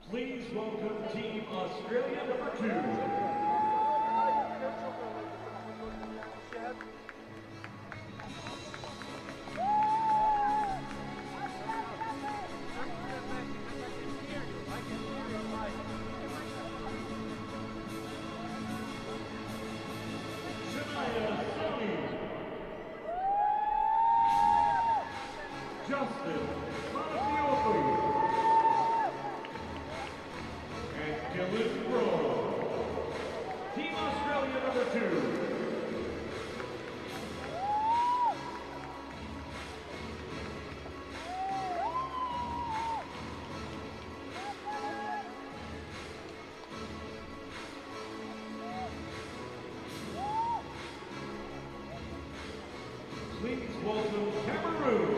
Please welcome Team Australia number 2. Please welcome Cameroon.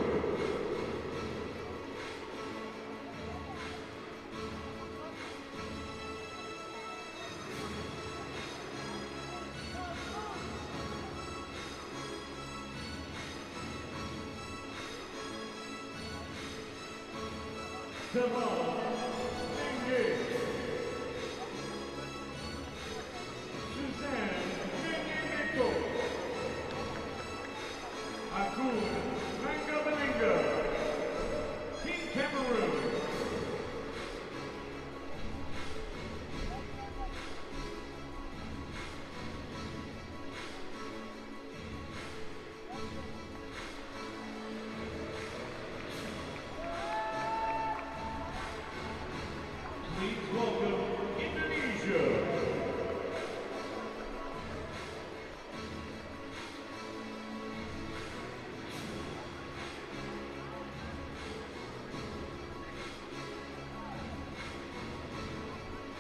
Devon Engage. Suzanne Menyemeko. Akun Mangabalinga. Team Cameroon. Please welcome Indonesia.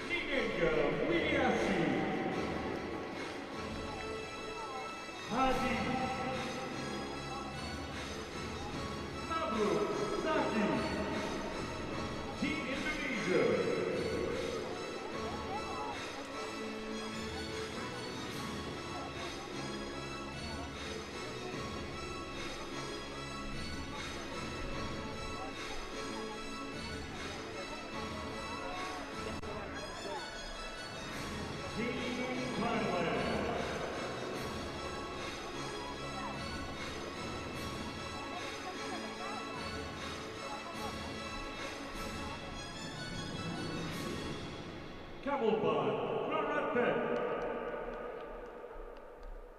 Ninenga Widiasi. Hadi. Mabruk Zaki. Team Indonesia. Kamelban, Praratpet.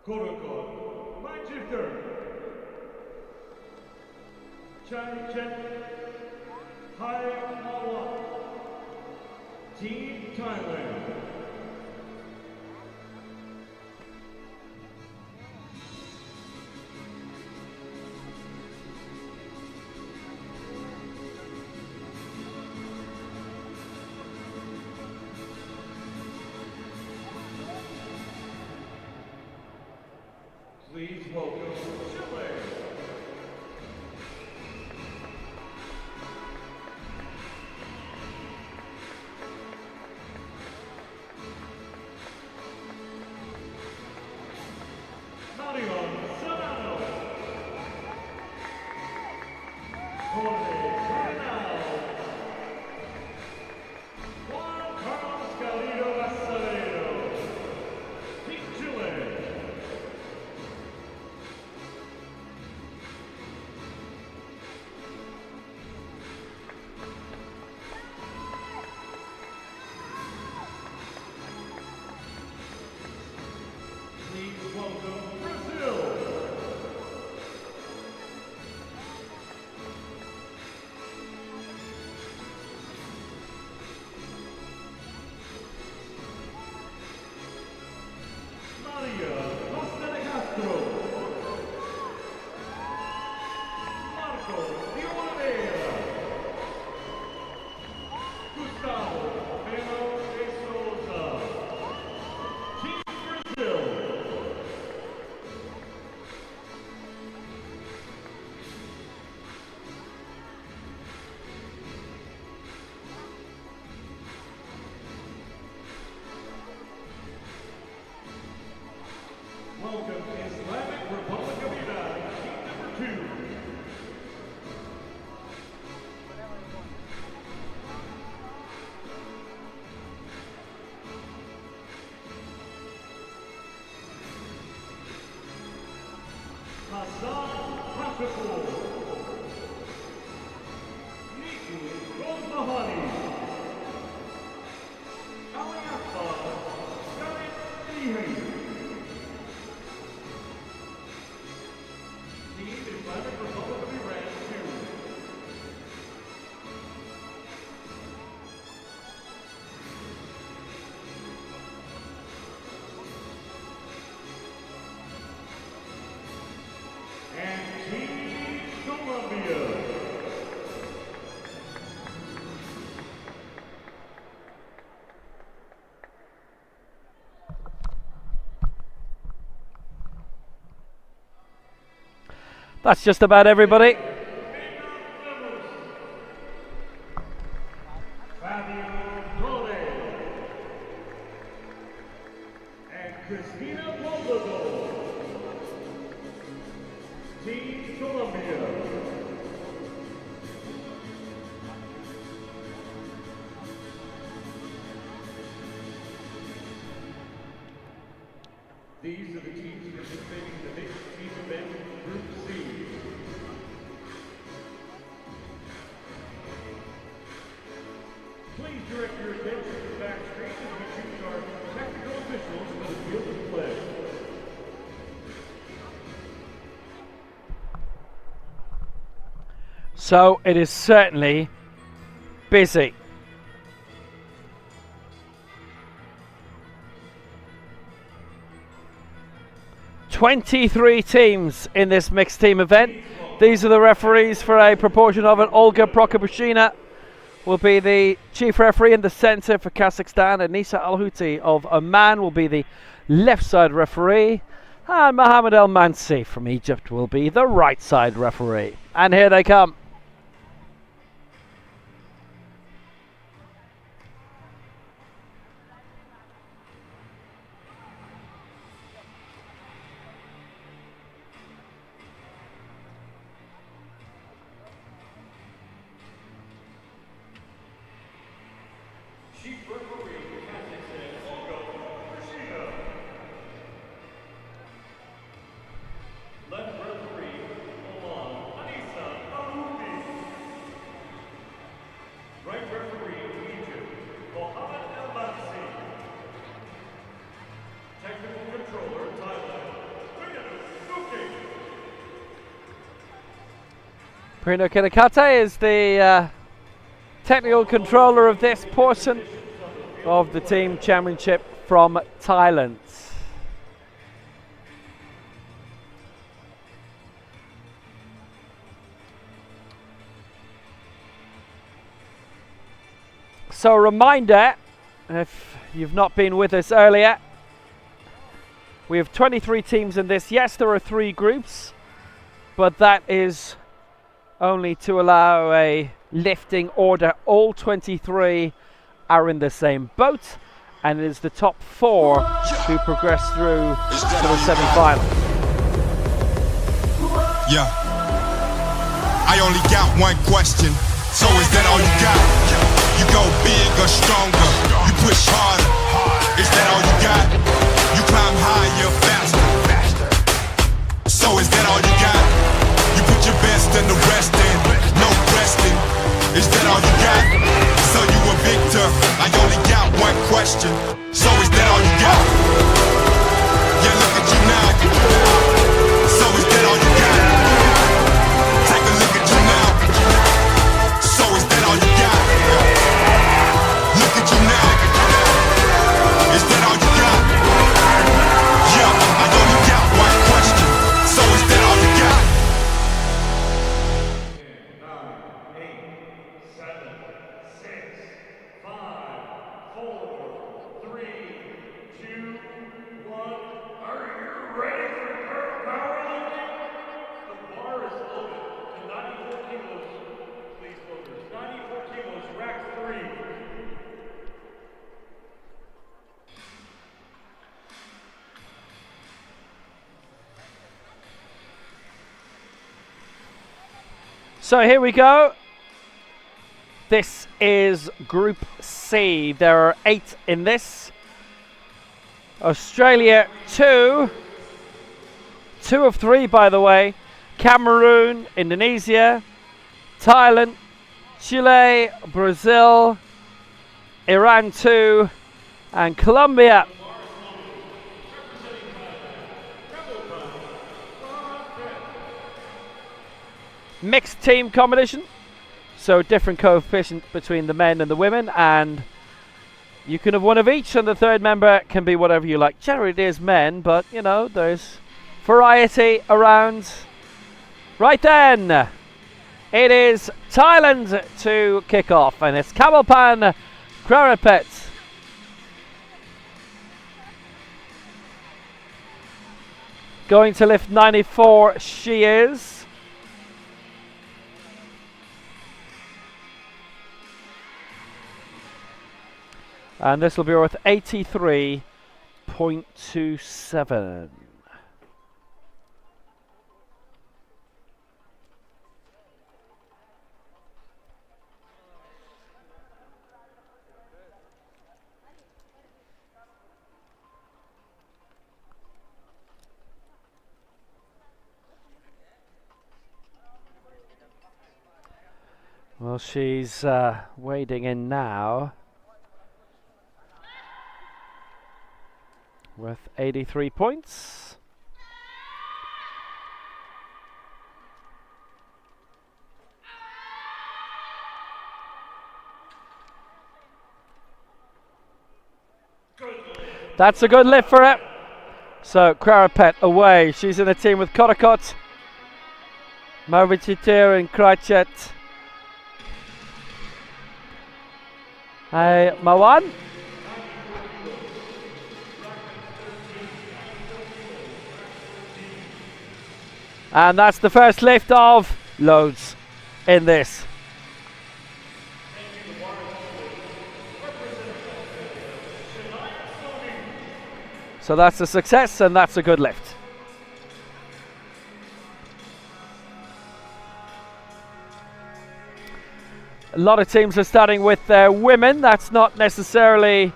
Korokon, Manchester. Chanchet, Hai Mawa. Team Thailand. Please welcome Chile. Marion Serrano. Jorge Cardinal. Juan Carlos Galido Acevedo. Team Chile. That's just about everybody. These are the teams participating in the mixed team event, Group C. Please direct your attention to the back screen as we choose our technical officials for the field of play. So it is certainly busy. "23 teams in this mixed team event. These are the referees for a proportion of it. Olga Prokopushina will be the chief referee in the centre for Kazakhstan. Anisa Alhuti of Oman will be the left side referee. And Mohammed El Mansi from Egypt will be the right side referee. And here they come. Chief referee for Kazakhstan, Olga Prokopushina. Left referee, Oman, Anisa Alhuti. Right referee, Egypt, Mohammed El Mansi. Technical controller, Thailand, Prino Kinakate is the technical controller of this portion of the team championship from Thailand. So, a reminder, if you've not been with us earlier, we have 23 teams in this. Yes, there are 3 groups, but that is only to allow a lifting order. All 23 are in the same boat, and it is the top 4 who progress through to the semi-final. Yeah, I only got one question, so is that all you got? You go big or stronger, you push harder, is that all you got? You climb higher, faster, so is that all you got? You put your best and the rest in, no resting, is that all you got? So you a victor, I only got one question, so is that all you got? Yeah, look at you now, so is that all you got? Take a look at you now, so is that all you got? Look at you now, is that all you got? Yeah, I only got one question, so is that all you got? 9, 8, 7, 6, 5, 4, 3, 2, 1. Are you ready for powerlifting? The bar is loaded to 94 kilos. Please focus. 94 kilos, rack 3. So here we go. This is Group C. There are 8 in this. Australia 2, 2 of 3, by the way. Cameroon, Indonesia, Thailand, Chile, Brazil, Iran 2, and Colombia. Mixed team competition, so different coefficient between the men and the women, and you can have one of each, and the third member can be whatever you like. Generally it is men, but you know, there's variety around. Right then, it is Thailand to kick off, and it's Kamalpan Kharapet. Going to lift 94, she is. And this will be worth 83.27. Well, she's wading in now. Worth 83 points. That's a good lift for her. So Kharapet away. She's in a team with Korakot, Marvichitir and Krachet. Hey, Mawan. And that's the first lift of loads in this. So that's a success, and that's a good lift. A lot of teams are starting with their women. That's not necessarily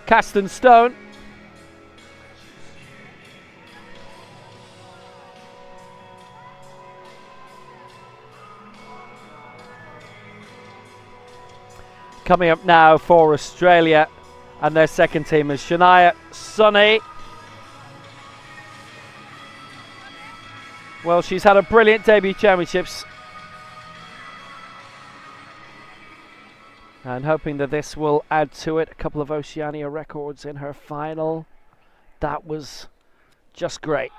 cast in stone. Coming up now for Australia, and their second team is Shania Sunny. Well, she's had a brilliant debut championships, and hoping that this will add to it. A couple of Oceania records in her final. That was just great.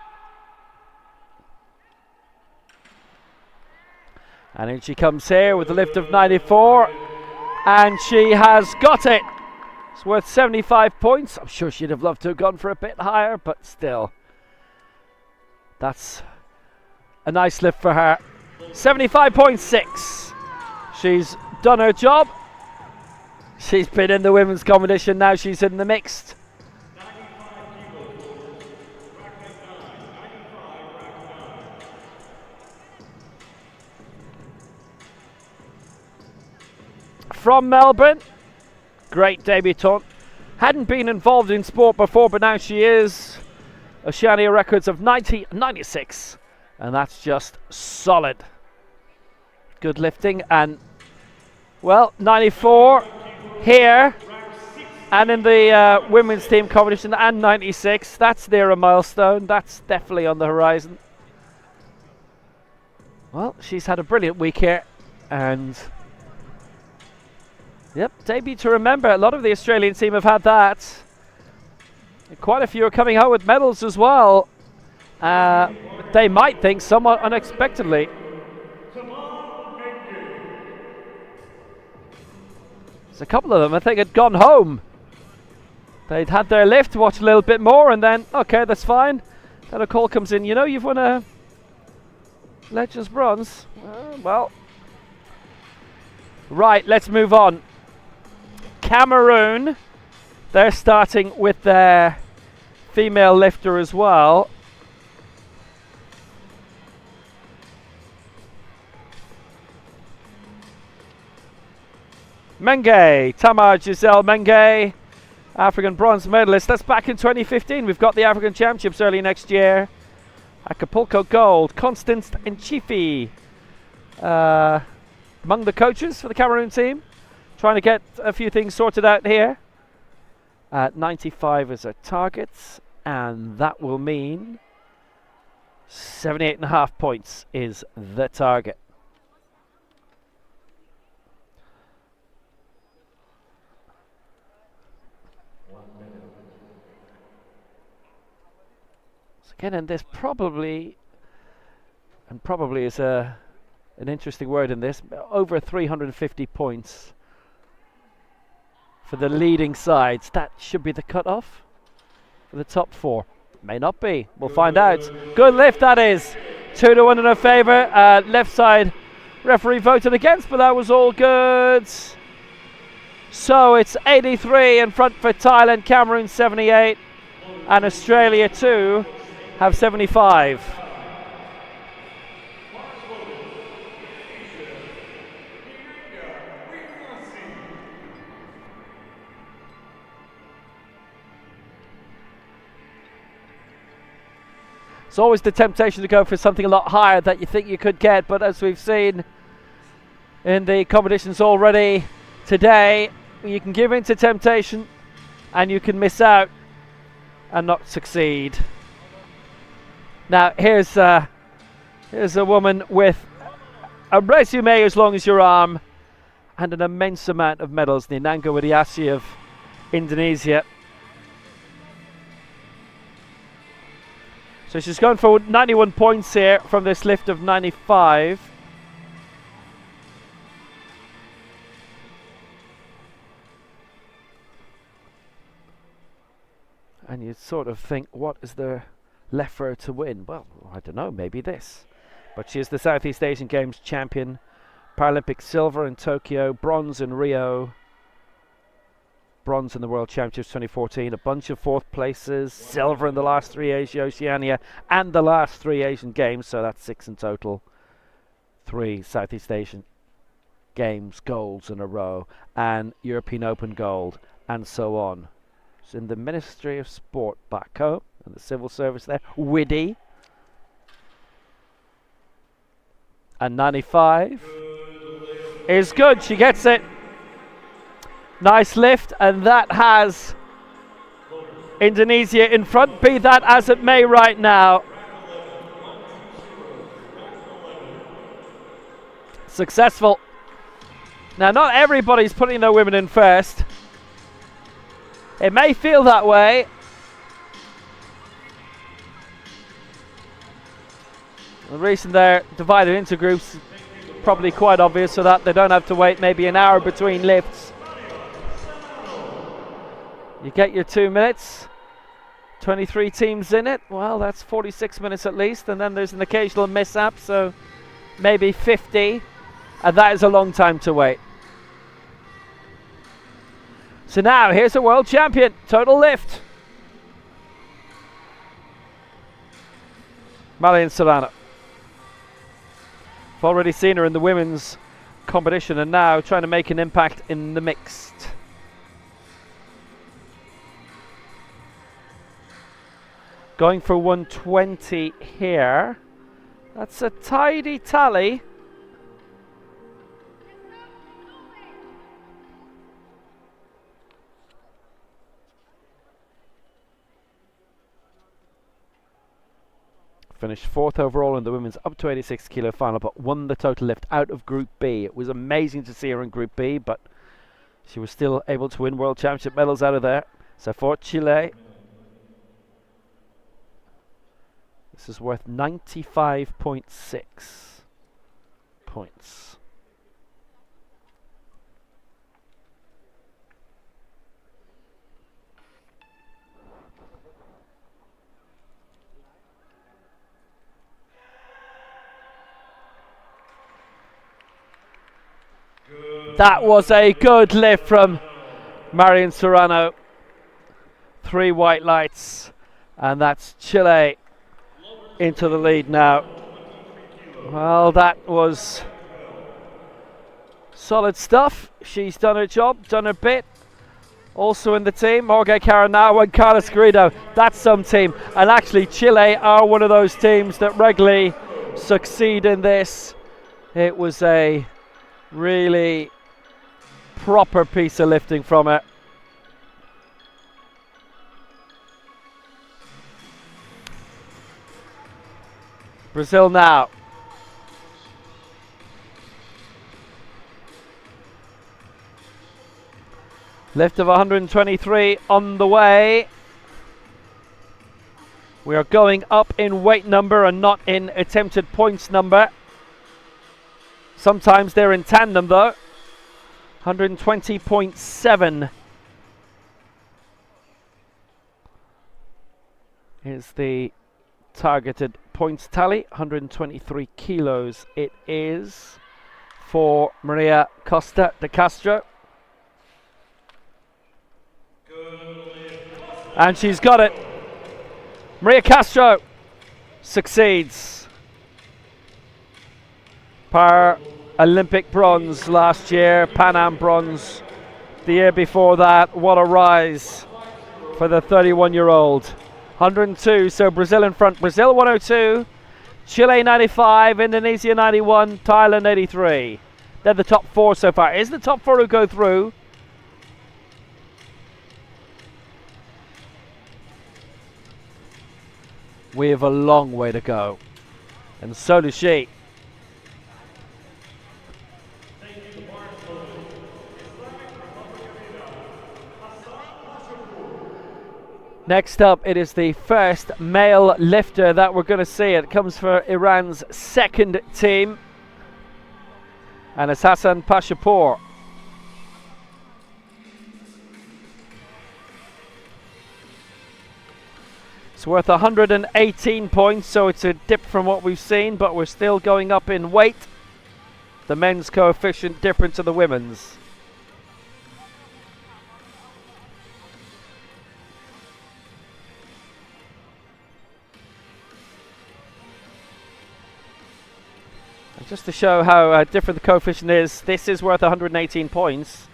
And in she comes here with a lift of 94. And she has got it. It's worth 75 points. I'm sure she'd have loved to have gone for a bit higher, but still. That's a nice lift for her. 75.6. She's done her job. She's been in the women's competition. Now she's in the mixed. From Melbourne, great debutante. Hadn't been involved in sport before, but now she is. Oceania records of 90, 96, and that's just solid. Good lifting, and well, 94 here, and in the women's team competition, and 96. That's near a milestone. That's definitely on the horizon. Well, she's had a brilliant week here, and yep, debut to remember. A lot of the Australian team have had that. Quite a few are coming out with medals as well. They might think somewhat unexpectedly. There's a couple of them, I think, had gone home. They'd had their lift, watched a little bit more, and then, okay, that's fine. Then a call comes in, you know, you've won a Legends Bronze. Well. Right, let's move on. Cameroon, they're starting with their female lifter as well. Menge, Tamar Giselle Menge, African bronze medalist. That's back in 2015. We've got the African Championships early next year. Acapulco gold. Constance Nchifi among the coaches for the Cameroon team. Trying to get a few things sorted out here. 95 is a target, and that will mean 78.5 points is the target. So again, and there's probably is an interesting word in this, over 350 points for the leading sides. That should be the cutoff for the top four. May not be. We'll find out. Good lift, that is. 2-1 in her favour. Left side referee voted against, but that was all good. So it's 83 in front for Thailand, Cameroon 78, and Australia 2 have 75. It's always the temptation to go for something a lot higher that you think you could get, but as we've seen in the competitions already today, you can give in to temptation and you can miss out and not succeed. Now here's a woman with a resume as long as your arm and an immense amount of medals, Ninanga Widiasi of Indonesia. So she's going for 91 points here from this lift of 95. And you'd sort of think, what is there left for her to win? Well, I don't know, maybe this. But she is the Southeast Asian Games champion. Paralympic silver in Tokyo, bronze in Rio, bronze in the World Championships 2014, a bunch of fourth places, silver in the last 3 Asia Oceania and the last 3 Asian Games, so that's 6 in total. 3 Southeast Asian Games golds in a row, and European Open gold, and so on. It's in the Ministry of Sport back home, and the civil service there, Widdy. And 95 is good, she gets it. Nice lift, and that has Indonesia in front, be that as it may right now. Successful. Now, not everybody's putting their women in first. It may feel that way. The reason they're divided into groups is probably quite obvious, so that they don't have to wait maybe an hour between lifts. You get your 2 minutes, 23 teams in it. Well, that's 46 minutes at least, and then there's an occasional mishap, so maybe 50, and that is a long time to wait. So now, here's a world champion, total lift. Marian Serrano. I've already seen her in the women's competition, and now trying to make an impact in the mixed. Going for 120 here. That's a tidy tally. Finished 4th overall in the women's up to 86 kilo final, but won the total lift out of Group B. It was amazing to see her in Group B, but she was still able to win World Championship medals out of there. So for Chile, this is worth 95.6 points. That was a good lift from Marian Serrano. 3 white lights, and that's Chile into the lead now. Well, that was solid stuff. She's done her job, done her bit. Also in the team, Jorge Caranao and Carlos Garrido. That's some team. And actually, Chile are one of those teams that regularly succeed in this. It was a really proper piece of lifting from it. Brazil now. Lift of 123 on the way. We are going up in weight number and not in attempted points number. Sometimes they're in tandem though. 120.7 is the targeted points tally. 123 kilos it is for Maria Costa de Castro. And she's got it. Maria Castro succeeds. Paralympic bronze last year, Pan Am bronze the year before that. What a rise for the 31-year-old. 102, so Brazil in front. Brazil 102, Chile 95, Indonesia 91, Thailand 83. They're the top four so far. Is the top four who go through? We have a long way to go, and so does she. Next up, it is the first male lifter that we're going to see. It comes for Iran's second team, and it's Hassan Pashapour. It's worth 118 points, so it's a dip from what we've seen, but we're still going up in weight. The men's coefficient different to the women's. And just to show how different the coefficient is, this is worth 118 points.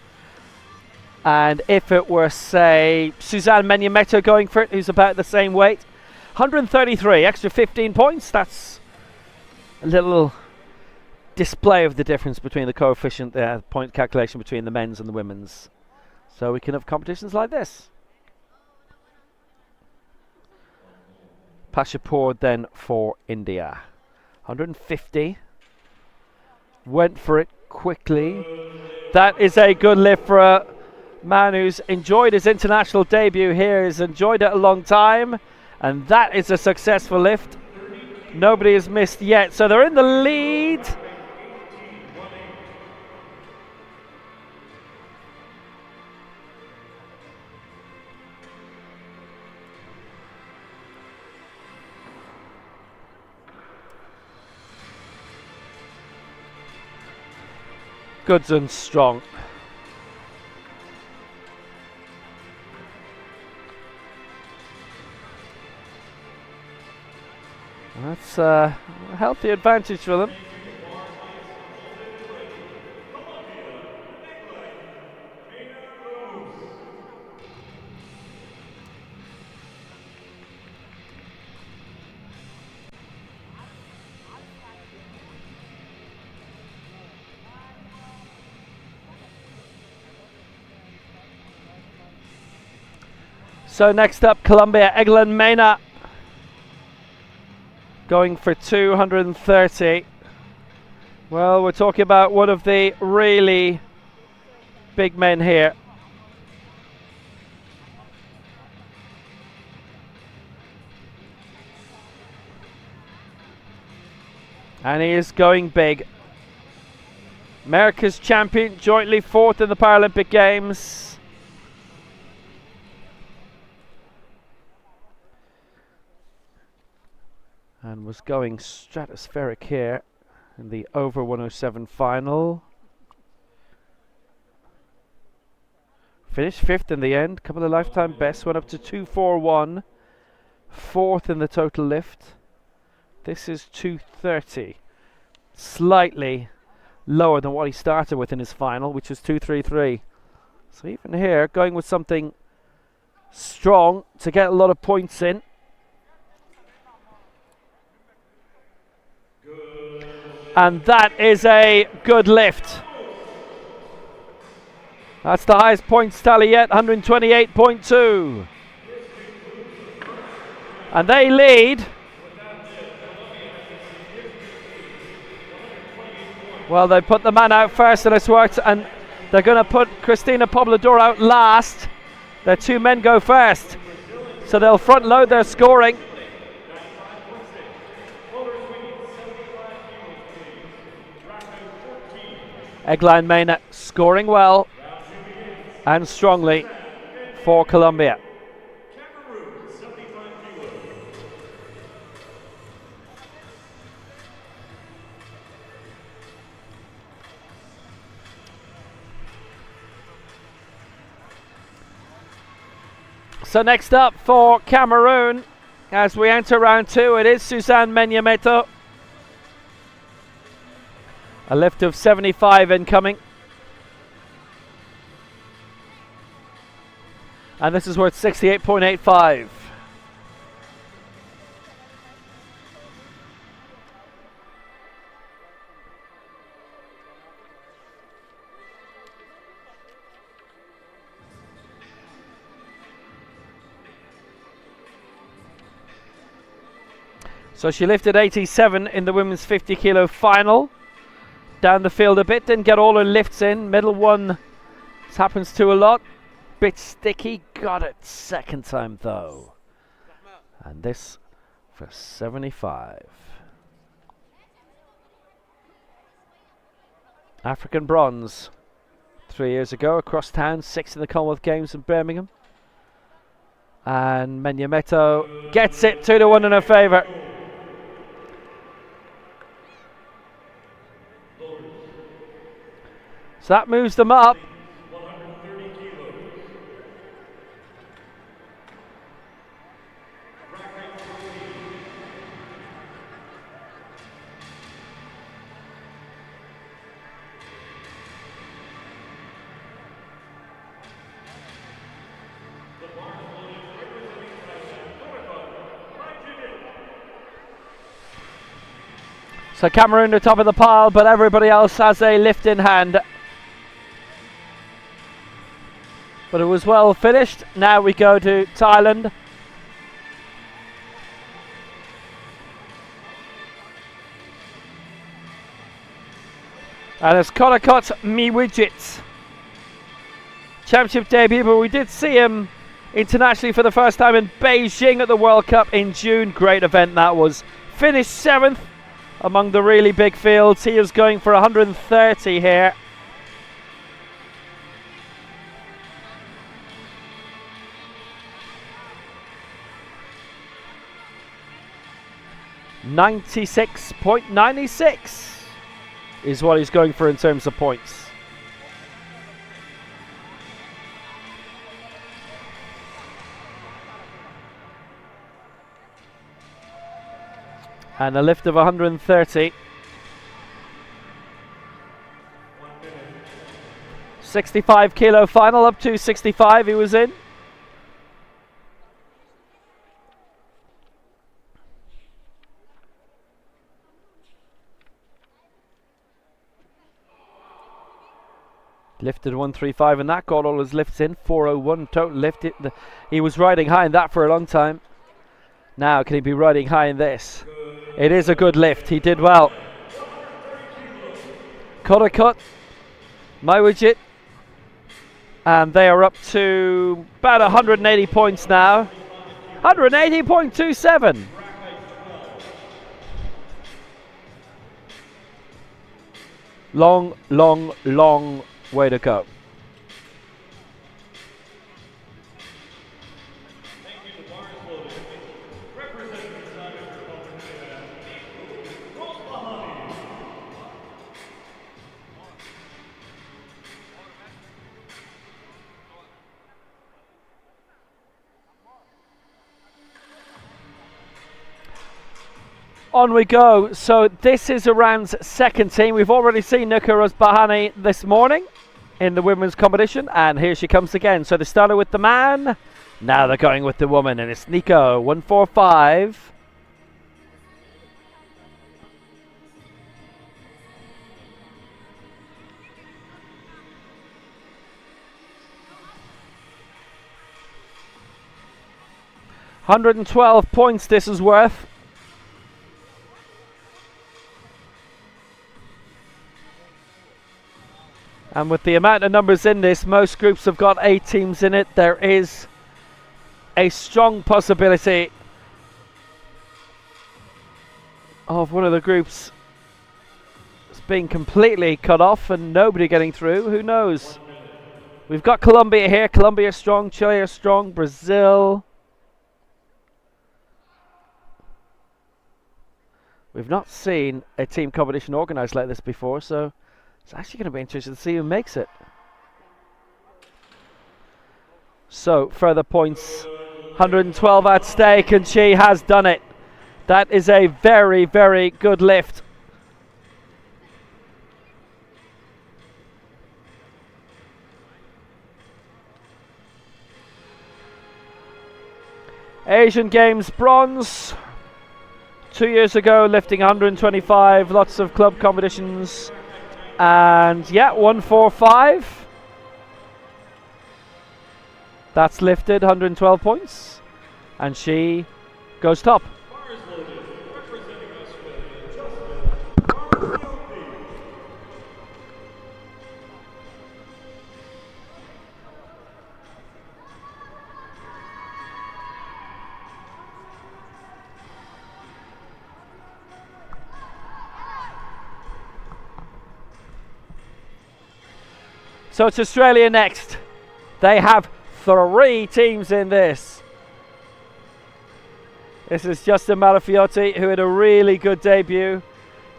And if it were, say, Suzanne Menyamato going for it, who's about the same weight, 133, extra 15 points. That's a little display of the difference between the coefficient, point calculation between the men's and the women's. So we can have competitions like this. Pashapour then for India. 150. Went for it quickly. That is a good lift for a man who's enjoyed his international debut here, has enjoyed it a long time, and that is a successful lift. Nobody has missed yet, so they're in the lead. Goods and strong. That's a healthy advantage for them. So next up, Colombia, Eglin Mena. Going for 230. Well, we're talking about one of the really big men here. And he is going big. America's champion, jointly fourth in the Paralympic Games. And was going stratospheric here in the over 107 final. Finished fifth in the end, couple of lifetime bests, went up to 241. Fourth in the total lift. This is 230. Slightly lower than what he started with in his final, which was 233. So even here, going with something strong to get a lot of points in. And that is a good lift. That's the highest points tally yet, 128.2. And they lead. Well, they put the man out first and it's worked, and they're going to put Christina Poblador out last. Their two men go first. So they'll front load their scoring. Eggline Mena scoring well and strongly for Colombia. So next up for Cameroon, as we enter round 2, it is Suzanne Menyameto. A lift of 75 incoming. And this is worth 68.85. So she lifted 87 in the women's 50 kilo final. Down the field a bit, didn't get all her lifts in. Middle one, this happens to a lot. Bit sticky, got it second time though. And this for 75. African bronze 3 years ago across town, 6th in the Commonwealth Games in Birmingham. And Menyameto gets it 2-1 in her favour. So that moves them up. So Cameroon the top of the pile, but everybody else has a lift in hand. But it was well finished. Now we go to Thailand. And it's Konakot Miwijit. Championship debut, but we did see him internationally for the first time in Beijing at the World Cup in June. Great event that was. Finished 7th among the really big fields. He is going for 130 here. .96 is what he's going for in terms of points. And a lift of 130. 65 kilo final, up to 65 he was in. Lifted 135 and that got all his lifts in. 401 total lift. He was riding high in that for a long time. Now can he be riding high in this? It is a good lift. He did well. Kodakot, Maiwijit, and they are up to about 180 points now. 180.27. Long, long, long way to go. On we go. So this is Iran's second team. We've already seen Nuka Rozbahani this morning. in the women's competition, and here she comes again. So they started with the man, now they're going with the woman, and it's Nico, 145. £112 this is worth. And with the amount of numbers in this, most groups have got 8 teams in it. There is a strong possibility of one of the groups being completely cut off and nobody getting through. Who knows? We've got Colombia here. Colombia strong, Chile are strong, Brazil. We've not seen a team competition organised like this before, so it's actually going to be interesting to see who makes it. So, further points. 112 at stake, and she has done it. That is a very, very good lift. Asian Games bronze. 2 years ago, lifting 125, lots of club competitions. And yeah, 145. That's lifted, 112 points. And she goes top. So it's Australia next. They have 3 teams in this. This is Justin Malafiotti, who had a really good debut.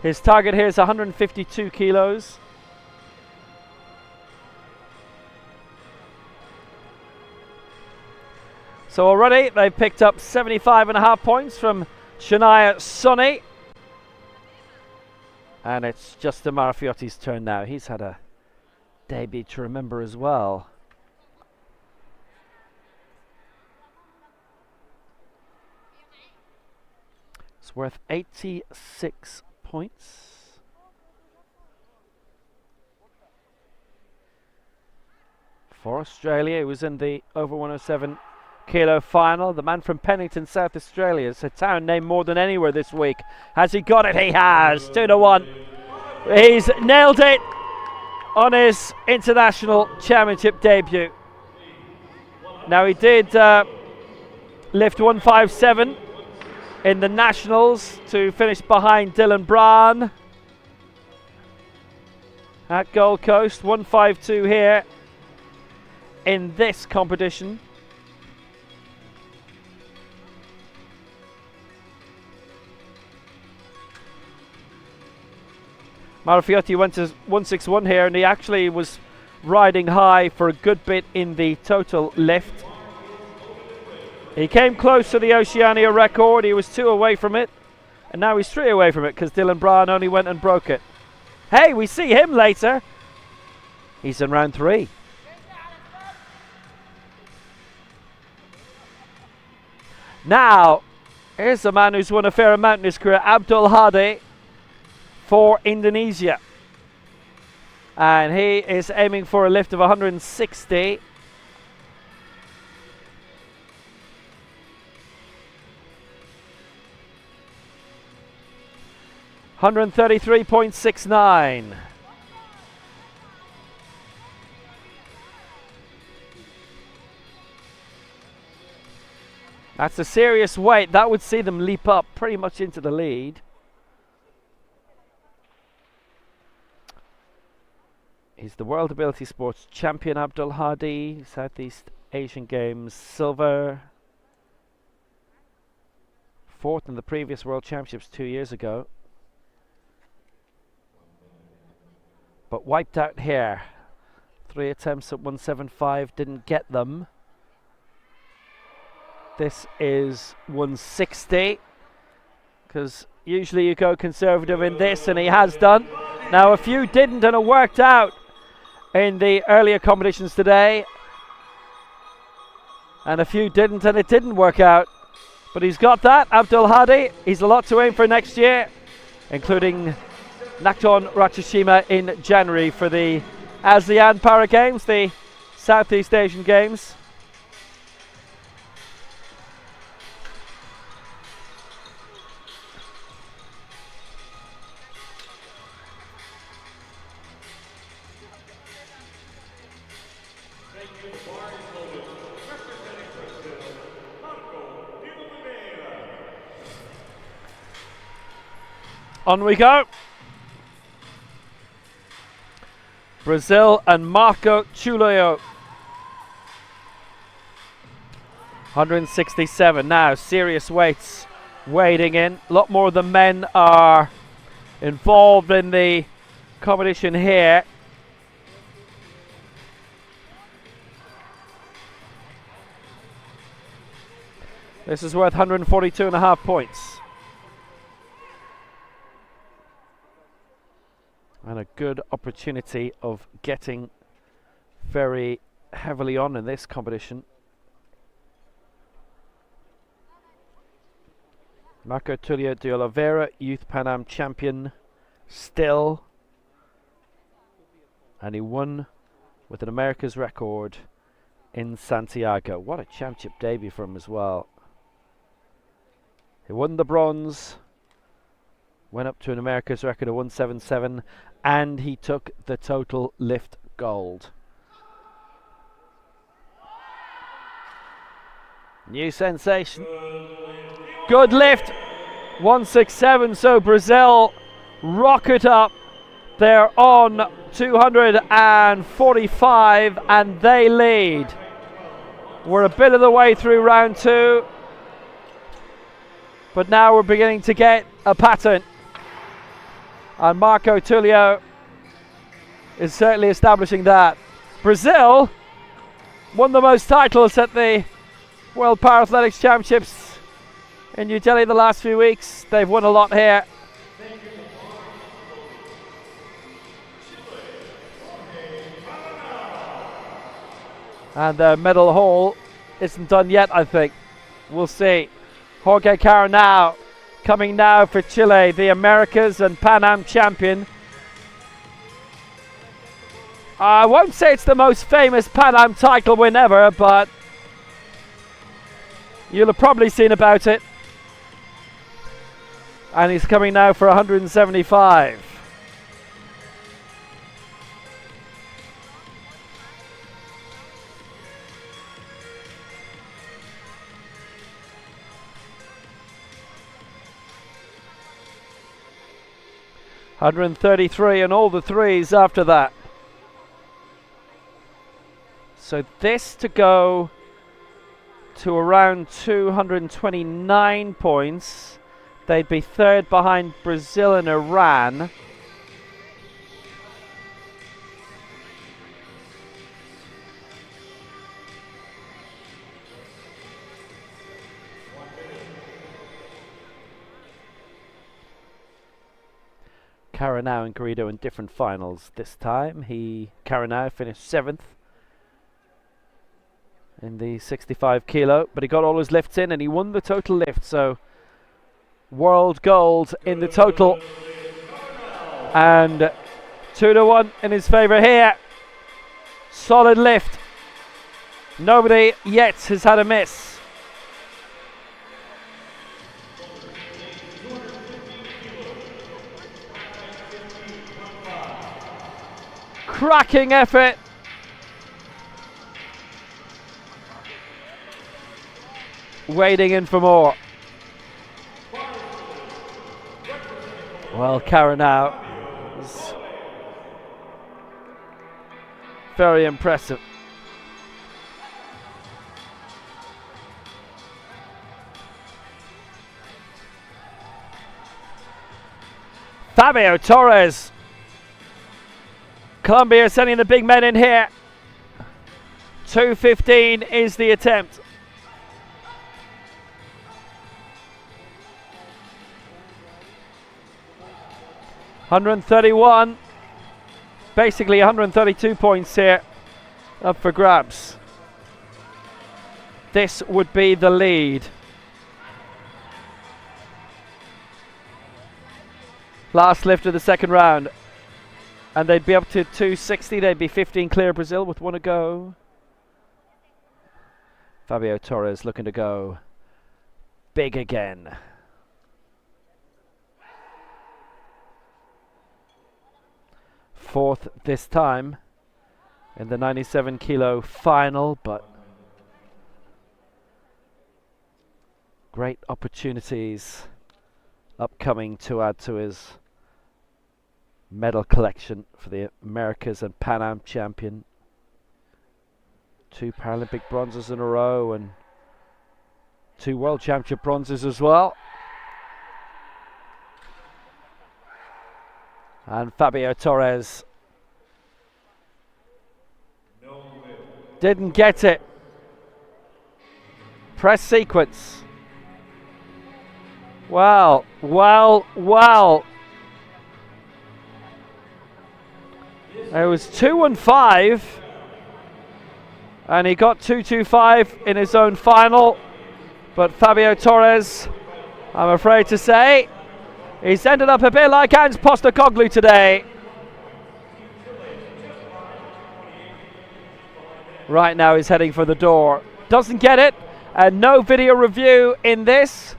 His target here is 152 kilos. So already they've picked up 75.5 points from Shania Sonny. And it's Justin Malafiotti's turn now. He's had a debut to remember as well. It's worth 86 points. For Australia, he was in the over 107 kilo final. The man from Pennington, South Australia. It's a town named more than anywhere this week. Has he got it? He has. 2-1. He's nailed it on his international championship debut. Now he did lift 157 in the nationals to finish behind Dylan Braan at Gold Coast. 152 here in this competition. Malafiotti went to 161 here, and he actually was riding high for a good bit in the total lift. He came close to the Oceania record. He was 2 away from it, and now he's 3 away from it because Dylan Braan only went and broke it. Hey, we see him later. He's in round 3. Now, here's a man who's won a fair amount in his career, Abdul Hadi, for Indonesia. And he is aiming for a lift of 160. $133.69. That's a serious weight. That would see them leap up pretty much into the lead. He's the World Ability Sports Champion, Abdul Hadi, Southeast Asian Games silver. 4th in the previous World Championships 2 years ago. But wiped out here. 3 attempts at 175, didn't get them. This is 160, because usually you go conservative in this, and he has done. Now a few didn't, and it worked out in the earlier competitions today. And a few didn't, and it didn't work out. But he's got that, Abdul Hadi. He's a lot to aim for next year, including Nakhon Ratchashima in January for the ASEAN Para Games, the Southeast Asian Games. On we go. Brazil and Marco Tulio. 167 now. Serious weights wading in. A lot more of the men are involved in the competition here. This is worth 142.5 points. And a good opportunity of getting very heavily on in this competition. Marco Tulio de Oliveira, Youth Pan Am champion still. And he won with an America's record in Santiago. What a championship debut for him as well. He won the bronze, went up to an America's record of 177, and he took the total lift gold. New sensation. Good lift. 167. So Brazil rocket up. They're on 245 and they lead. We're a bit of the way through round two, but now we're beginning to get a pattern. And Marco Tulio is certainly establishing that. Brazil won the most titles at the World Paralympics Championships in New Delhi the last few weeks. They've won a lot here. And the medal haul isn't done yet, I think. We'll see. Jorge Cairo now. Coming now for Chile, the Americas and Pan Am champion. I won't say it's the most famous Pan Am title win ever, but you'll have probably seen about it. And he's coming now for 175. $133 and all the threes after that. So this to go to around 229 points. They'd be third behind Brazil and Iran. Carinau and Garrido in different finals this time. Carinau finished 7th in the 65 kilo, but he got all his lifts in and he won the total lift, so world gold in the total. And 2-1 in his favour here. Solid lift. Nobody yet has had a miss. Cracking effort. Waiting in for more. Well, Carinau is very impressive. Fabio Torres. Colombia sending the big men in here. 2:15 is the attempt. $131. basically 132 points here up for grabs. This would be the lead. Last lift of the second round. And they'd be up to 260. They'd be 15 clear Brazil with one to go. Fabio Torres looking to go big again. Fourth this time in the 97 kilo final, but great opportunities upcoming to add to his medal collection for the Americas and Pan Am champion. 2 Paralympic bronzes in a row and 2 World Championship bronzes as well. And Fabio Torres didn't get it. Press sequence. Wow, wow, wow. It was 2 and 5. And he got 2.25 in his own final. But Fabio Torres, I'm afraid to say, he's ended up a bit like Hans Postecoglou today. Right now he's heading for the door. Doesn't get it. And no video review in this.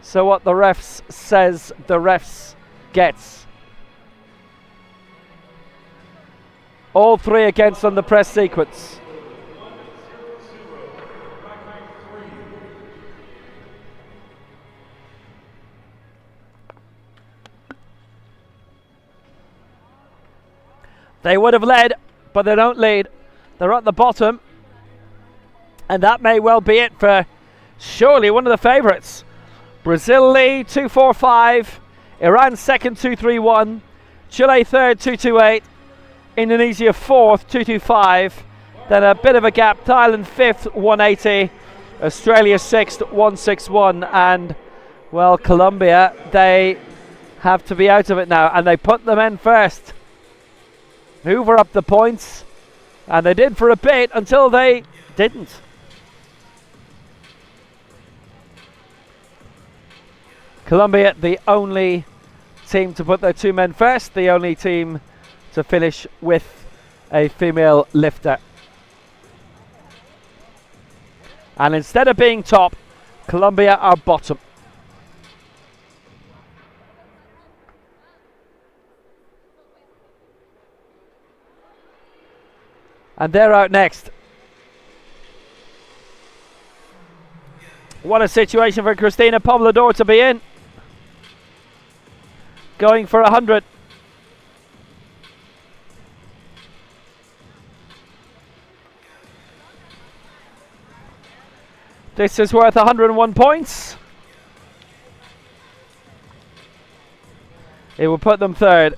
So what the refs says, the refs gets. All 3 against on the press sequence. They would have led, but they don't lead. They're at the bottom. And that may well be it for surely one of the favourites. Brazil lead 2.45. Iran second 2.31. Chile third 2.28. Indonesia fourth 2.25. Then a bit of a gap. Thailand fifth 1.80. Australia sixth 1.61. And well, Colombia, they have to be out of it now. And they put them in first. Hoover up the points. And they did for a bit until they didn't. Colombia, the only team to put their 2 men first, the only team to finish with a female lifter. And instead of being top, Colombia are bottom. And they're out next. What a situation for Cristina Poblador to be in. Going for 100. This is worth 101 points. It will put them third.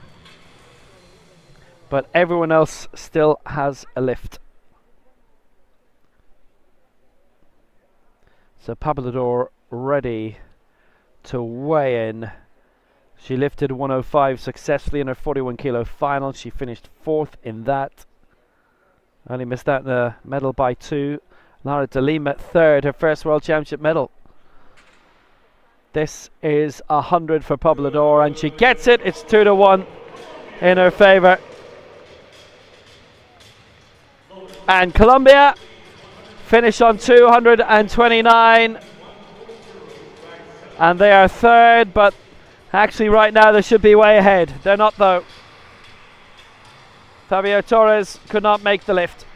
But everyone else still has a lift. So Poblador ready to weigh in. She lifted 105 successfully in her 41 kilo final. She finished fourth in that. Only missed out in the medal by 2. Lara de Lima third, her first World Championship medal. This is 100 for Poblador and she gets it. It's 2-1 in her favour. And Colombia finish on 229. And they are third, but actually right now they should be way ahead. They're not though. Fabio Torres could not make the lift.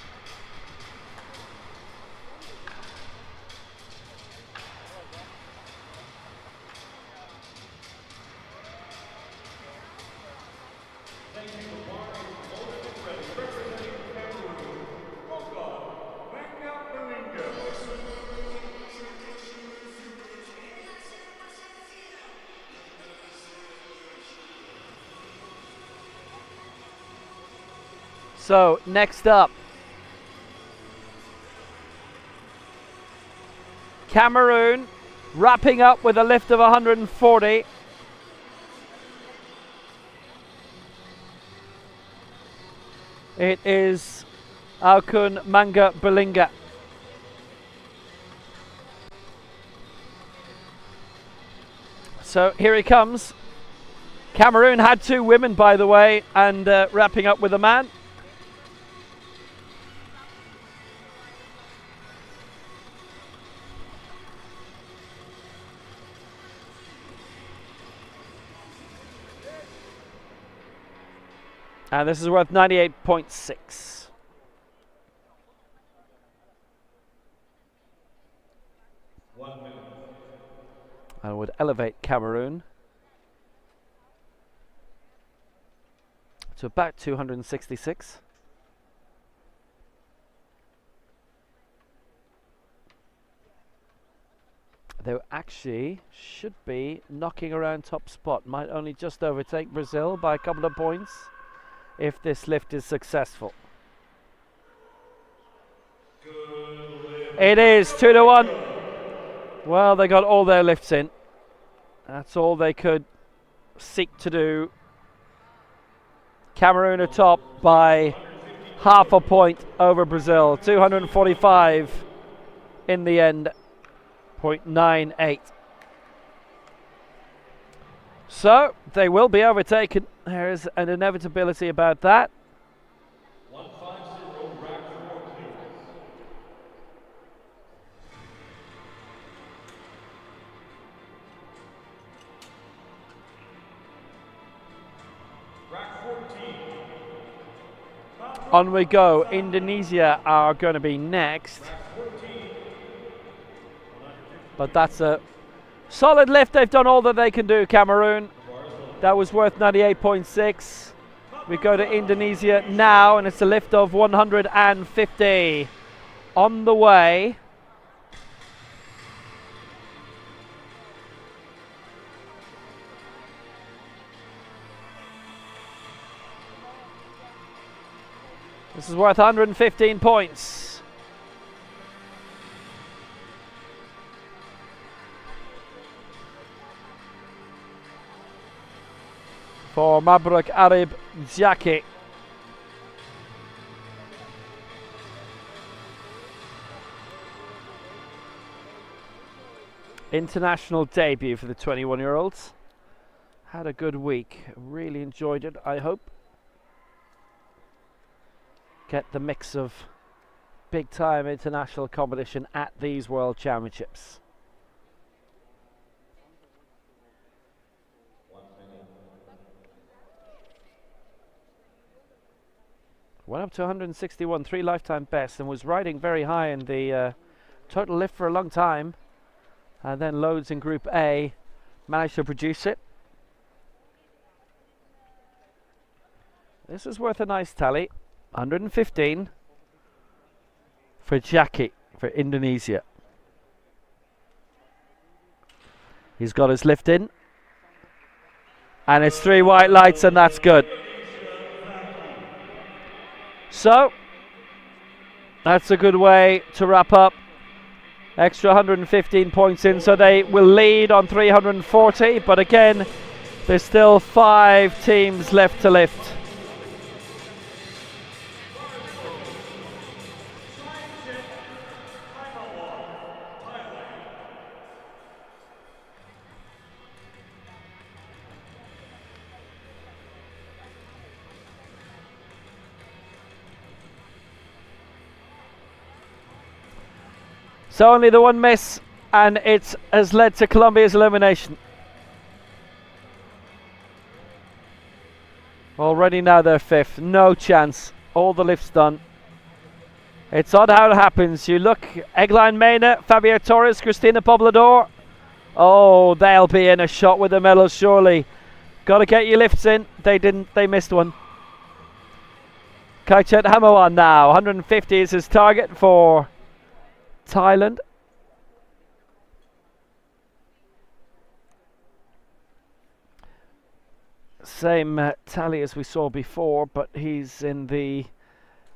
So, next up, Cameroon, wrapping up with a lift of 140. It is Aukun Manga Belinga. So here he comes. Cameroon had 2 women, by the way, and wrapping up with a man. And this is worth 98.6. I would elevate Cameroon to about 266. They actually should be knocking around top spot. Might only just overtake Brazil by a couple of points if this lift is successful. It is 2-1. Well, they got all their lifts in. That's all they could seek to do. Cameroon atop by half a point over Brazil. 245 in the end. 0.98. So they will be overtaken. There is an inevitability about that. 150 rack 14. Rack 14. On we go. Indonesia are going to be next. But that's a solid lift. They've done all that they can do, Cameroon. That was worth 98.6. We go to Indonesia now, and it's a lift of 150. On the way. This is worth 115 points. For Mabruk Arib Jaki. International debut for the 21-year-olds. Had a good week. Really enjoyed it, I hope. Get the mix of big-time international competition at these World Championships. Went up to 161, 3 lifetime bests, and was riding very high in the total lift for a long time. And then loads in Group A, managed to produce it. This is worth a nice tally. 115 for Jaki for Indonesia. He's got his lift in. And it's 3 white lights, and that's good. So, that's a good way to wrap up. Extra 115 points in, so they will lead on 340. But again, there's still 5 teams left to lift. So only the one miss, and it has led to Colombia's elimination. Already now they're 5th. No chance. All the lifts done. It's odd how it happens. You look, Eglin Mena, Fabio Torres, Cristina Poblador. Oh, they'll be in a shot with the medals, surely. Got to get your lifts in. They didn't. They missed one. Kaichet Hamawan now. 150 is his target for Thailand. Same tally as we saw before, but he's in the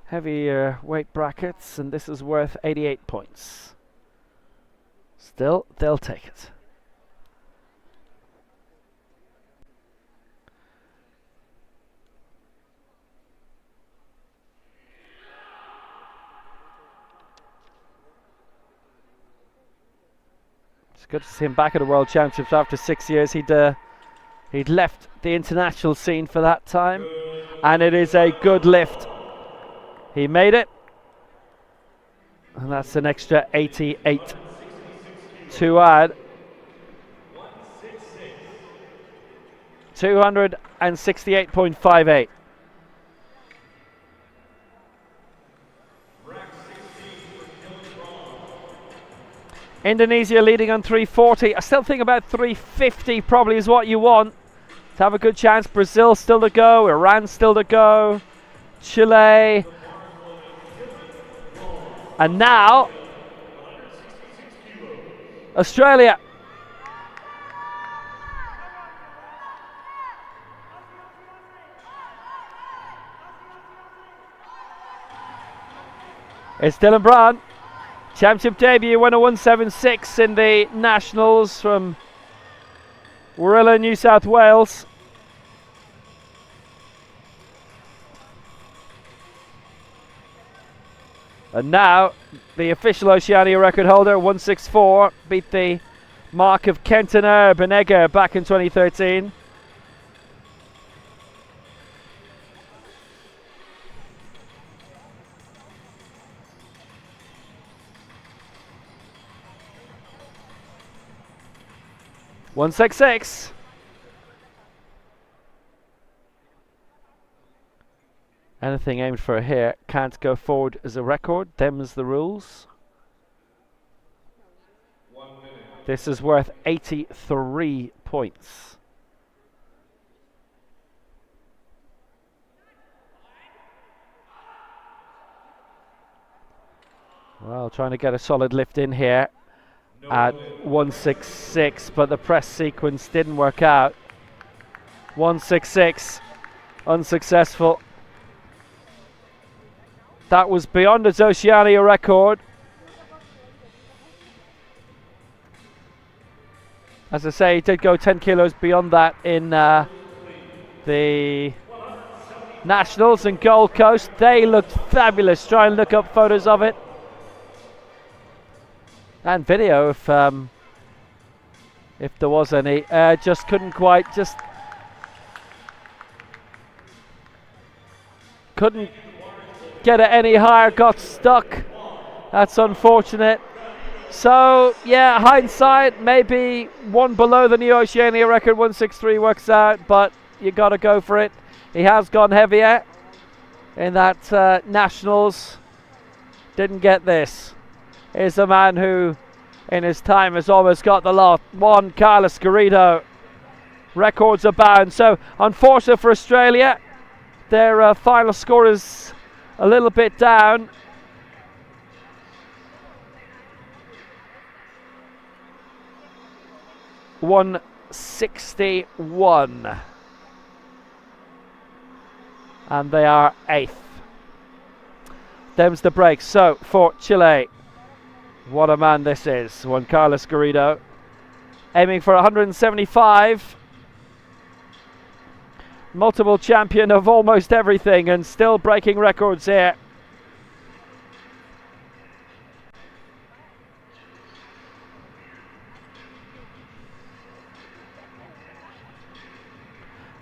heavier weight brackets, and this is worth 88 points. Still, they'll take it. good to see him back at the World Championships after 6 years. He'd left the international scene for that time, and it is a good lift. He made it, and that's an extra 88 to add. 268.58. Indonesia leading on 340. I still think about 350 probably is what you want to have a good chance. Brazil still to go, Iran still to go, Chile, and now Australia. It's Dylan Brown. Championship debut, winner 176 in the Nationals from Warilla, New South Wales. And now the official Oceania record holder, 164, beat the mark of Kenton Benega back in 2013. .166. Anything aimed for here can't go forward as a record. Them's the rules. This is worth 83 points. Well, trying to get a solid lift in here at 166, but the press sequence didn't work out. 166, unsuccessful. That was beyond its Oceania record. As I say, he did go 10 kilos beyond that in the Nationals and Gold Coast. They looked fabulous. Try and look up photos of it. And video if there was any. Just couldn't quite, just couldn't get it any higher, got stuck. That's unfortunate. So yeah, hindsight, maybe one below the new Oceania record. 163 works out, but you gotta go for it. He has gone heavier in that Nationals. Didn't get this. Here's a man who in his time has almost got the lot. Juan Carlos Garrido. Records abound. So unfortunate for Australia, their final score is a little bit down. .161, and they are 8th. Them's the break. So for Chile, what a man this is. Juan Carlos Garrido aiming for 175. Multiple champion of almost everything and still breaking records here.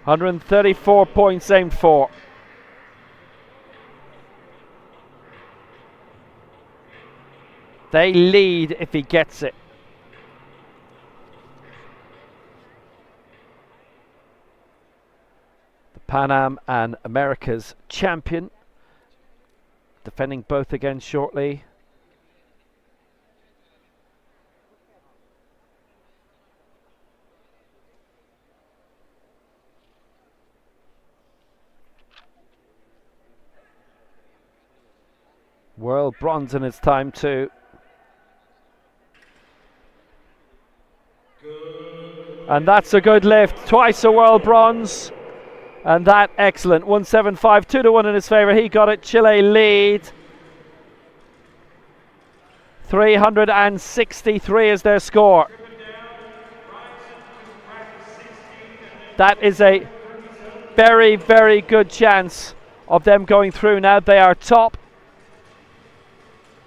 .134 points aimed for. They lead if he gets it. The Pan Am and America's champion, defending both again shortly. World bronze in its time too. And that's a good lift. Twice a world bronze. And that excellent. 175, 2-1 in his favour. He got it. Chile lead. 363 is their score. That is a very, very good chance of them going through now. They are top.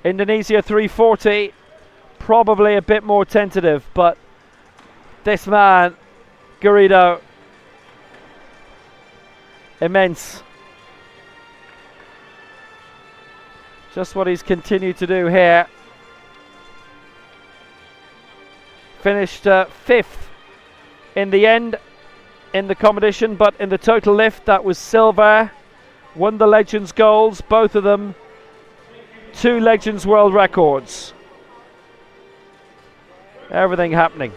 Indonesia 340. probably a bit more tentative, but this man, Garrido, immense. Just what he's continued to do here. Finished 5th in the end in the competition, but in the total lift that was silver. Won the Legends Golds, both of them 2 Legends World Records. Everything happening.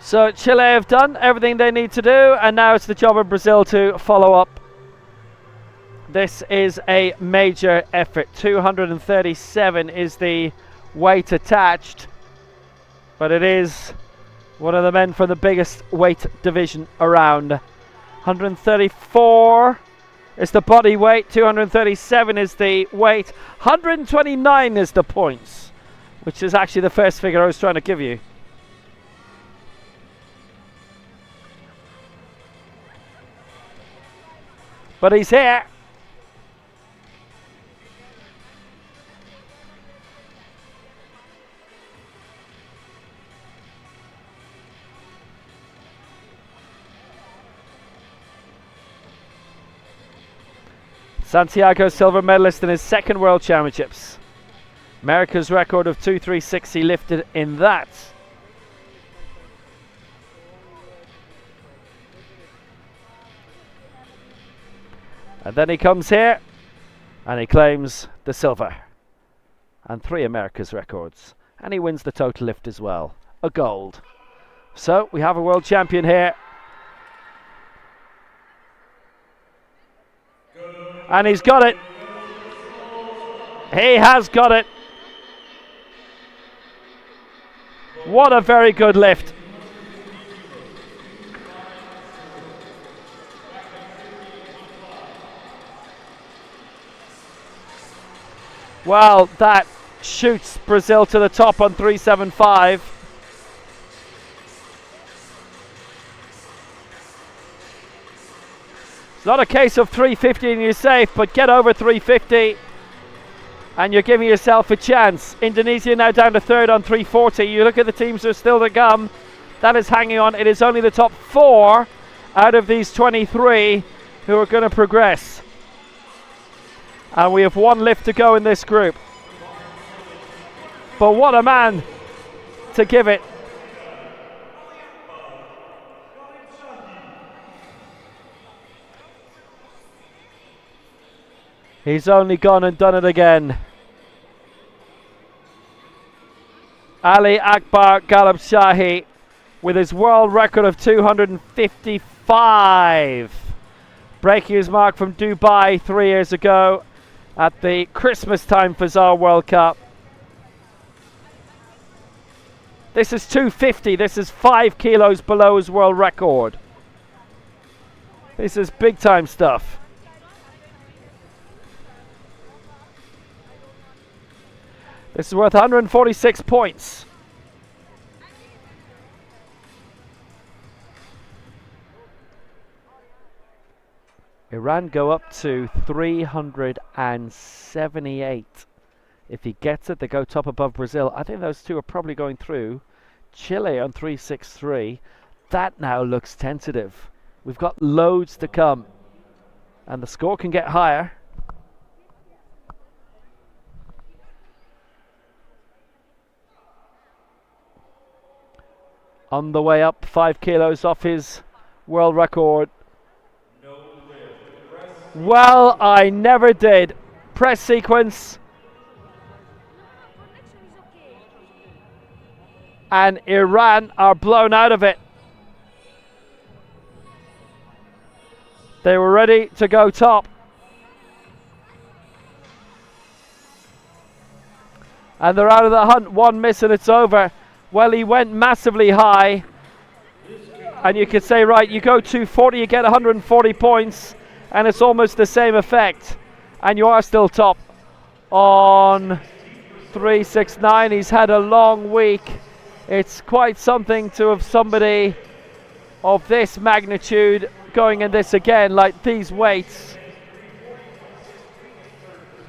So Chile have done everything they need to do, and now it's the job of Brazil to follow up. This is a major effort. 237 is the weight attached, but it is one of the men from the biggest weight division around. 134 is the body weight, 237 is the weight, 129 is the points, which is actually the first figure I was trying to give you. But he's here. Santiago, silver medalist in his 2nd World Championships. America's record of 236, he lifted in that. And then he comes here and he claims the silver and 3 America's records, and he wins the total lift as well, a gold. So we have a world champion here, and he's got it. He has got it. What a very good lift. Well, that shoots Brazil to the top on 375. It's not a case of 350 and you're safe, but get over 350 and you're giving yourself a chance. Indonesia now down to 3rd on 340. You look at the teams that are still to come. That is hanging on. It is only the top 4 out of these 23 who are going to progress. And we have 1 lift to go in this group. But what a man to give it. He's only gone and done it again. Ali Akbar Galab Shahi with his world record of 255. Breaking his mark from Dubai 3 years ago at the Christmas time Fazal World Cup. This is 250. This is 5 kilos below his world record. This is big time stuff. This is worth 146 points. Iran go up to 378. If he gets it, they go top above Brazil. I think those two are probably going through. Chile on 363. That now looks tentative. We've got loads to come. And the score can get higher. On the way up, 5 kilos off his world record. Well, I never did. Press sequence. And Iran are blown out of it. They were ready to go top. And they're out of the hunt. 1 miss and it's over. Well, he went massively high. And you could say, right, you go 240, you get 140 points. And it's almost the same effect. And you are still top on 369. He's had a long week. It's quite something to have somebody of this magnitude going in this again, like these weights.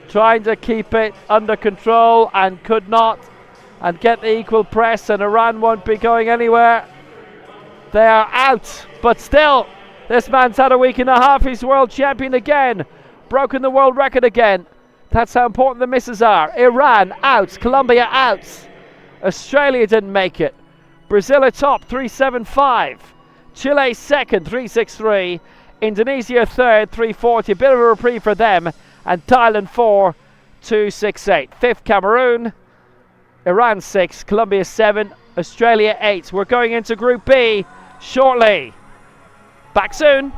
Trying to keep it under control and could not, and get the equal press, and Iran won't be going anywhere. They are out, but still, this man's had a week and a half. He's world champion again, broken the world record again. That's how important the misses are. Iran out, Colombia out. Australia didn't make it. Brazil atop 375. Chile second, 363. Indonesia third, 340. A bit of a reprieve for them. And Thailand 4, 268. Fifth, Cameroon. Iran 6, Colombia 7, Australia 8. We're going into Group B shortly. Back soon.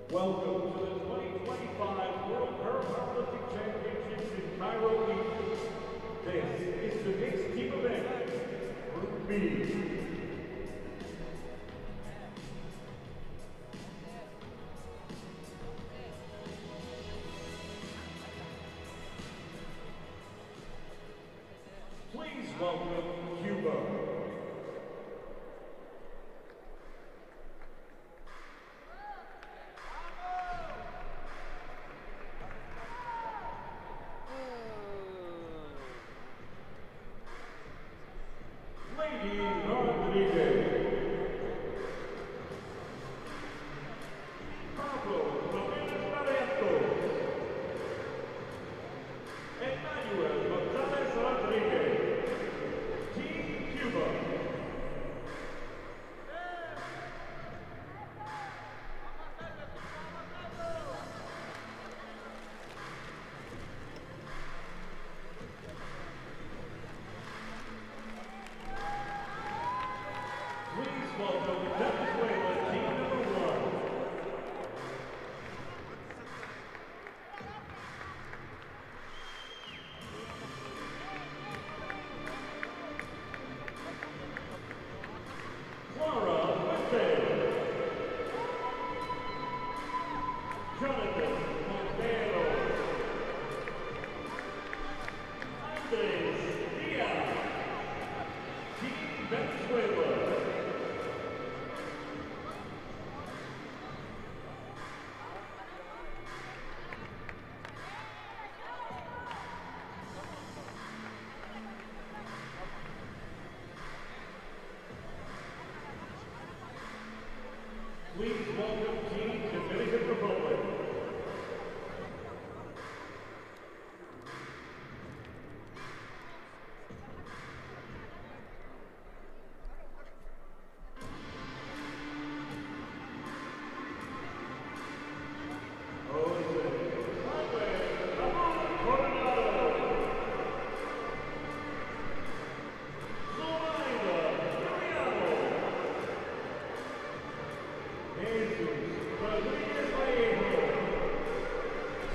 Welcome to the 2025 World Paralympic Championships in Cairo, Egypt. This is the mixed team event, Group B. Please welcome Cuba.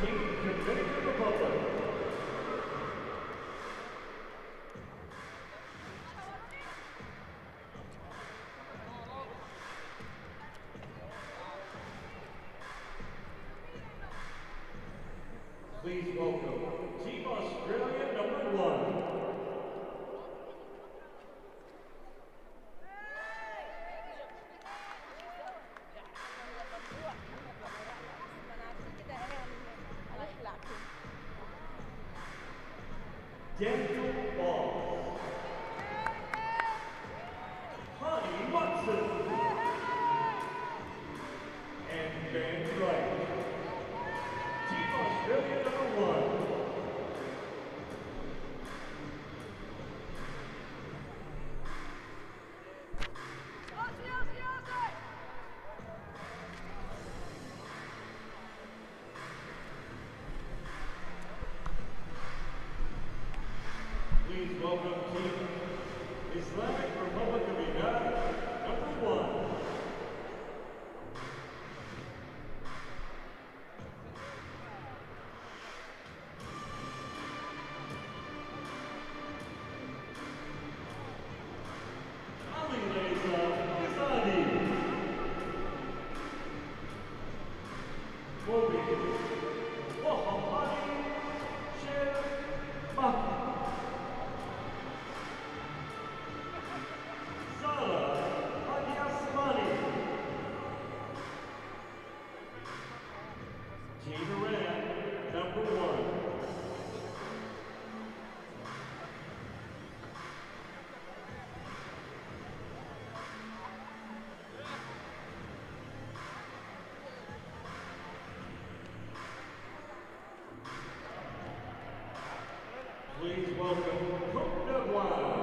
Team Dominican Republic. Please welcome Team Australia number 1. Daniel Ball. Honey Watson. And Ben Wright. Team Australia number 1. Please welcome Team Islamic Republic of Iran, number 1. Ali Reza Izadi. Mobi Mohammadi Sher Mahmoud. Team Iran, number 1. Please welcome Cote d'Ivoire.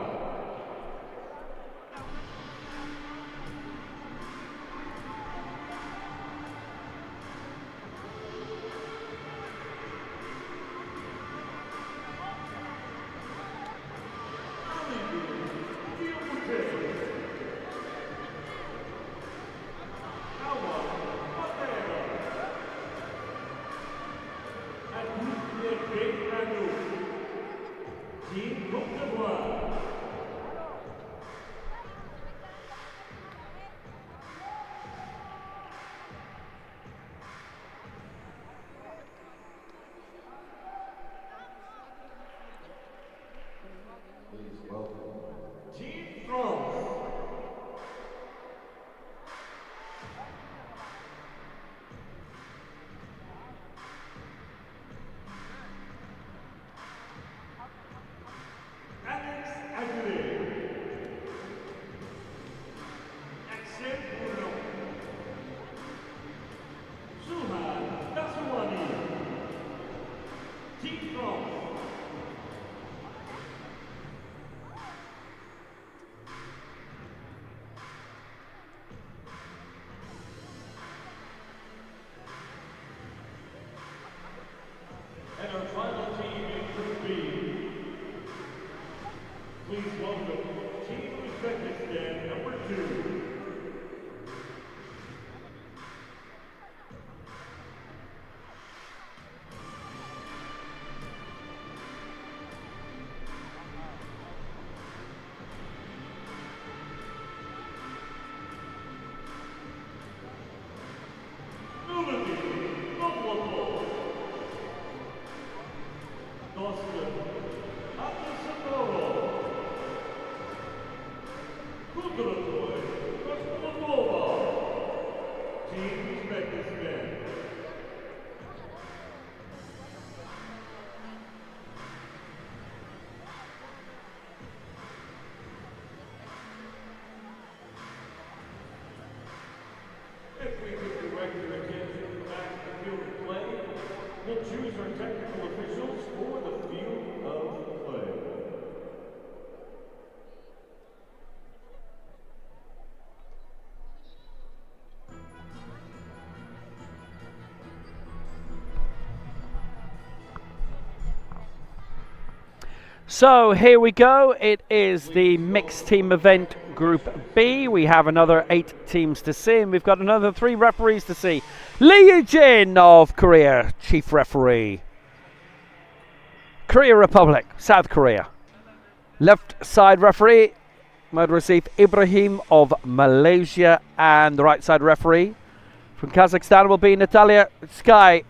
Team Cote d'Ivoire. Please welcome Team France. Team France. And our final team in Group B. Please welcome Team Uzbekistan number 2. If we could direct your attention back to the field of play, we'll choose our technical officials for the field of play. So here we go. It is the mixed team event Group B. We have another 8 teams to see, and we've got another 3 referees to see. Lee Eugene of Korea, chief referee. Korea Republic, South Korea. Left side referee, Madrasif Ibrahim of Malaysia, and the right side referee from Kazakhstan will be Natalia Sky,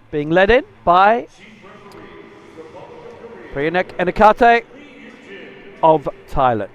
being led in by Priyanek Enakate of Thailand.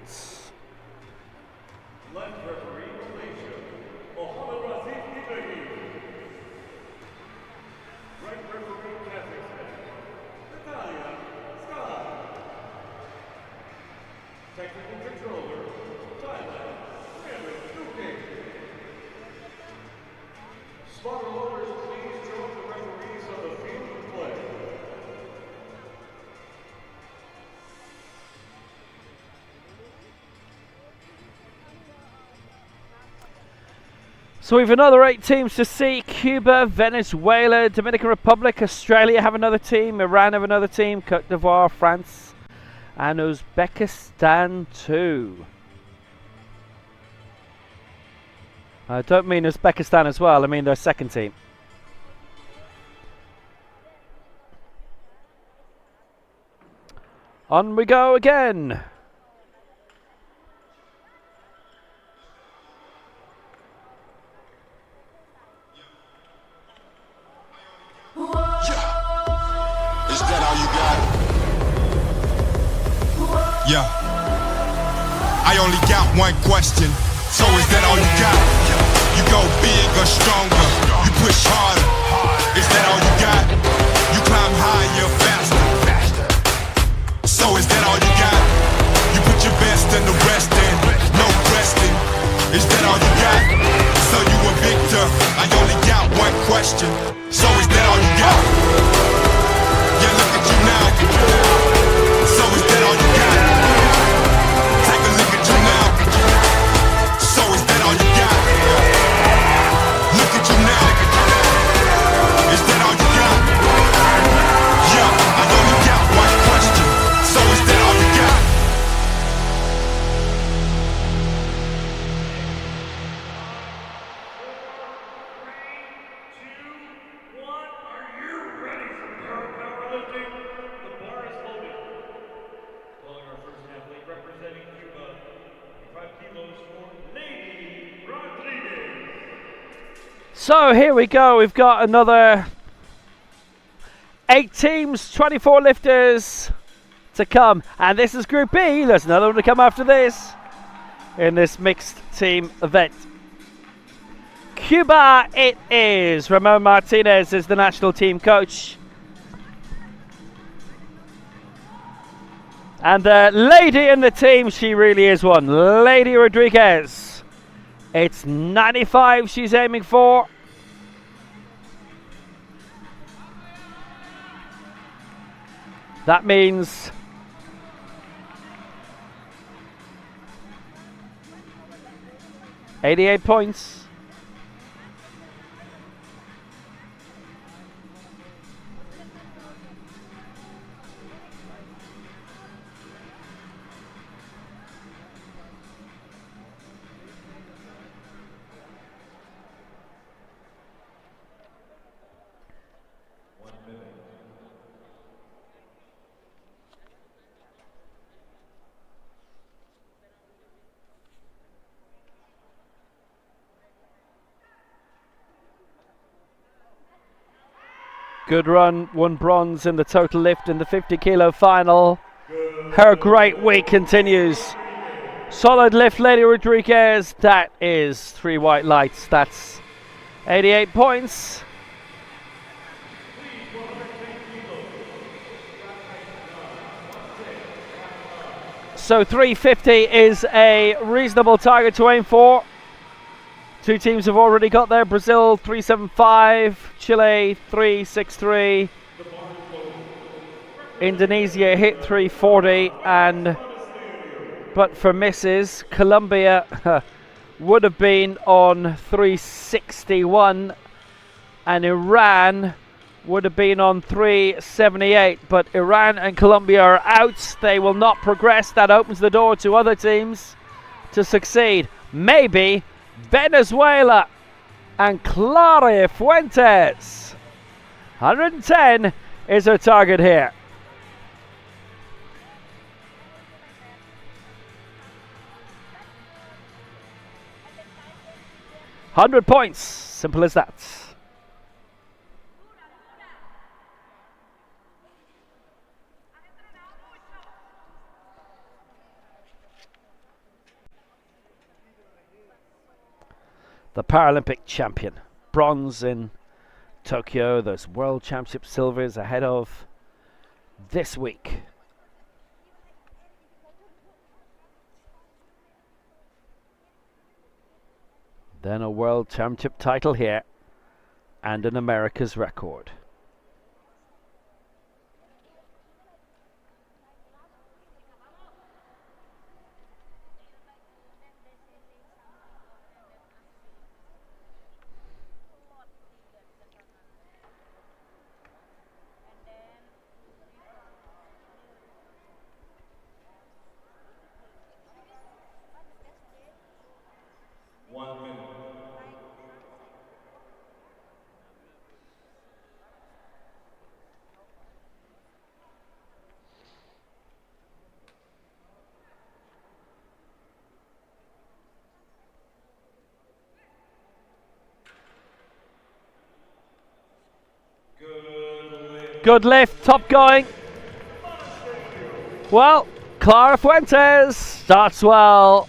So we have another 8 teams to see. Cuba, Venezuela, Dominican Republic, Australia have another team, Iran have another team, Cote d'Ivoire, France, and Uzbekistan too. I don't mean Uzbekistan as well, I mean their second team. On we go again. Yeah, I only got one question, so is that all you got? You go big or stronger, you push harder, is that all you got? You climb higher, faster, so is that all you got? You put your best and the rest in, no resting, is that all you got? So you a victor, I only got one question, so is that all you got? Yeah, look at you now, so is that all you got? So here we go, we've got another 8 teams, 24 lifters to come. And this is Group B, there's another one to come after this in this mixed team event. Cuba it is, Ramon Martinez is the national team coach. And the lady in the team, she really is one, Lady Rodriguez. It's 95 she's aiming for. That means $88 points. Good run, 1 bronze in the total lift in the 50 kilo final. Her great week continues. Solid lift, Lady Rodriguez. That is 3 white lights. That's 88 points. So 350 is a reasonable target to aim for. 2 teams have already got there. Brazil 375, Chile 363, Indonesia hit 340, and but for misses, Colombia would have been on 361, and Iran would have been on 378, but Iran and Colombia are out. They will not progress. That opens the door to other teams to succeed. Maybe Venezuela and Clara Fuentes. 110 is her target here. $100 points. Simple as that. The Paralympic champion. Bronze in Tokyo. Those World Championship silvers ahead of this week. Then a World Championship title here and an America's record. Good lift, top going. Well, Clara Fuentes starts well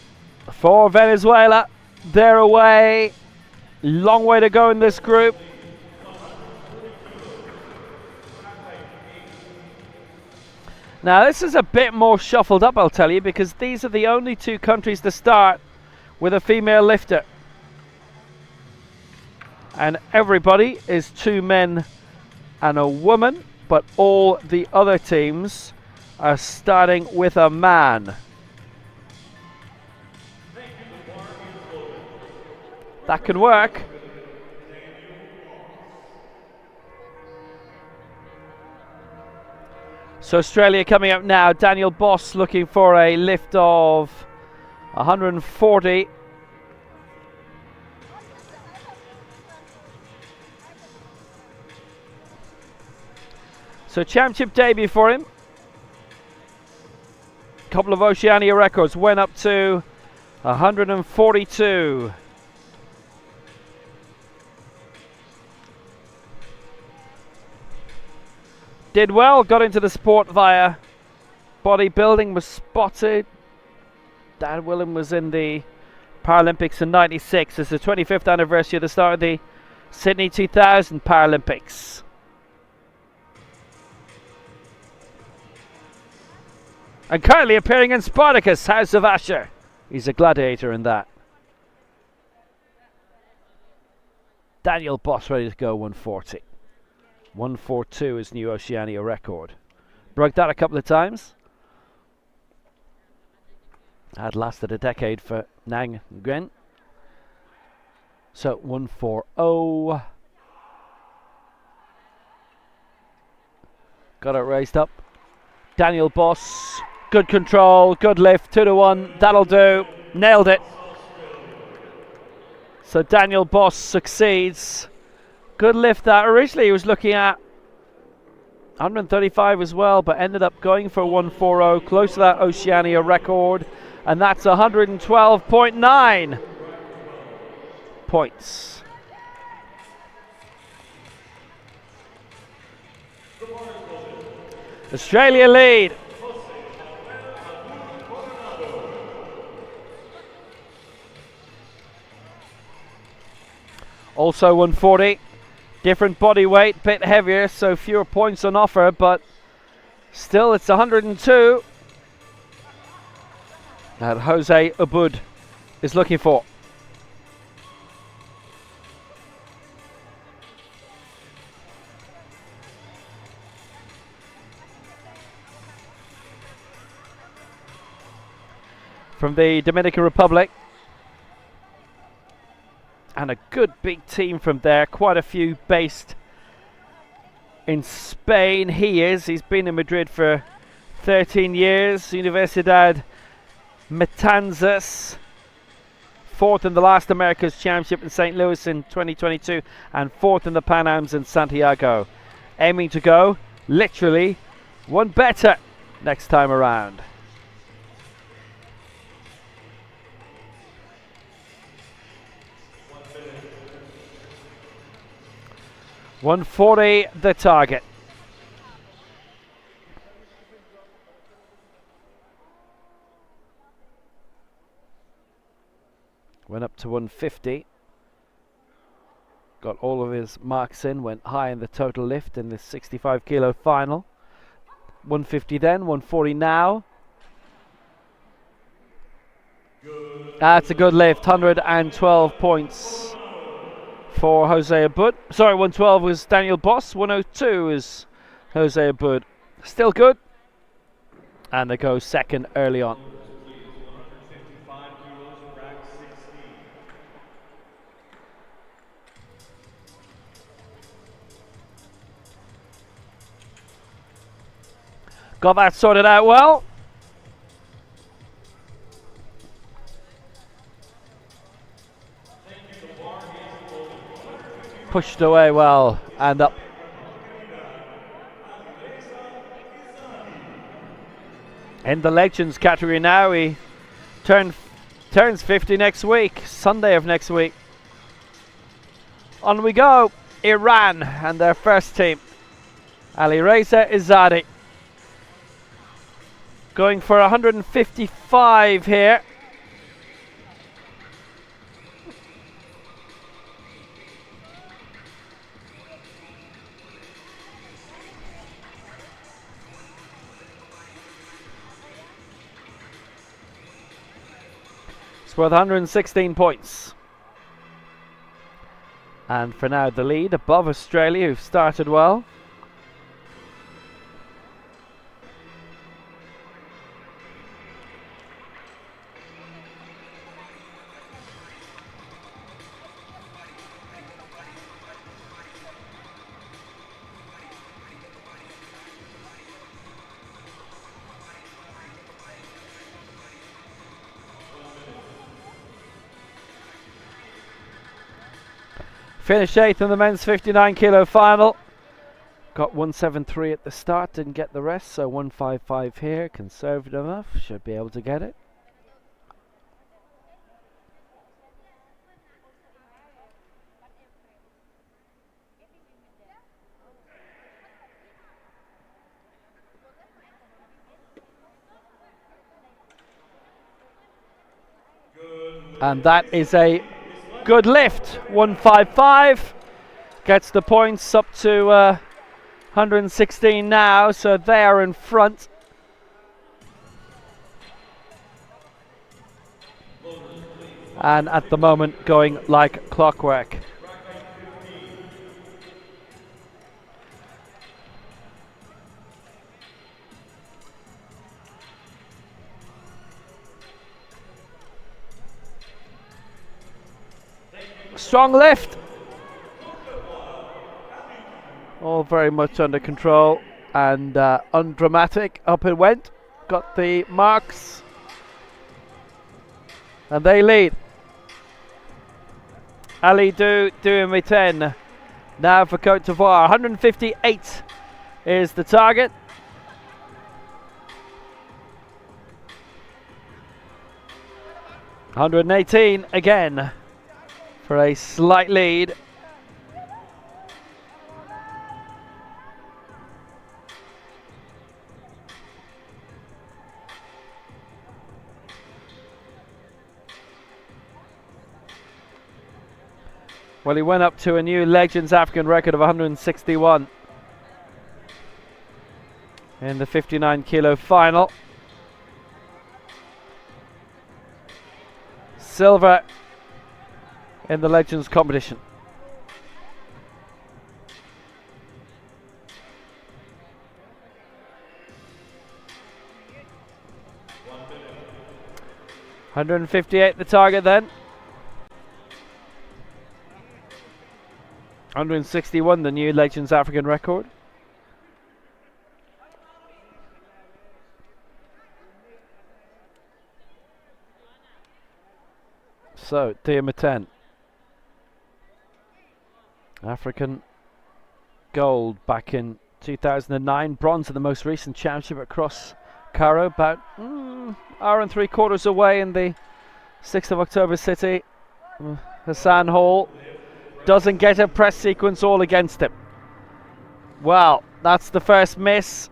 for Venezuela. They're away. Long way to go in this group. Now this is a bit more shuffled up, I'll tell you, because these are the only two countries to start with a female lifter. And everybody is two men and a woman, but all the other teams are starting with a man. That can work. So Australia coming up now. Daniel Boss looking for a lift of 140. So championship debut for him. Couple of Oceania records. Went up to 142. Did well, got into the sport via bodybuilding, was spotted. Dan Willem was in the Paralympics in '96. It's the 25th anniversary of the start of the Sydney 2000 Paralympics. And currently appearing in Spartacus, House of Asher. He's a gladiator in that. Daniel Boss ready to go 140. 142 is new Oceania record. Broke that a couple of times. Had lasted a decade for Nang Nguyen. So 140. Got it raised up. Daniel Boss. Good control, good lift, 2-1, that'll do, nailed it. So Daniel Boss succeeds. Good lift that. Originally he was looking at 135 as well, but ended up going for 140, close to that Oceania record, and that's 112.9 points. Australia lead. Also 140, different body weight, bit heavier, so fewer points on offer, but still it's 102 that Jose Abud is looking for. From the Dominican Republic. And a good big team from there, quite a few based in Spain. He's been in Madrid for 13 years. Universidad Matanzas. 4th in the last America's Championship in St. Louis in 2022 and 4th in the Pan Ams in Santiago. Aiming to go literally one better next time around. $140 the target. Went up to 150. Got all of his marks in, went high in the total lift in the 65 kilo final. 150 then, 140 now. That's a good lift, 112 points for Jose Abud. Sorry, 112 was Daniel Boss, 102 is Jose Abud. Still good. And they go second early on. Got that sorted out well. Pushed away well and up. In the Legends category now, he turns 50 next week, Sunday of next week. On we go, Iran and their first team. Alireza Izadi. Going for 155 here. It's worth 116 points. And for now the lead above Australia, who've started well. Finished 8th in the men's 59 kilo final. Got 173 at the start, didn't get the rest, so 155 here, conservative enough, should be able to get it. And that is a good lift, 155. Gets the points up to 116 now, so they are in front. And at the moment going like clockwork. Strong lift. All very much under control and undramatic. Up it went. Got the marks. And they lead. Ali doing 10. Now for Côte d'Ivoire. 158 is the target. $118 again for a slight lead. Well, he went up to a new Legends African record of 161 in the 59 kilo final. Silver in the Legends competition. $158 the target then. 161 the new Legends African record. So, Diameten. African gold back in 2009. Bronze at the most recent championship across Cairo. About hour and 3/4 away in the 6th of October city. Hassan Hall doesn't get a press sequence all against him. Well, that's the first miss.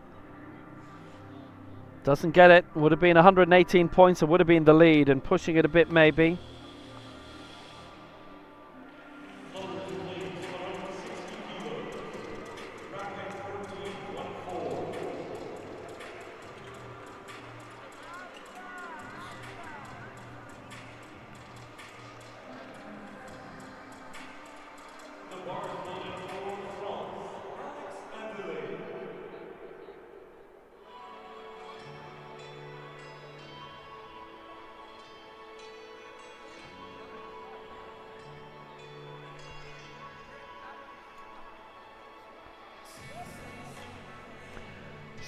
Doesn't get it. Would have been 118 points. It would have been the lead and pushing it a bit maybe.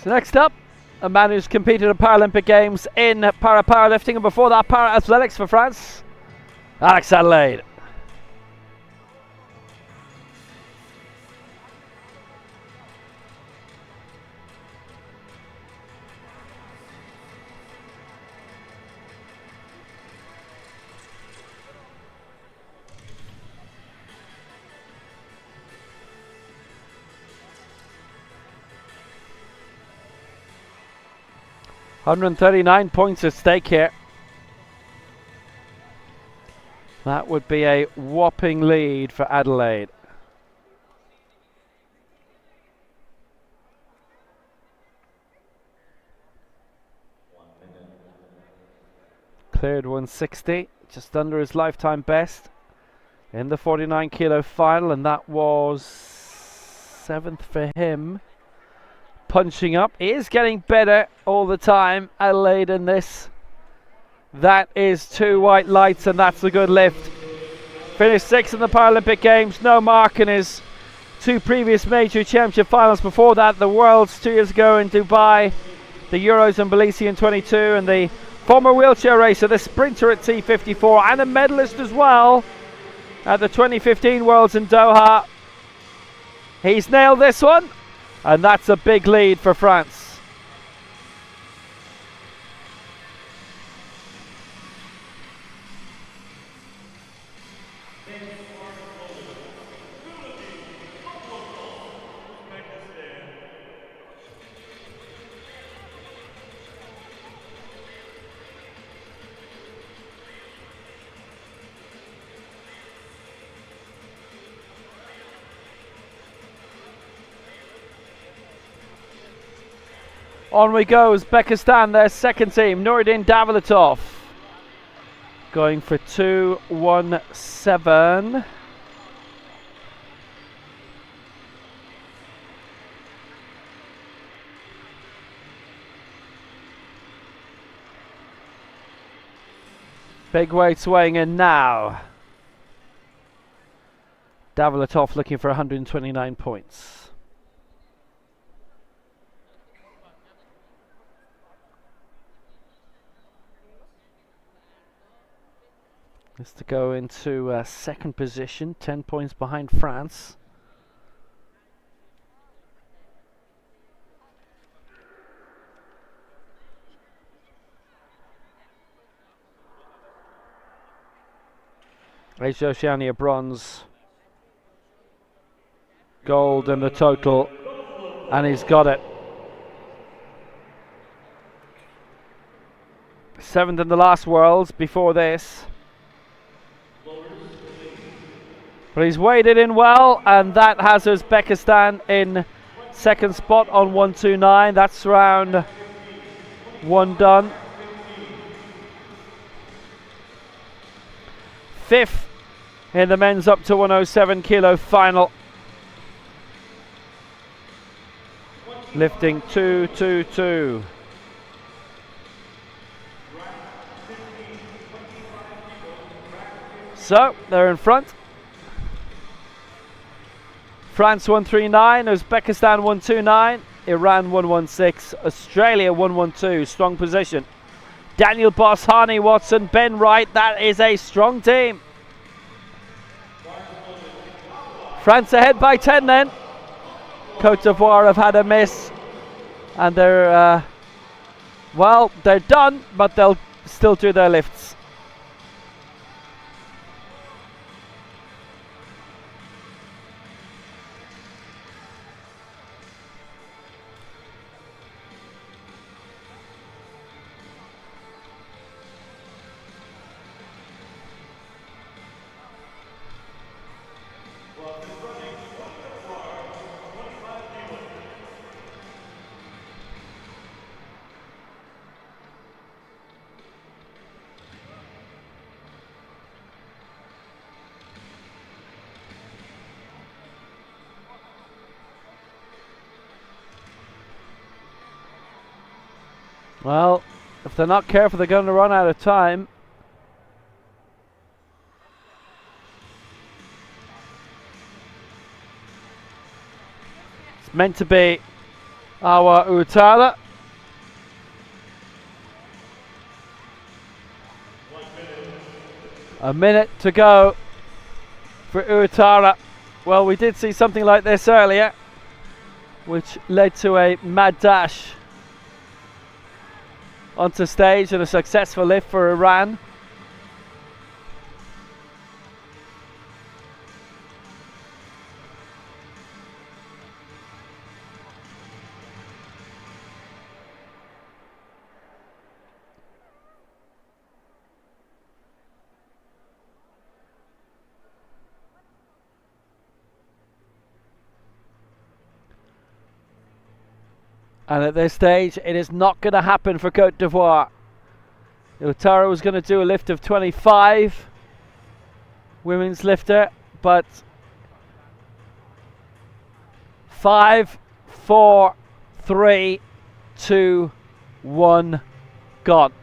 So next up, a man who's competed at Paralympic Games in powerlifting, and before that para-athletics for France, Alex Adelaide. $139 points at stake here. That would be a whopping lead for Adelaide. Cleared 160, just under his lifetime best in the 49 kilo final, and that was 7th for him. Punching up, he is getting better all the time, Adelaide, in this. That is 2 white lights, and that's a good lift. Finished 6th in the Paralympic Games, no mark in his 2 previous major championship finals. Before that, the Worlds 2 years ago in Dubai, the Euros in Tbilisi in 22, and the former wheelchair racer, the sprinter at T54, and a medalist as well at the 2015 Worlds in Doha. He's nailed this one, and that's a big lead for France. On we go, Uzbekistan, their second team, Nuruddin Davletov, going for 2:17. Big weights weighing in now. Davletov looking for 129 points. Is to go into second position, 10 points behind France. Asia Oceania bronze, gold in the total, and he's got it. 7th in the last Worlds before this. But he's weighed it in well, and that has Uzbekistan in second spot on 129. That's round 1 done. 5th in the men's up to 107 kilo final. Lifting 222. So they're in front. France 139, Uzbekistan 129, Iran 116, Australia 112. Strong position. Daniel Boss, Hani Watson, Ben Wright. That is a strong team. France ahead by 10 then. Côte d'Ivoire have had a miss. And they're, well, they're done, but they'll still do their lifts. Well, if they're not careful, they're going to run out of time. It's meant to be our Utara. A minute to go for Utara. Well, we did see something like this earlier, which led to a mad dash onto stage and a successful lift for Iran. And at this stage, it is not going to happen for Côte d'Ivoire. Utara was going to do a lift of 25, women's lifter, but 5, 4, 3, 2, 1, gone.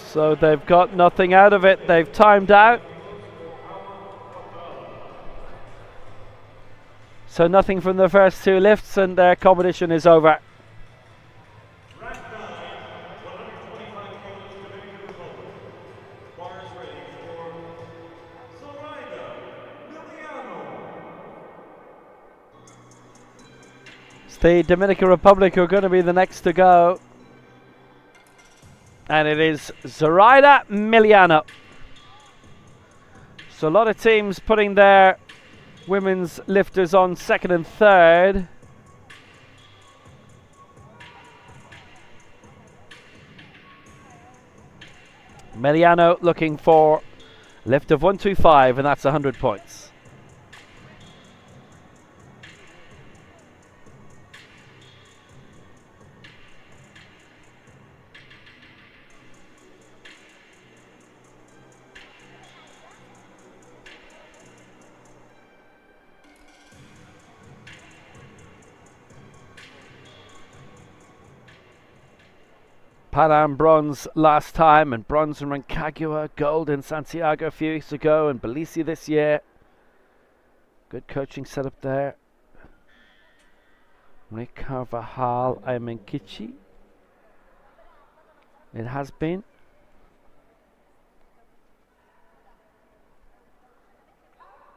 So they've got nothing out of it. They've timed out. So nothing from the first two lifts, and their competition is over. It's the Dominican Republic who are going to be the next to go. And it is Zoraida Miliano. So a lot of teams putting their women's lifters on second and third. Miliano looking for a lift of 125, and that's 100 points. Pan Am bronze last time, and bronze in Rancagua, gold in Santiago a few weeks ago, and Belize this year. Good coaching setup there. Rick Carvajal, Aymenkichi. It has been.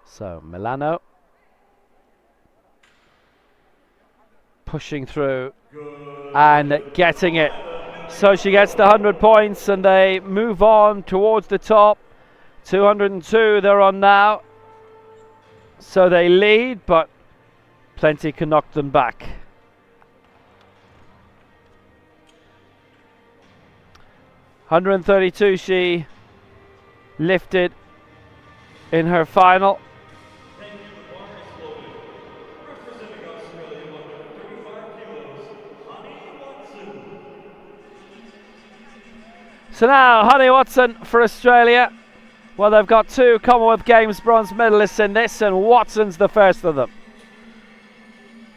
So Milano pushing through and getting it. So she gets the 100 points, and they move on towards the top. 202 they're on now. So they lead, but plenty can knock them back. $132 she lifted in her final. So now, Hani Watson for Australia. Well, they've got two Commonwealth Games bronze medalists in this, and Watson's the first of them.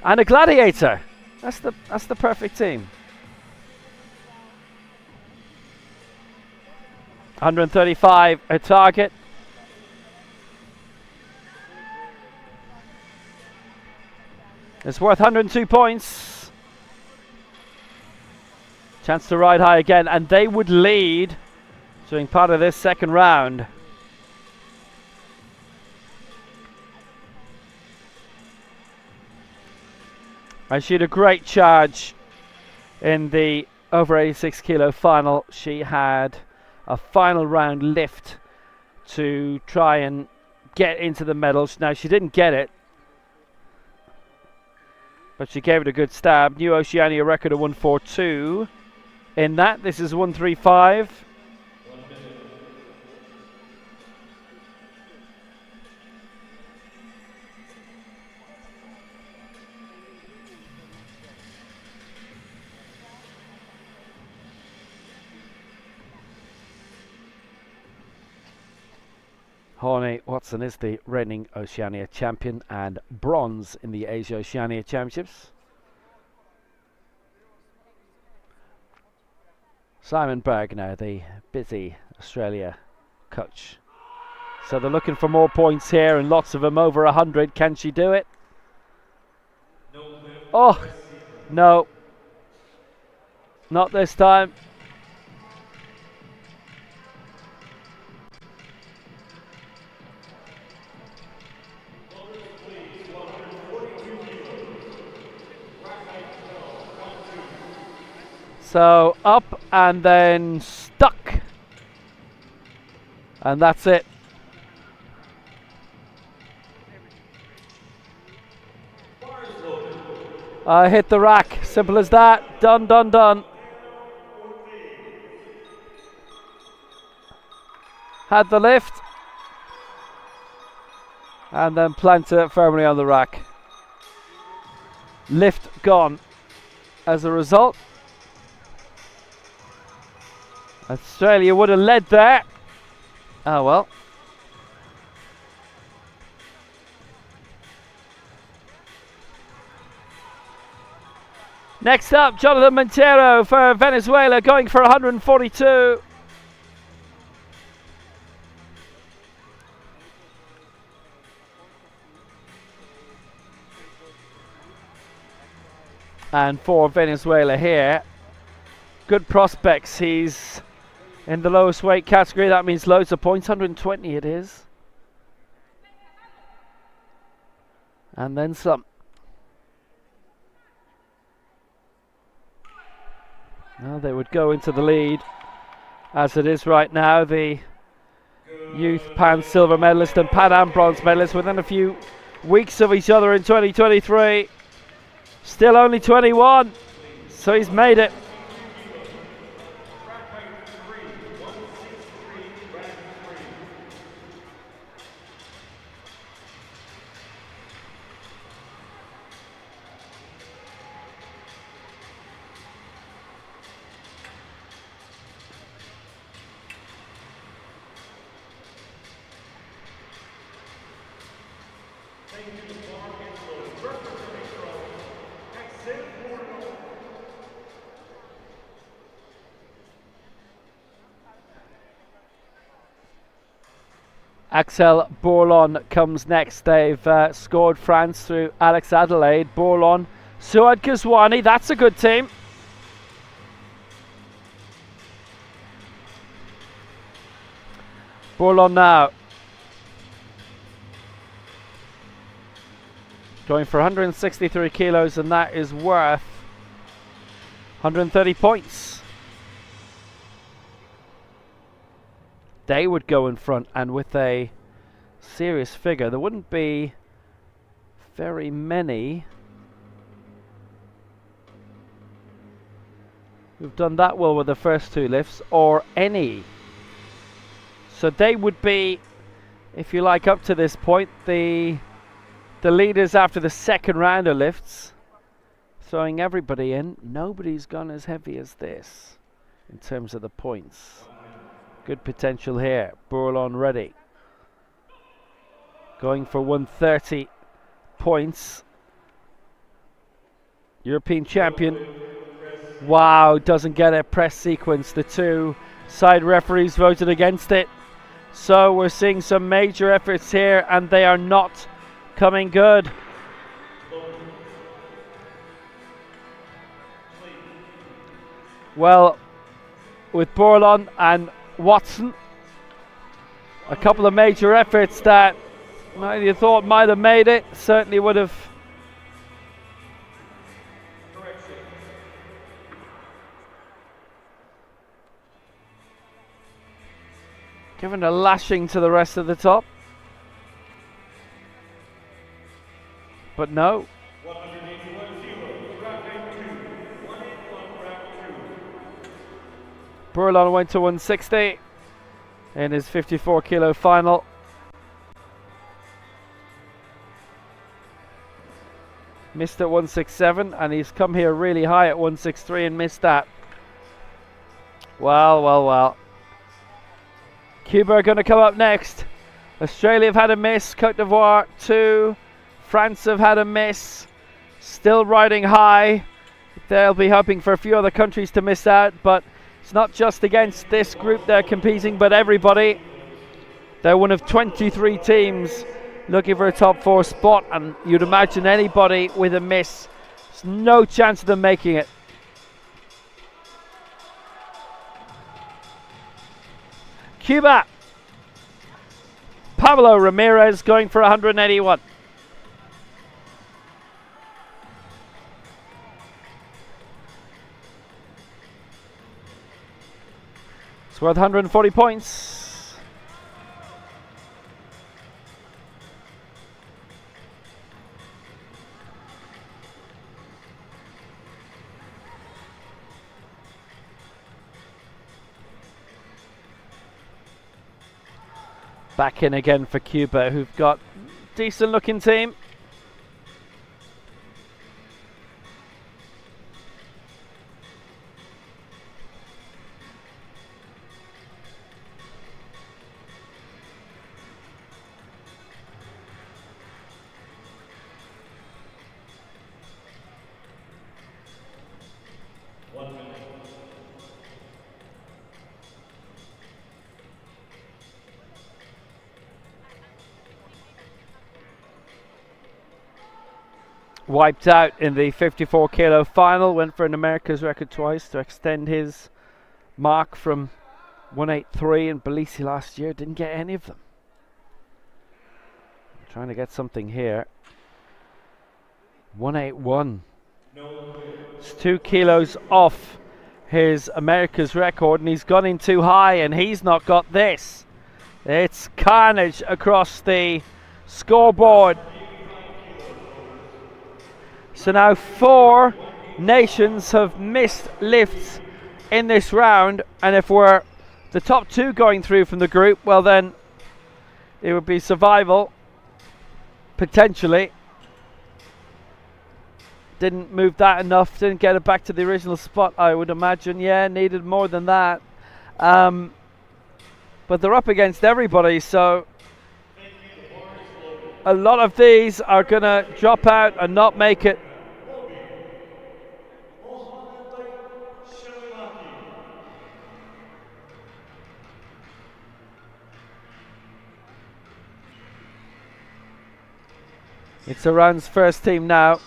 And a gladiator. That's the perfect team. 135 a target. It's worth 102 points. Chance to ride high again, and they would lead during part of this second round. And she had a great charge in the over 86 kilo final. She had a final round lift to try and get into the medals. Now she didn't get it, but she gave it a good stab. New Oceania record of 142. In that, this is 135. Horny Watson is the reigning Oceania champion and bronze in the Asia Oceania Championships. Simon Berg now, the busy Australia coach. So they're looking for more points here, and lots of them over 100. Can she do it? Oh, no. Not this time. So up and then stuck. And that's it. I hit the rack. Simple as that. Done, done, done. Had the lift. And then planted it firmly on the rack. Lift gone. As a result, Australia would have led there. Oh well. Next up, Jonathan Montero for Venezuela, going for 142. And for Venezuela here, good prospects. He's in the lowest weight category. That means loads of points. 120 it is. And then some. Now they would go into the lead as it is right now. The youth Pan silver medalist and Pan Am bronze medalist within a few weeks of each other in 2023. Still only 21, so he's made it. Axel Bourlon comes next. They've scored France through Alex Adelaide. Bourlon, Suad Ghazwani, that's a good team. Bourlon now. Going for 163 kilos, and that is worth 130 points. They would go in front, and with a serious figure, there wouldn't be very many who've done that well with the first two lifts, or any. So they would be, if you like, up to this point, the leaders after the second round of lifts, throwing everybody in. Nobody's gone as heavy as this in terms of the points. Good potential here. Bourlon ready. Going for 130 points. European champion. Wow, doesn't get a press sequence. The two side referees voted against it. So we're seeing some major efforts here, and they are not coming good. Well, with Borlon and Watson, a couple of major efforts that you thought might have made it, certainly would have. Given a lashing to the rest of the top. But no. Burlon went to 160 in his 54 kilo final. Missed at 167, and he's come here really high at 163 and missed that. Well. Cuba are going to come up next. Australia have had a miss. Cote d'Ivoire 2. France have had a miss. Still riding high. They'll be hoping for a few other countries to miss out, but it's not just against this group they're competing, but everybody. They're one of 23 teams looking for a top 4 spot, and you'd imagine anybody with a miss, there's no chance of them making it. Cuba. Pablo Ramirez going for 181. It's worth 140 points. Back in again for Cuba, who've got a decent looking team. Wiped out in the 54 kilo final, went for an America's record twice to extend his mark from 183, and Bellisi last year didn't get any of them. I'm trying to get something here. 181. It's 2 kilos off his America's record, and he's gone in too high, and he's not got this. It's carnage across the scoreboard. So now 4 nations have missed lifts in this round, and if we're the top 2 going through from the group, well then it would be survival, potentially. Didn't move that enough, didn't get it back to the original spot, I would imagine. Yeah, needed more than that. But they're up against everybody, so a lot of these are going to drop out and not make it. It's Iran's first team now.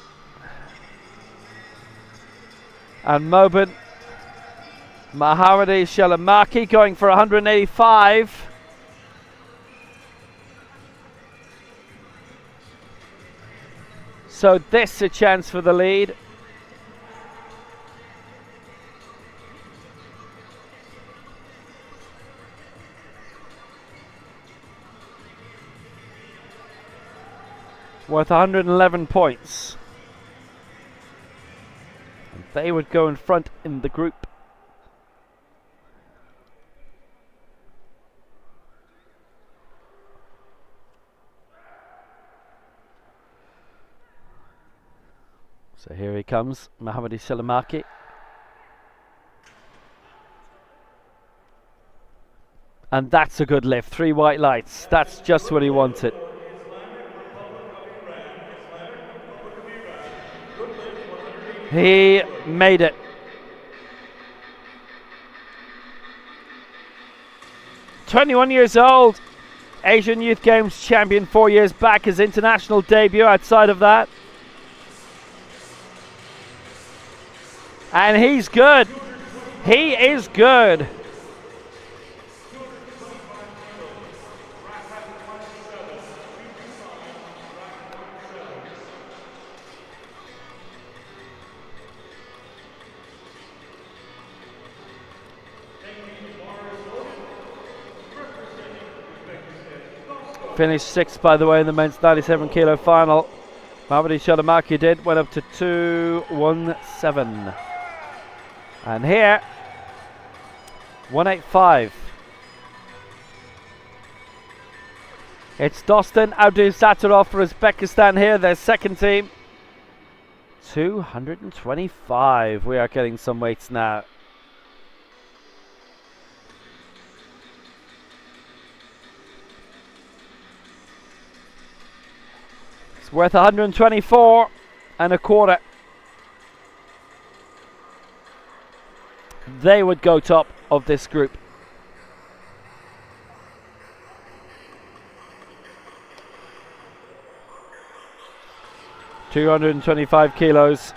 And Mobin Mahamadi Shelamaki going for 185. So this a chance for the lead. Worth 111 points. And they would go in front in the group. So here he comes, Mahamadi Shelamaki. And that's a good lift, 3 white lights. That's just what he wanted. He made it. 21 years old. Asian Youth Games champion 4 years back. His international debut outside of that. And he's good. He is good. Finished 6th, by the way, in the men's 97 kilo final. Mohammadi Shalamaki did, went up to 2:17. And here, 185. It's Dostan Abdusattarov for Uzbekistan here, their second team. 225. We are getting some weights now. Worth 124 and a quarter. They would go top of this group. $225 kilos.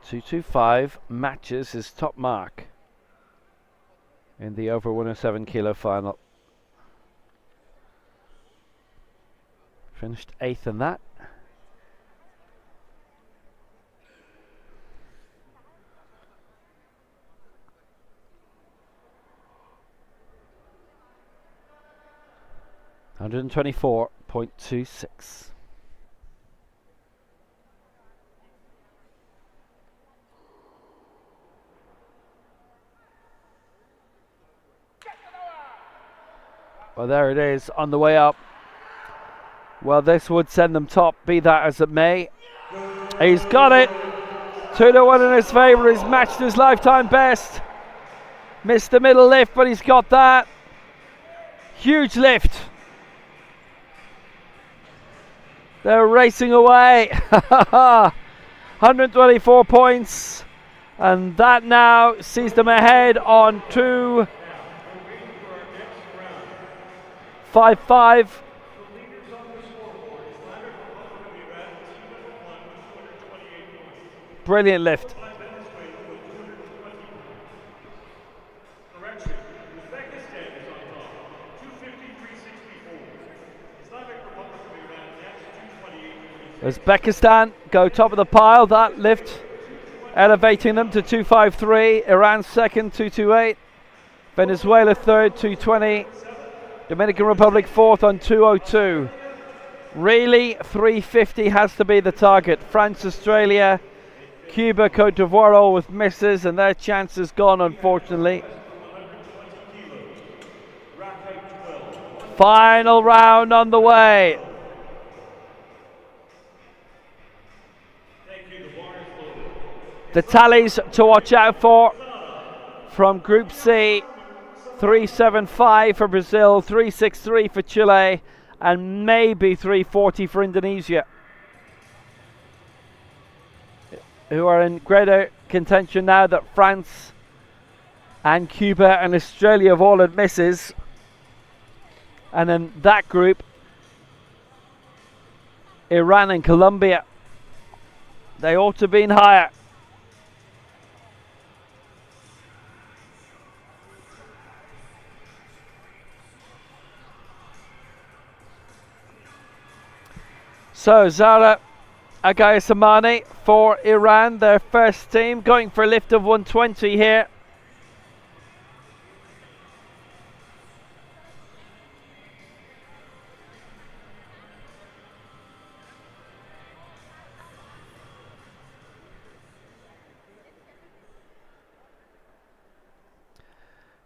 .225 matches his top mark in the over 107 kilo final. Finished 8th in that. $124.26. Well, there it is on the way up. Well, this would send them top, be that as it may. He's got it. 2-1 in his favour. He's matched his lifetime best. Missed the middle lift, but he's got that. Huge lift. They're racing away. 124 points. And that now sees them ahead on 2.55. Brilliant lift. Correction, Uzbekistan is on top, 253.64. Uzbekistan go top of the pile. That lift elevating them to 253. Iran second, 228. Venezuela third, 220. Dominican Republic fourth on 202. Really, 350 has to be the target. France, Australia, Cuba, Cote d'Ivoire all with misses, and their chance is gone, unfortunately. Final round on the way. The tallies to watch out for from Group C: 375 for Brazil, 363 for Chile, and maybe 340 for Indonesia, who are in greater contention now that France and Cuba and Australia have all had misses. And in that group, Iran and Colombia, they ought to have been higher. So Zara Agayasamani for Iran, their first team, going for a lift of 120 here.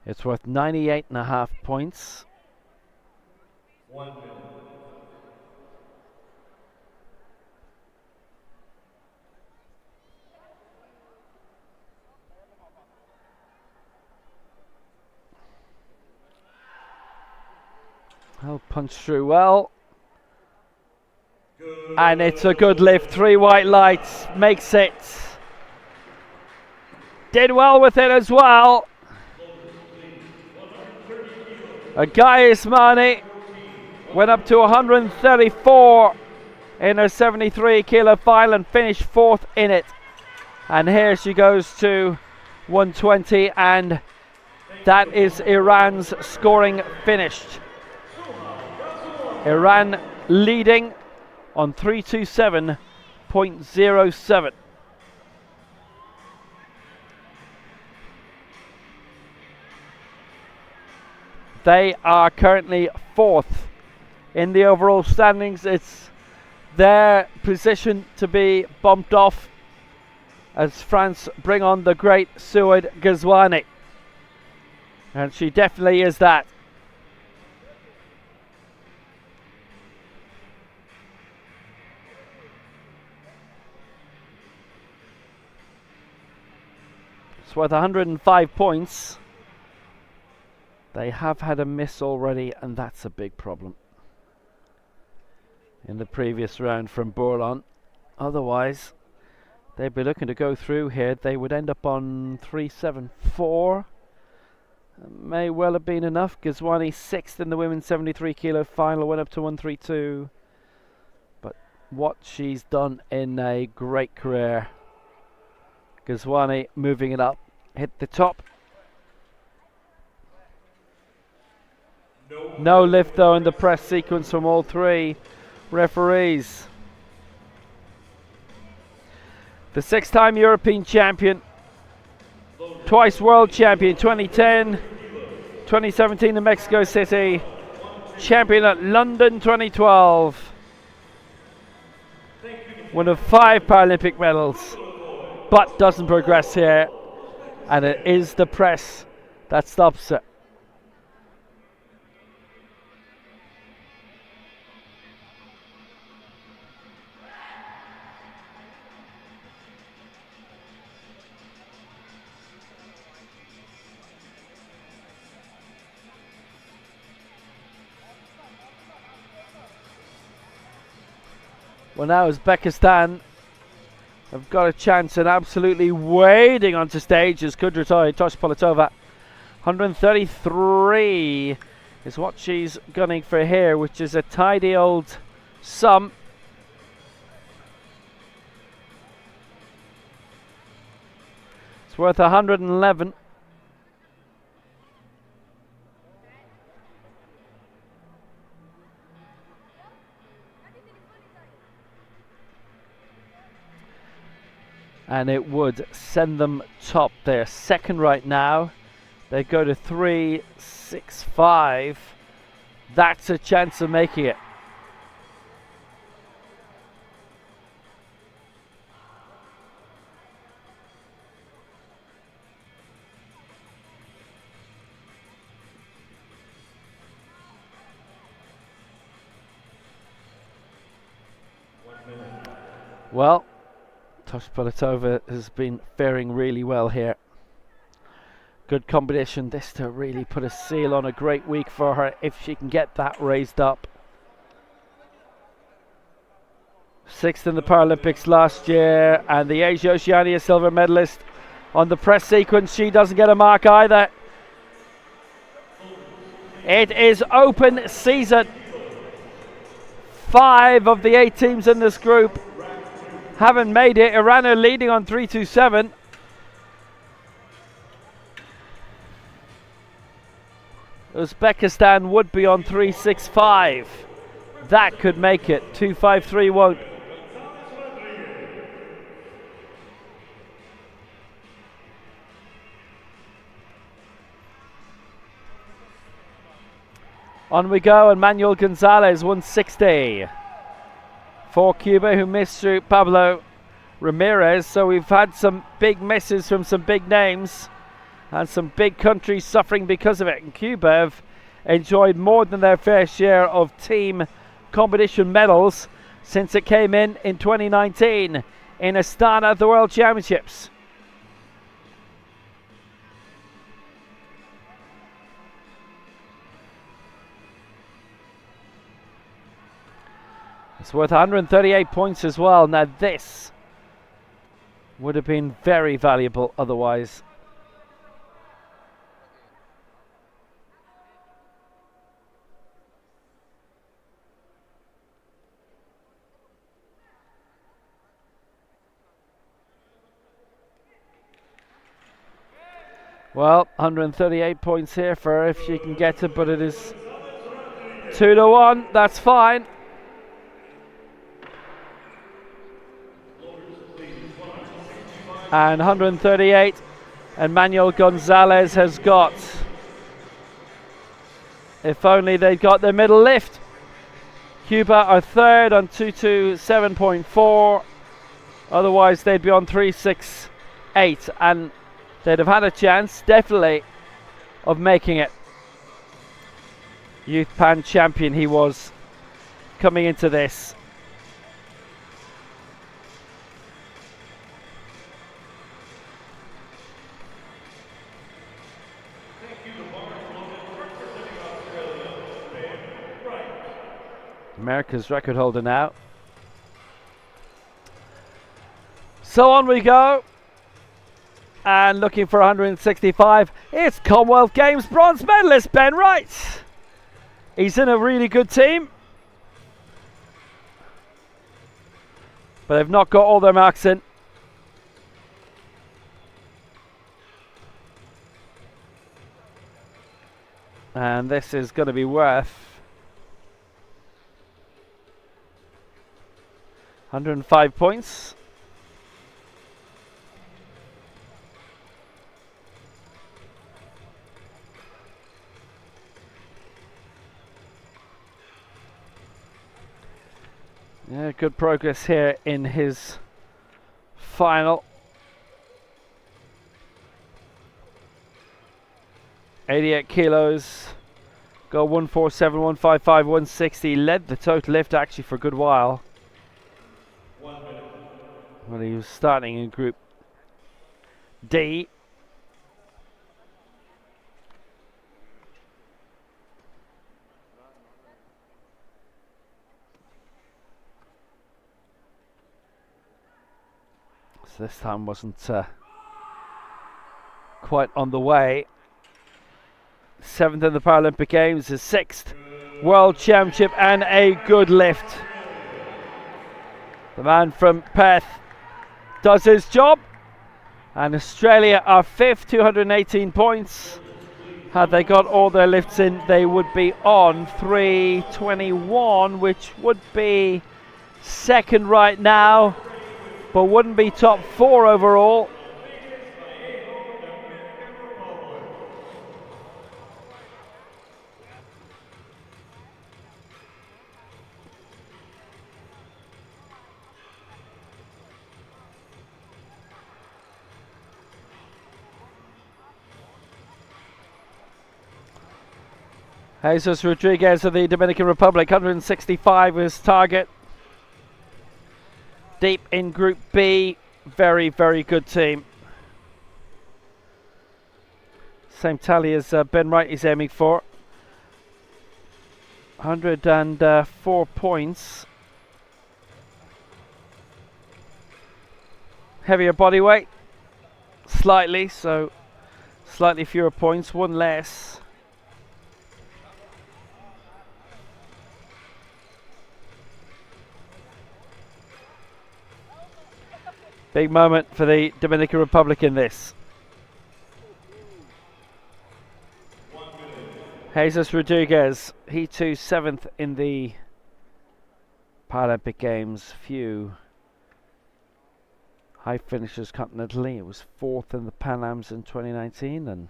It's worth 98.5 points. 1 minute. I'll punch through well. And it's a good lift. 3 white lights makes it. Did well with it as well. Guy Ismani went up to 134 in her 73 kilo final and finished 4th in it. And here she goes to 120, and that is Iran's scoring finished. Iran leading on 327.07. They are currently 4th in the overall standings. It's their position to be bumped off as France bring on the great Suad Ghazwani. And she definitely is that. It's worth 105 points. They have had a miss already, and that's a big problem. In the previous round from Bourlon. Otherwise, they'd be looking to go through here. They would end up on 374. May well have been enough. Ghazwani 6th in the women's 73 kilo final, went up to 132. But what she's done in a great career. Ghazwani moving it up, hit the top. No lift though in the press sequence from all 3 referees. The 6-time European champion, twice world champion, 2010, 2017 in Mexico City, champion at London 2012. One of 5 Paralympic medals, but doesn't progress here, and it is the press that stops it. Well, now Uzbekistan have got a chance and absolutely wading onto stage as Kudratova Toshpolatova. 133 is what she's gunning for here, which is a tidy old sum. It's worth 111. And it would send them top. They're 2nd right now. They go to 365. That's a chance of making it. Well, Toshpolatova has been faring really well here. Good combination. This to really put a seal on a great week for her if she can get that raised up. 6th in the Paralympics last year, and the Asia Oceania silver medalist. On the press sequence, she doesn't get a mark either. It is open season. 5 of the 8 teams in this group haven't made it. Iran are leading on 327. Uzbekistan would be on 365. That could make it. 253 won't. On we go, and Manuel Gonzalez 160. For Cuba, who missed through Pablo Ramirez. So we've had some big misses from some big names and some big countries suffering because of it. And Cuba have enjoyed more than their fair share of team competition medals since it came in 2019 in Astana at the World Championships. It's worth 138 points as well. Now this would have been very valuable otherwise. Well, 138 points here for her if she can get it, but it is 2-1. That's fine. And 138, and Manuel Gonzalez has got, if only they'd got their middle lift. Cuba are third on 227.4, otherwise they'd be on 368, and they'd have had a chance, definitely, of making it. Youth Pan champion he was coming into this. America's record holder now. So on we go. And looking for 165, it's Commonwealth Games bronze medalist Ben Wright. He's in a really good team, but they've not got all their marks in. And this is going to be worth 105 points. Yeah, good progress here in his final. 88 kilos. Got 147, 155, 160. Led the total lift actually for a good while. Well, he was starting in Group D. So this time wasn't quite on the way. 7th in the Paralympic Games, his 6th World Championship, and a good lift. The man from Perth does his job, and Australia are 5th, 218 points. Had they got all their lifts in, they would be on 321, which would be 2nd right now, but wouldn't be top 4 overall. Jesus Rodriguez of the Dominican Republic, 165 is target. Deep in Group B, very, very good team. Same tally as Ben Wright is aiming for. 104 points. Heavier body weight, slightly, so slightly fewer points, one less. Big moment for the Dominican Republic in this. Jesus Rodriguez, he too 7th in the Paralympic Games. Few high finishers continentally. It was 4th in the Pan Ams in 2019, and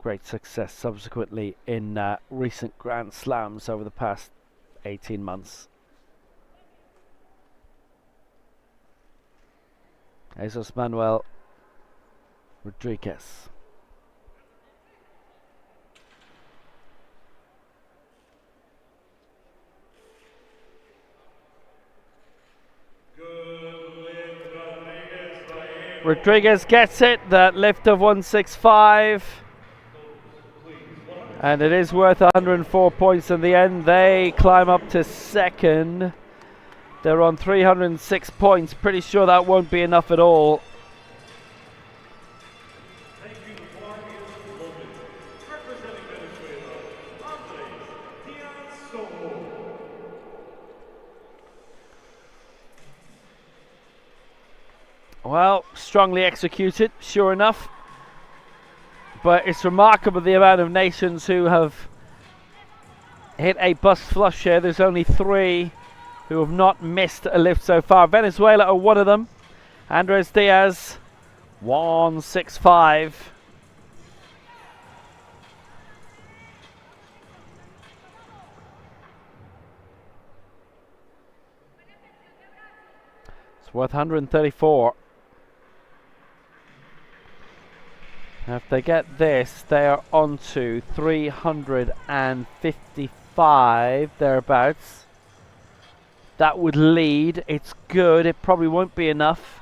great success subsequently in recent Grand Slams over the past 18 months. Jesus Manuel Rodriguez. Rodriguez gets it, that lift of 165. And it is worth 104 points in the end. They climb up to 2nd. They're on 306 points. Pretty sure that won't be enough at all. Well, strongly executed, sure enough. But it's remarkable the amount of nations who have hit a bust flush here. There's only 3 who have not missed a lift so far. Venezuela are one of them. Andres Diaz, 165. It's worth 134. Now if they get this, they are on to 355, thereabouts. That would lead. It's good. It probably won't be enough.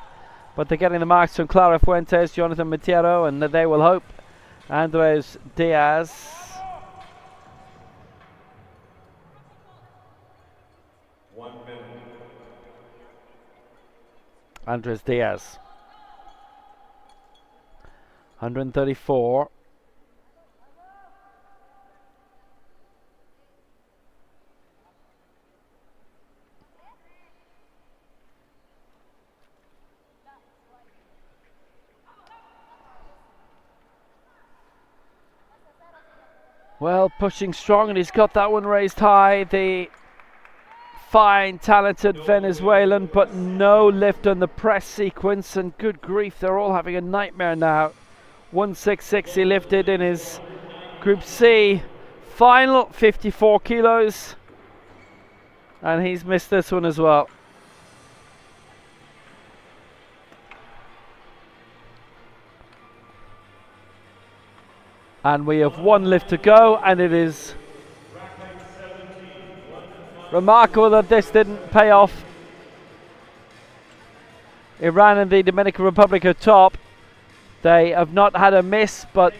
But they're getting the marks from Clara Fuentes, Jonathan Matiero, and they will hope. Andres Diaz. Andres Diaz. 134. Well, pushing strong, and he's got that one raised high. The fine, talented Venezuelan, but no lift on the press sequence, and good grief, they're all having a nightmare now. 166 he lifted in his Group C final, 54 kilos, and he's missed this one as well. And we have one lift to go, and it is remarkable that this didn't pay off. Iran and the Dominican Republic are top. They have not had a miss, but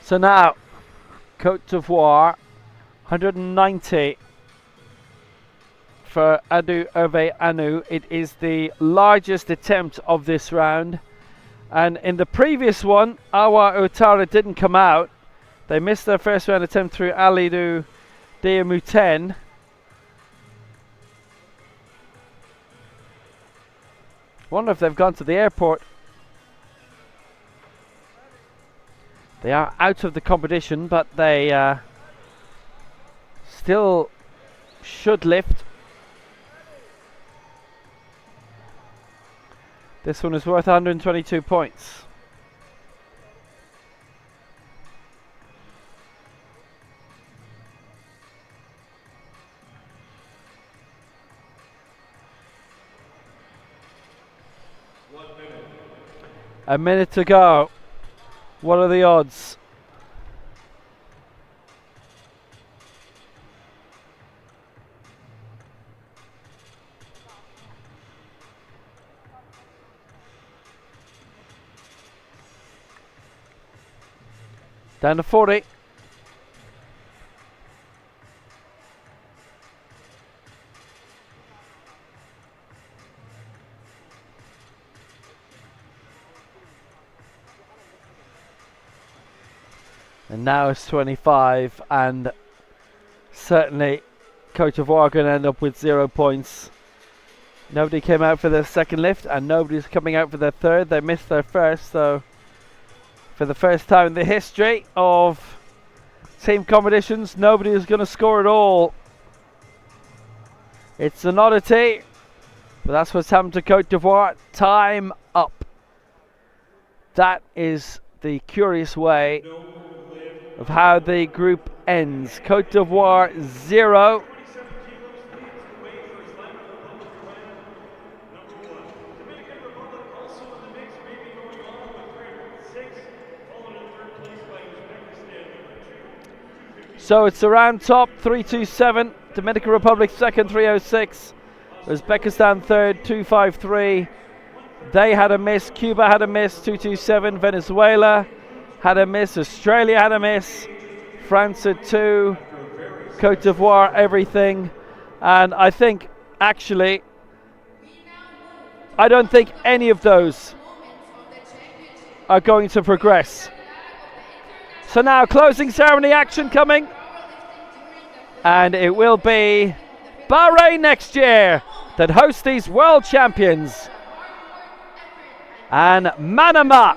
so now Côte d'Ivoire, 190 for Adu Hervé Anu. It is the largest attempt of this round. And in the previous one, Awa Ouattara didn't come out. They missed their first round attempt through Alidou Diamuten. Wonder if they've gone to the airport. They are out of the competition, but they still should lift. This one is worth 122 points. A minute to go. What are the odds? Down to 40. And now it's 25, and certainly Côte d'Ivoire are going to end up with 0 points. Nobody came out for their second lift, and nobody's coming out for their third. They missed their first, so for the first time in the history of team competitions, nobody is going to score at all. It's an oddity, but that's what's happened to Côte d'Ivoire. Time up. That is the curious way of how the group ends. Côte d'Ivoire 0. So it's around top 327. Dominican Republic second 306. Uzbekistan third, 253. They had a miss. Cuba had a miss, 227. Venezuela had a miss. Australia had a miss. France had 2. Cote d'Ivoire, everything. And I think, actually, I don't think any of those are going to progress. So now closing ceremony action coming. And it will be Bahrain next year that hosts these world champions. And Manama.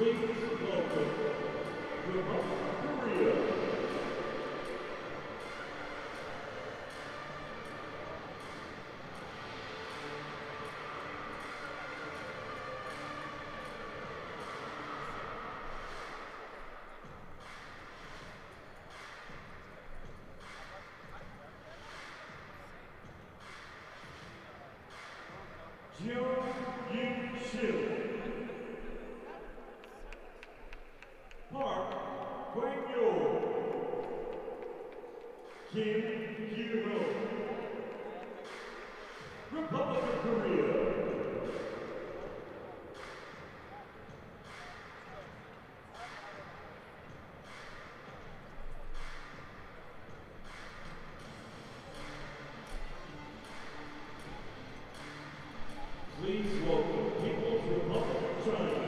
Please welcome Republic of Korea. Republic of Korea. Please welcome People's Republic of China.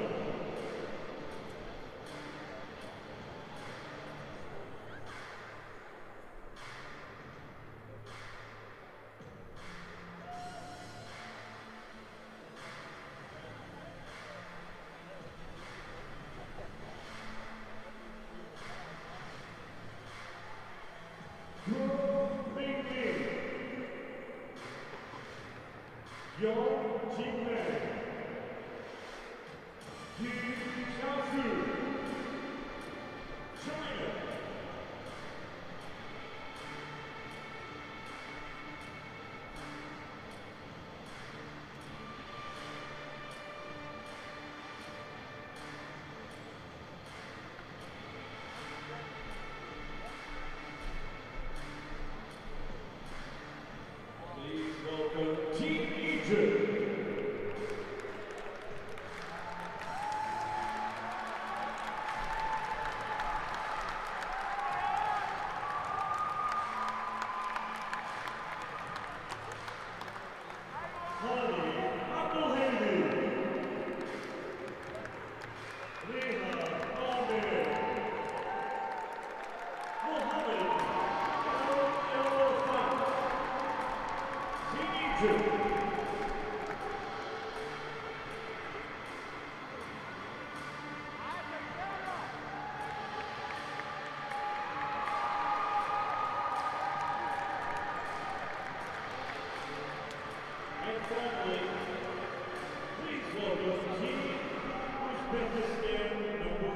Uzbekistan #1.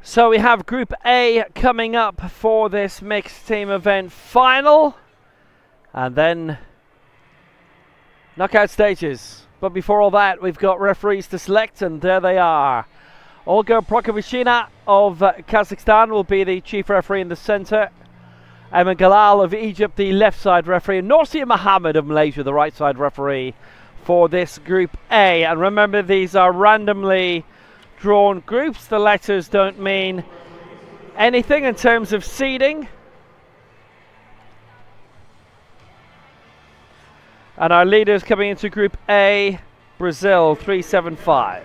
So we have Group A coming up for this mixed team event final, and then knockout stages. But before all that, we've got referees to select, and there they are. Olga Prokovishina of Kazakhstan will be the chief referee in the centre. Ayman Galal of Egypt, the left side referee. And Norsir Mohammed of Malaysia, the right side referee for this Group A. And remember, these are randomly drawn groups. The letters don't mean anything in terms of seeding. And our leaders coming into Group A, Brazil 375.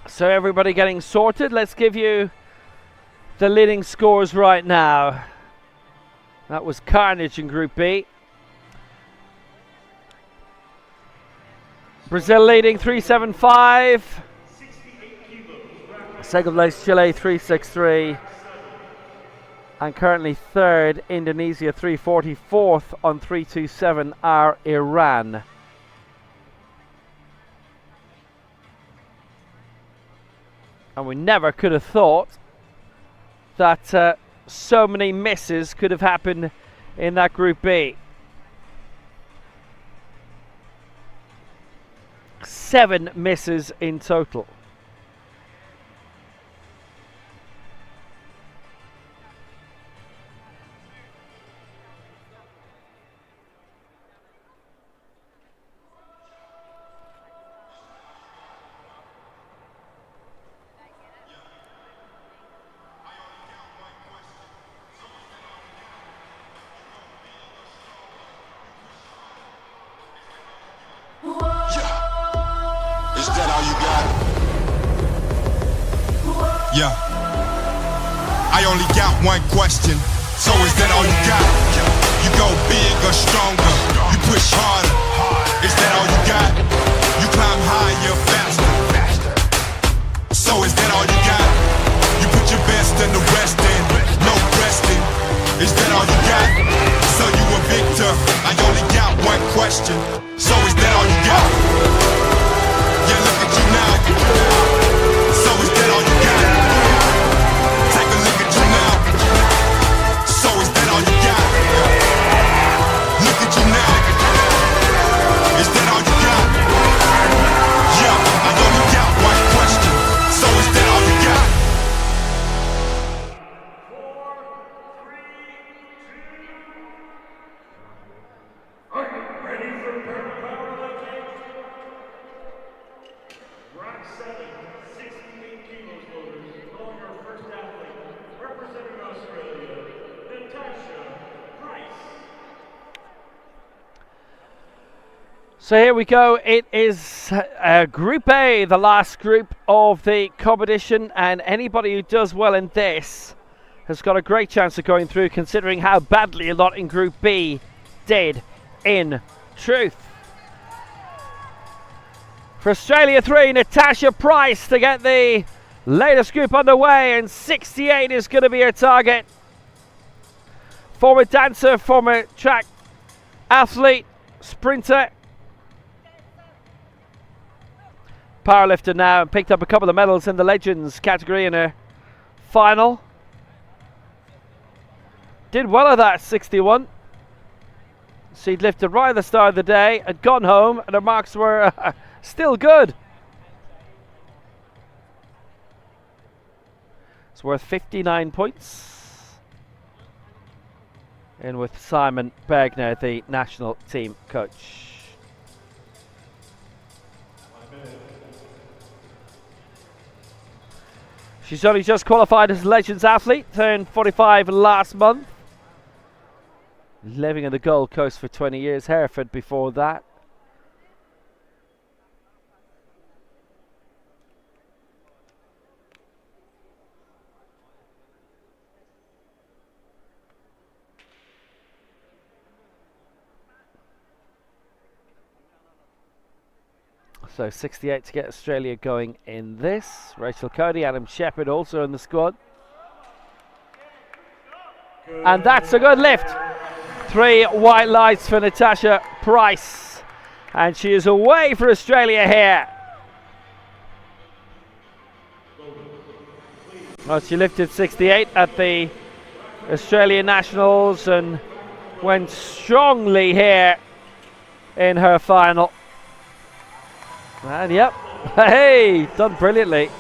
So everybody getting sorted. Let's give you the leading scores right now. That was carnage in Group B. Brazil leading 375. Second place Chile 363. And currently third Indonesia 340. Fourth on 327 are Iran. And we never could have thought that so many misses could have happened in that Group B. 7 misses in total. Yeah, I only got one question, so is that all you got? You go big or stronger, you push harder, is that all you got? You climb higher, faster, so is that all you got? You put your best in the rest in, no resting, is that all you got? So you a victor, I only got one question, so is that all you got? Yeah, look at you now, so is that all you got? Take a look at you now. So is that all you got? Look at you now. Is that all you got? Yeah, I only got one question. So is that all you got? 4, 3, 2. Are you ready for Paralympics? Rock 7, 68 kilos loaders, calling our first athlete, representing Australia, Natasha Price. So here we go. It is Group A, the last group of the competition, and anybody who does well in this has got a great chance of going through, considering how badly a lot in Group B did in truth. For Australia 3, Natasha Price to get the latest group underway, and 68 is going to be her target. Former dancer, former track athlete, sprinter, powerlifter now, and picked up a couple of medals in the Legends category in her final. Did well at that 61. She'd lifted right at the start of the day, had gone home, and her marks were still good. It's worth 59 points. In with Simon Bergner, the national team coach. She's only just qualified as a Legends athlete, turned 45 last month. Living in the Gold Coast for 20 years, Hereford before that. So 68 to get Australia going in this. Rachel Cody, Adam Shepherd also in the squad. And that's a good lift. 3 white lights for Natasha Price. And she is away for Australia here. Well, she lifted 68 at the Australian Nationals and went strongly here in her final. And yep, hey, done brilliantly.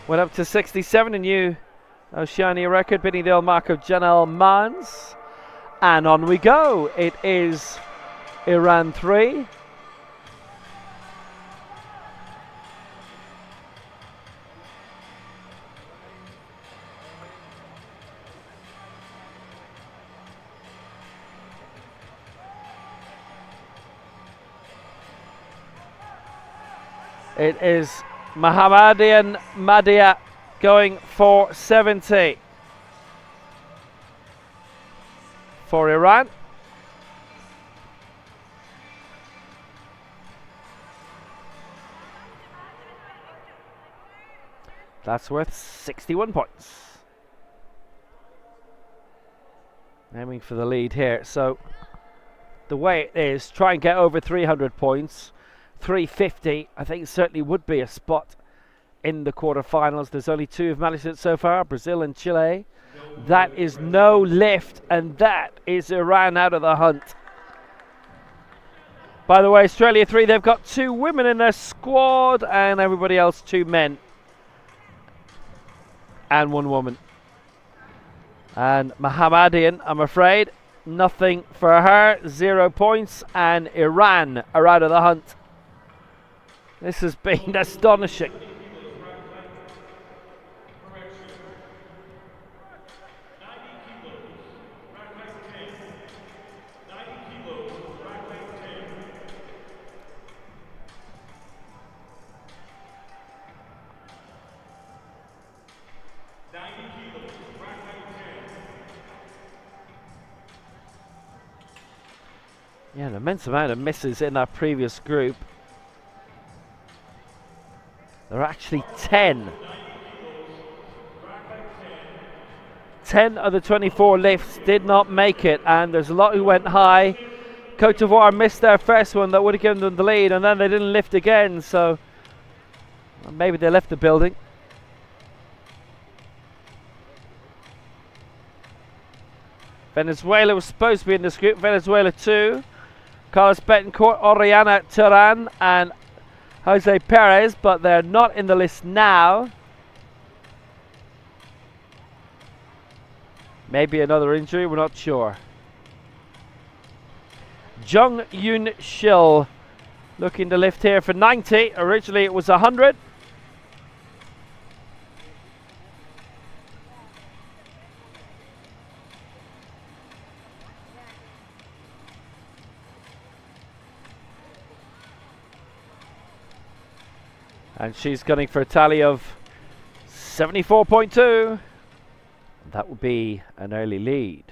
Went up to 67, a new Oceania record, beating the old mark of Janelle Mans. And on we go. It is Iran 3. It is Mohammadian Madia going for 70 for Iran. That's worth 61 points. Aiming for the lead here. So the way it is, try and get over 300 points. 350, I think, certainly would be a spot in the quarterfinals. There's only two who've managed it so far, Brazil and Chile. That is no lift, and that is Iran out of the hunt. By the way, Australia 3, they've got 2 women in their squad, and everybody else 2 men. And 1 woman. And Mohammadian, I'm afraid, nothing for her, 0 points, and Iran are out of the hunt. This has been astonishing. Yeah, an immense amount of misses in that previous group. There are actually 10. 10 of the 24 lifts did not make it, and there's a lot who went high. Cote d'Ivoire missed their first one that would have given them the lead, and then they didn't lift again, so maybe they left the building. Venezuela was supposed to be in this group. Venezuela 2. Carlos Betancourt, Oriana Turan, and Jose Perez, but they're not in the list now. Maybe another injury, we're not sure. Jung Yoon Shil looking to lift here for 90. Originally it was 100. And she's gunning for a tally of 74.2. That would be an early lead.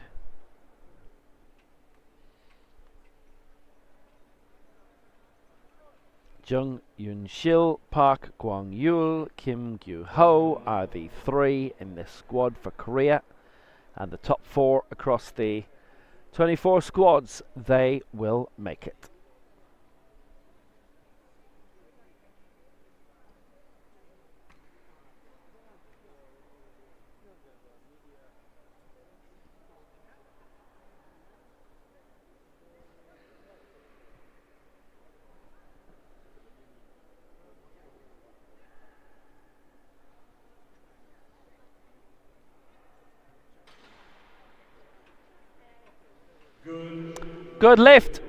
Jung Yoon Shil, Park Kwang Yul, Kim Gyu Ho are the 3 in this squad for Korea. And the top 4 across the 24 squads, they will make it. Good lift.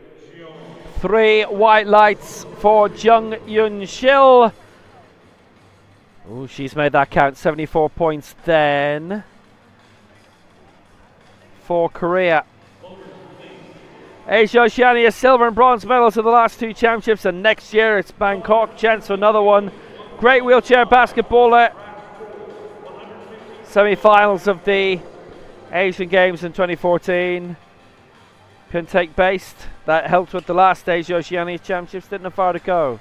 3 white lights for Jung Yoon Shil. Oh, she's made that count. 74 points then for Korea. Asia Oceania silver and bronze medals of the last 2 championships, and next year it's Bangkok. Chance for another one. Great wheelchair basketballer. Semi-finals of the Asian Games in 2014. Couldn't take based. That helped with the last Asia Oceania Championships. Didn't have far to go.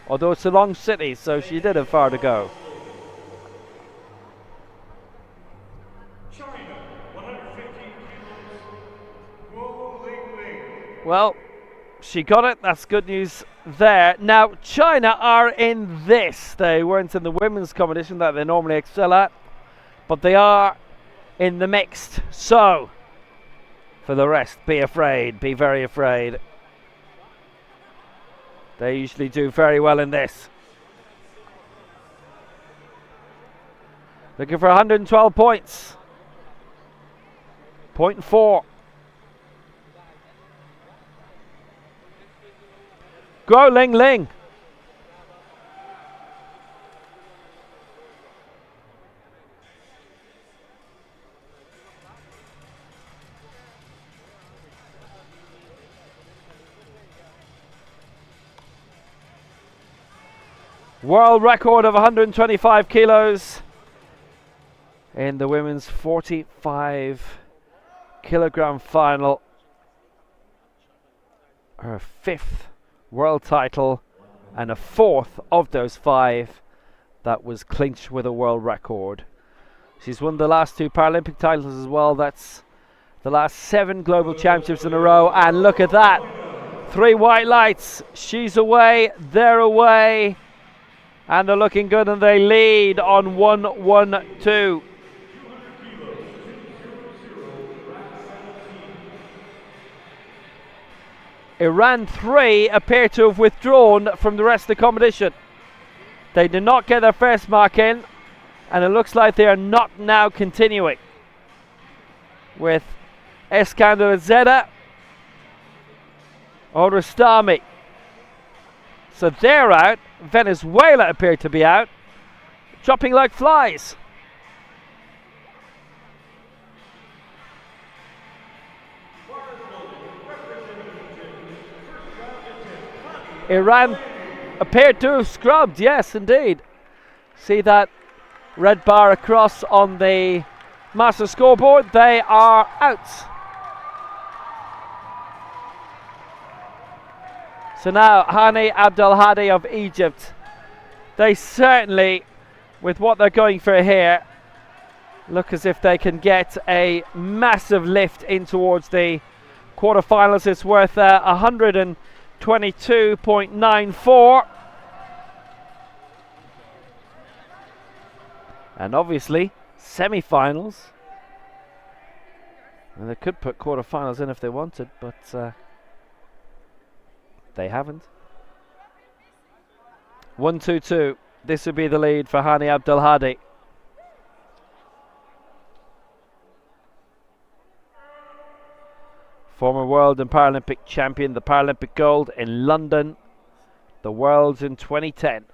Although it's a long city, so she did have far to go. Well, she got it. That's good news there. Now, China are in this. They weren't in the women's competition that they normally excel at, but they are in the mixed. So, for the rest, be afraid. Be very afraid. They usually do very well in this. Looking for 112 points. 0.4. Go, Ling Ling. World record of 125 kilos in the women's 45 kilogram final. Her 5th world title and a 4th of those 5 that was clinched with a world record. She's won the last 2 Paralympic titles as well. That's the last 7 global championships in a row. And look at that. 3 white lights. She's away. They're away. And they're looking good, and they lead on 1-1-2. Iran 3 appear to have withdrawn from the rest of the competition. They did not get their first mark in, and it looks like they are not now continuing. With Eskander Zeda or Rastami. So they're out. Venezuela appear to be out. Dropping like flies. Iran appeared to have scrubbed, yes indeed. See that red bar across on the master scoreboard? They are out. So now Hani Abdelhadi of Egypt. They certainly, with what they're going for here, look as if they can get a massive lift in towards the quarterfinals. It's worth 122.94. And obviously, semi-finals. And they could put quarterfinals in if they wanted, but they haven't. 1-2-2. This would be the lead for Hani Abdelhadi. Former world and Paralympic champion, the Paralympic gold in London, the Worlds in 2010.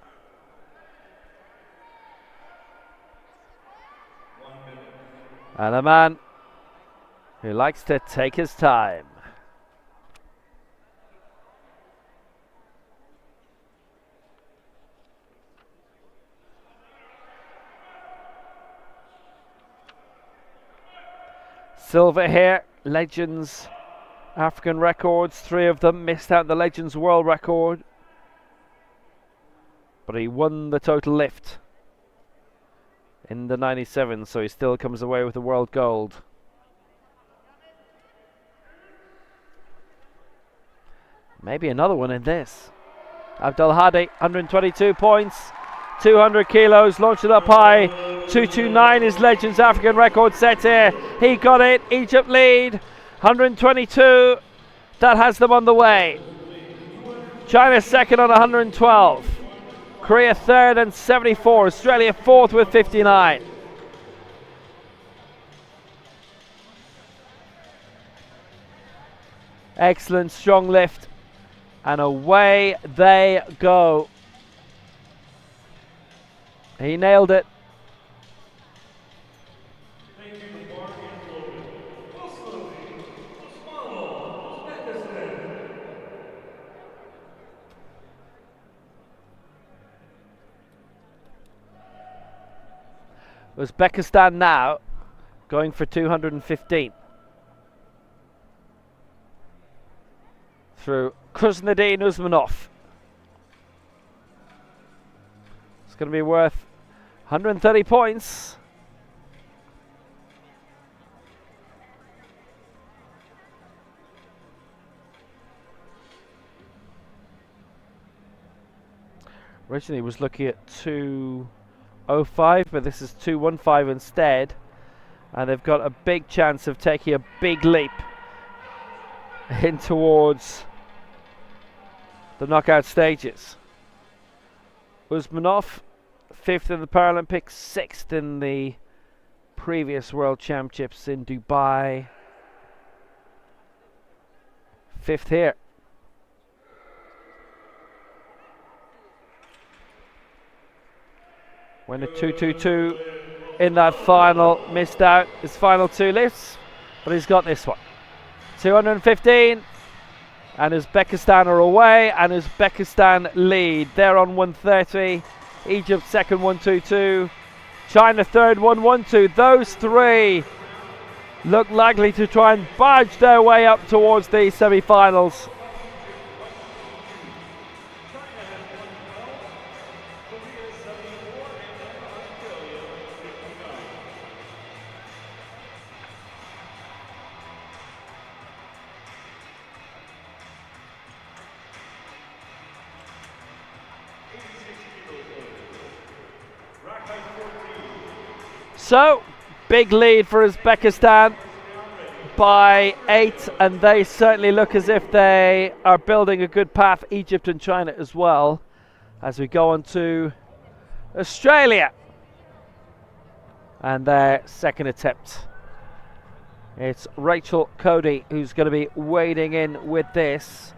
And a man who likes to take his time. Silver here, Legends African records, 3 of them missed out the Legends world record, but he won the total lift in the 97, so he still comes away with the world gold. Maybe another one in this. Abdelhadi, 122 points, 200 kilos, launched it up high. 229 is Legends African record set here. He got it. Egypt lead. 122. That has them on the way. China second on 112. Korea third and 74. Australia fourth with 59. Excellent strong lift. And away they go. He nailed it. Uzbekistan now going for 215 through Kuznedin Usmanov. It's going to be worth 130 points. Originally was looking at 2:05, but this is 2:15 instead. And they've got a big chance of taking a big leap in towards the knockout stages. Usmanov, 5th in the Paralympics, 6th in the previous World Championships in Dubai. 5th here. Went a 2:22 in that final, missed out his final 2 lifts, but he's got this one. 215, and Uzbekistan are away, and Uzbekistan lead. They're on 130, Egypt second 122, China third 112. Those 3 look likely to try and barge their way up towards the semi-finals. So, big lead for Uzbekistan by 8, and they certainly look as if they are building a good path. Egypt and China as well, as we go on to Australia and their second attempt. It's Rachel Cody who's going to be wading in with this.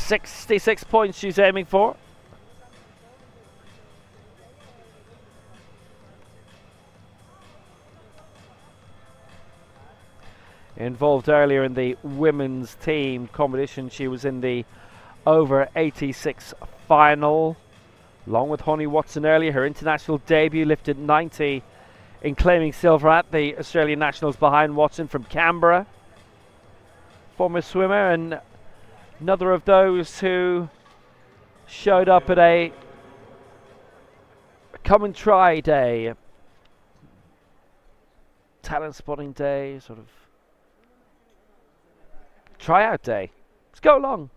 .66 points she's aiming for. Involved earlier in the women's team competition, she was in the over 86 final, along with Honey Watson earlier. Her international debut, lifted 90 in claiming silver at the Australian Nationals behind Watson from Canberra. Former swimmer and another of those who showed up at a come and try day, talent spotting day, sort of tryout day. Let's go along.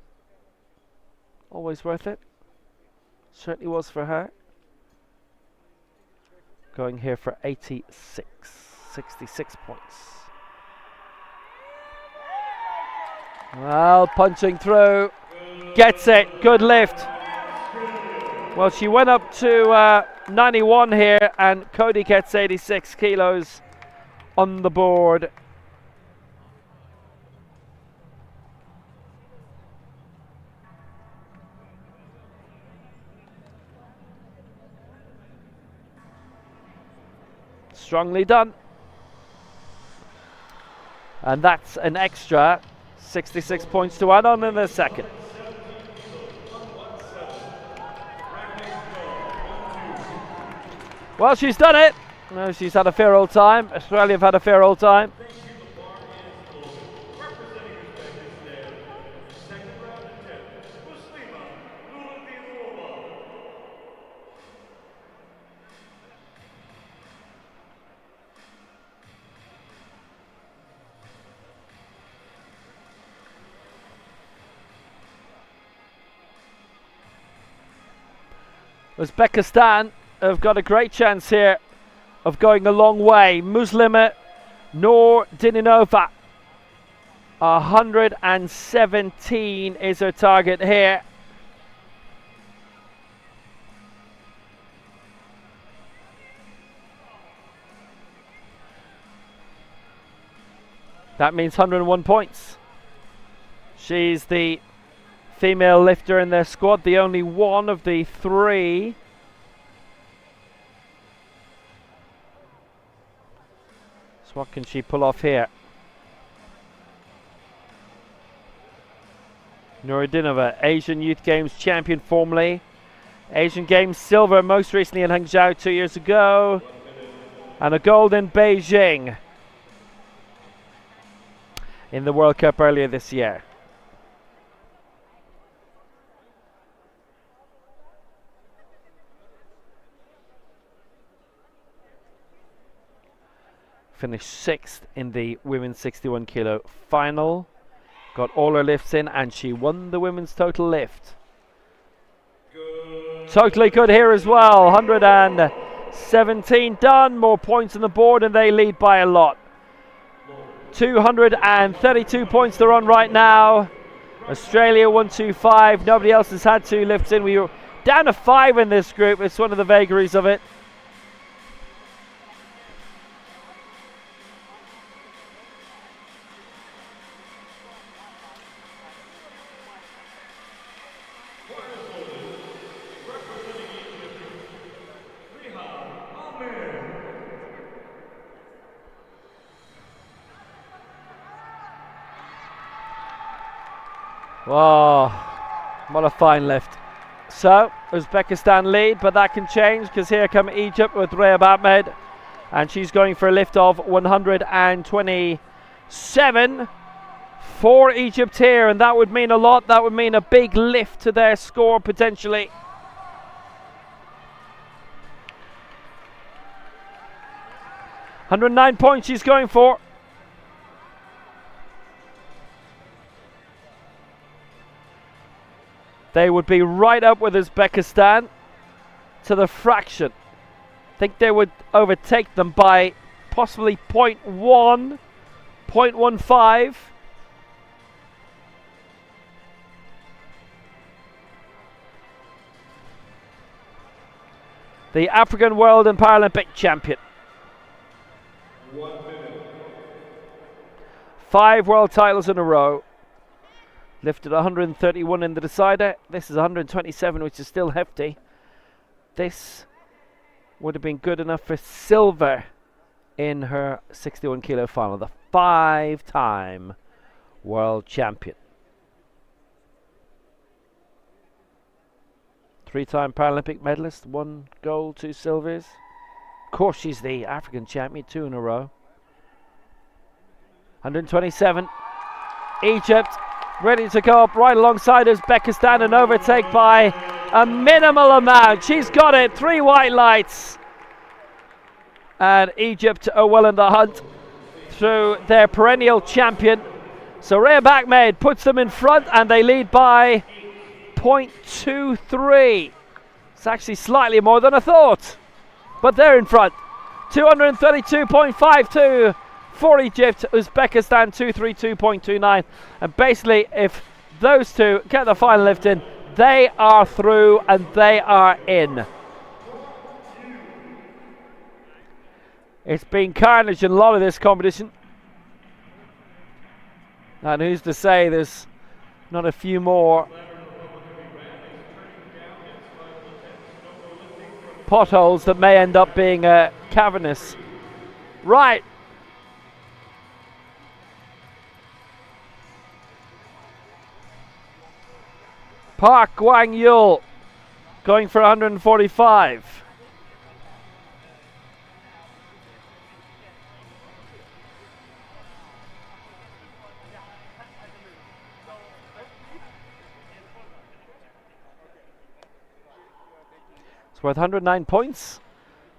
Always worth it. Certainly was for her. Going here for 66 points. Well, punching through, gets it, good lift. Well, she went up to 91 here, and Cody gets 86 kilos on the board. Strongly done. And that's an extra 66 points to add on in the second. Well, she's done it. No, she's had a fair old time. Australia have had a fair old time. Uzbekistan have got a great chance here of going a long way. Muslima Noor Dininova, 117 is her target here. That means 101 points. She's the female lifter in their squad, the only one of the 3. So what can she pull off here? Nuruddinova, Asian Youth Games champion formerly. Asian Games silver most recently in Hangzhou 2 years ago. And a gold in Beijing in the World Cup earlier this year. finished 6th in the women's 61 kilo final. Got all her lifts in and she won the women's total lift. Totally good here as well. 117 done. More points on the board and they lead by a lot. 232 points they're on right now. Australia 125. Nobody else has had 2 lifts in. We were down to 5 in this group. It's one of the vagaries of it. Wow, what a fine lift. So, Uzbekistan lead, but that can change because here come Egypt with Rehab Ahmed. And she's going for a lift of 127 for Egypt here. And that would mean a lot. That would mean a big lift to their score potentially. £109 points she's going for. They would be right up with Uzbekistan to the fraction. I think they would overtake them by possibly 0.1, 0.15. The African World and Paralympic champion. 1 minute. 5 world titles in a row. Lifted 131 in the decider. This is 127, which is still hefty. This would have been good enough for silver in her 61 kilo final. The 5-time world champion. 3-time Paralympic medalist. 1 gold, 2 silvers. Of course, she's the African champion. 2 in a row. 127. Egypt ready to go up right alongside Uzbekistan and overtake by a minimal amount. She's got it. 3 white lights. And Egypt are well in the hunt through their perennial champion. So Rehab Ahmed puts them in front and they lead by 0.23. It's actually slightly more than I thought. But they're in front. 232.52. For Egypt, Uzbekistan 232.29, and basically if those two get the final lift in, they are through and they are in. It's been carnage in a lot of this competition, and who's to say there's not a few more potholes that may end up being cavernous. Right. Park Gwang-yul going for 145. It's worth 109 points.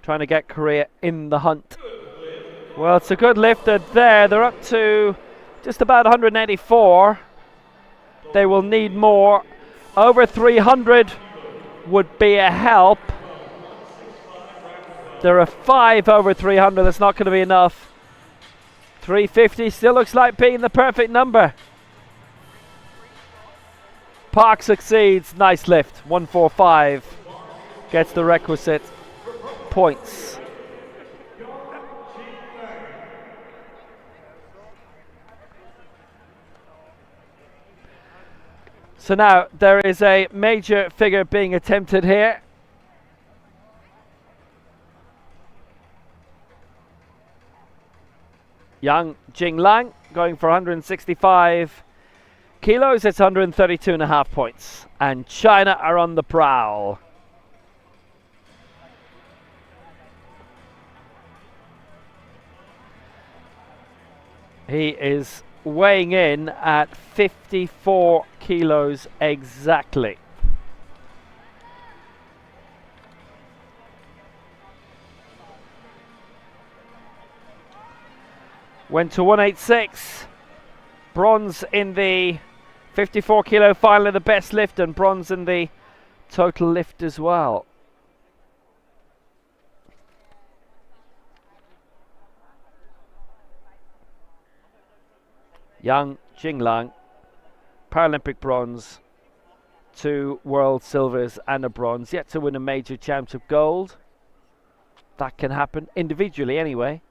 Trying to get Korea in the hunt. Well, it's a good lift there. They're up to just about 184. They will need more. Over 300 would be a help. There are 5 over 300. That's not going to be enough. 350 still looks like being the perfect number. Park succeeds. Nice lift. 145. Gets the requisite points. So now there is a major figure being attempted here. Yang Jinglang going for 165 kilos. It's 132.5 points. And China are on the prowl. He is weighing in at 54 kilos exactly. went to 186. Bronze in the 54 kilo final of the best lift, and bronze in the total lift as well. Yang Jinglang, Paralympic bronze, 2 world silvers and a bronze, yet to win a major championship gold. That can happen individually anyway.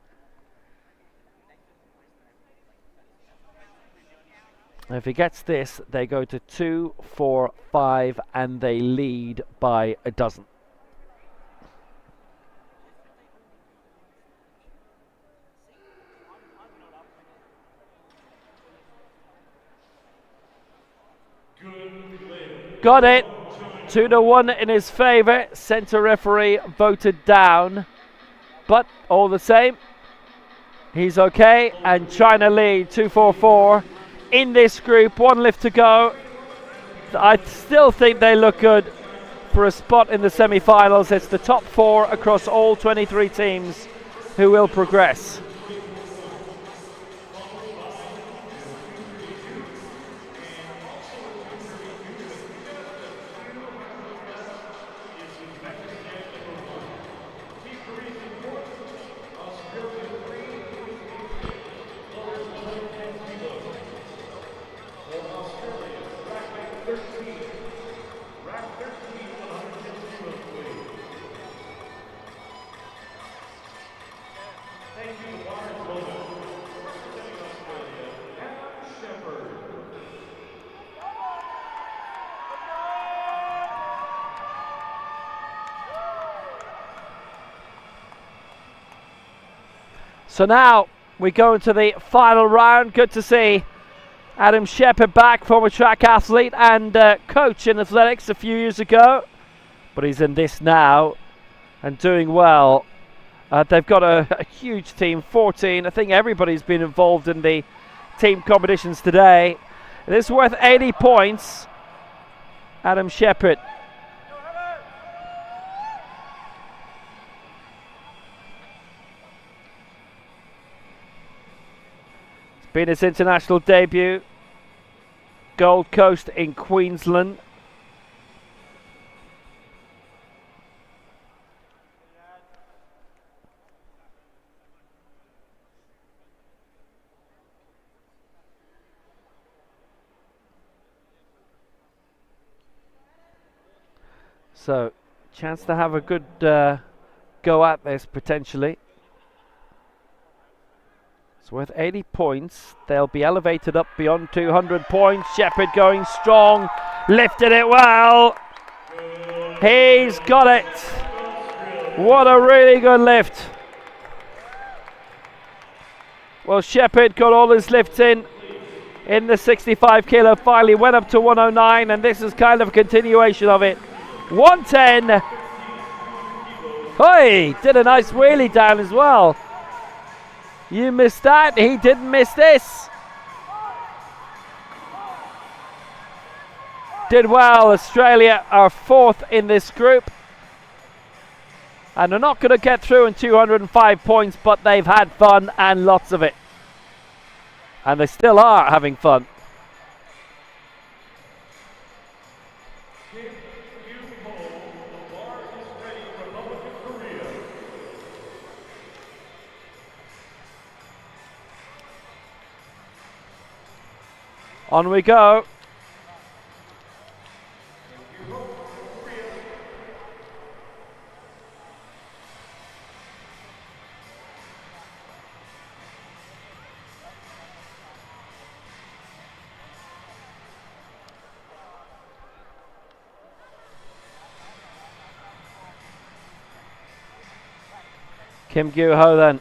If he gets this, they go to 2, 4, 5, and they lead by a dozen. Got it. 2-1 in his favour. Centre referee voted down. But all the same, he's okay. And China lead 2-4-4 in this group. 1 lift to go. I still think they look good for a spot in the semi-finals. It's the top 4 across all 23 teams who will progress. So now we go into the final round. Good to see Adam Shepherd back, former track athlete and coach in athletics a few years ago. But he's in this now and doing well. They've got a huge team, 14. I think everybody's been involved in the team competitions today. It is worth 80 points. Adam Shepherd. Been his international debut, Gold Coast in Queensland. So, chance to have a good go at this potentially. It's worth 80 points. They'll be elevated up beyond 200 points. Shepherd going strong, lifted it well. He's got it. What a really good lift. Well, Shepherd got all his lifts in the 65 kilo. Finally went up to 109, and this is kind of a continuation of it. 110. Hey, did a nice wheelie down as well. You missed that. He didn't miss this. Did well. Australia are 4th in this group. And they're not going to get through in 205 points, but they've had fun and lots of it. And they still are having fun. On we go. Kim Gyu-ho then.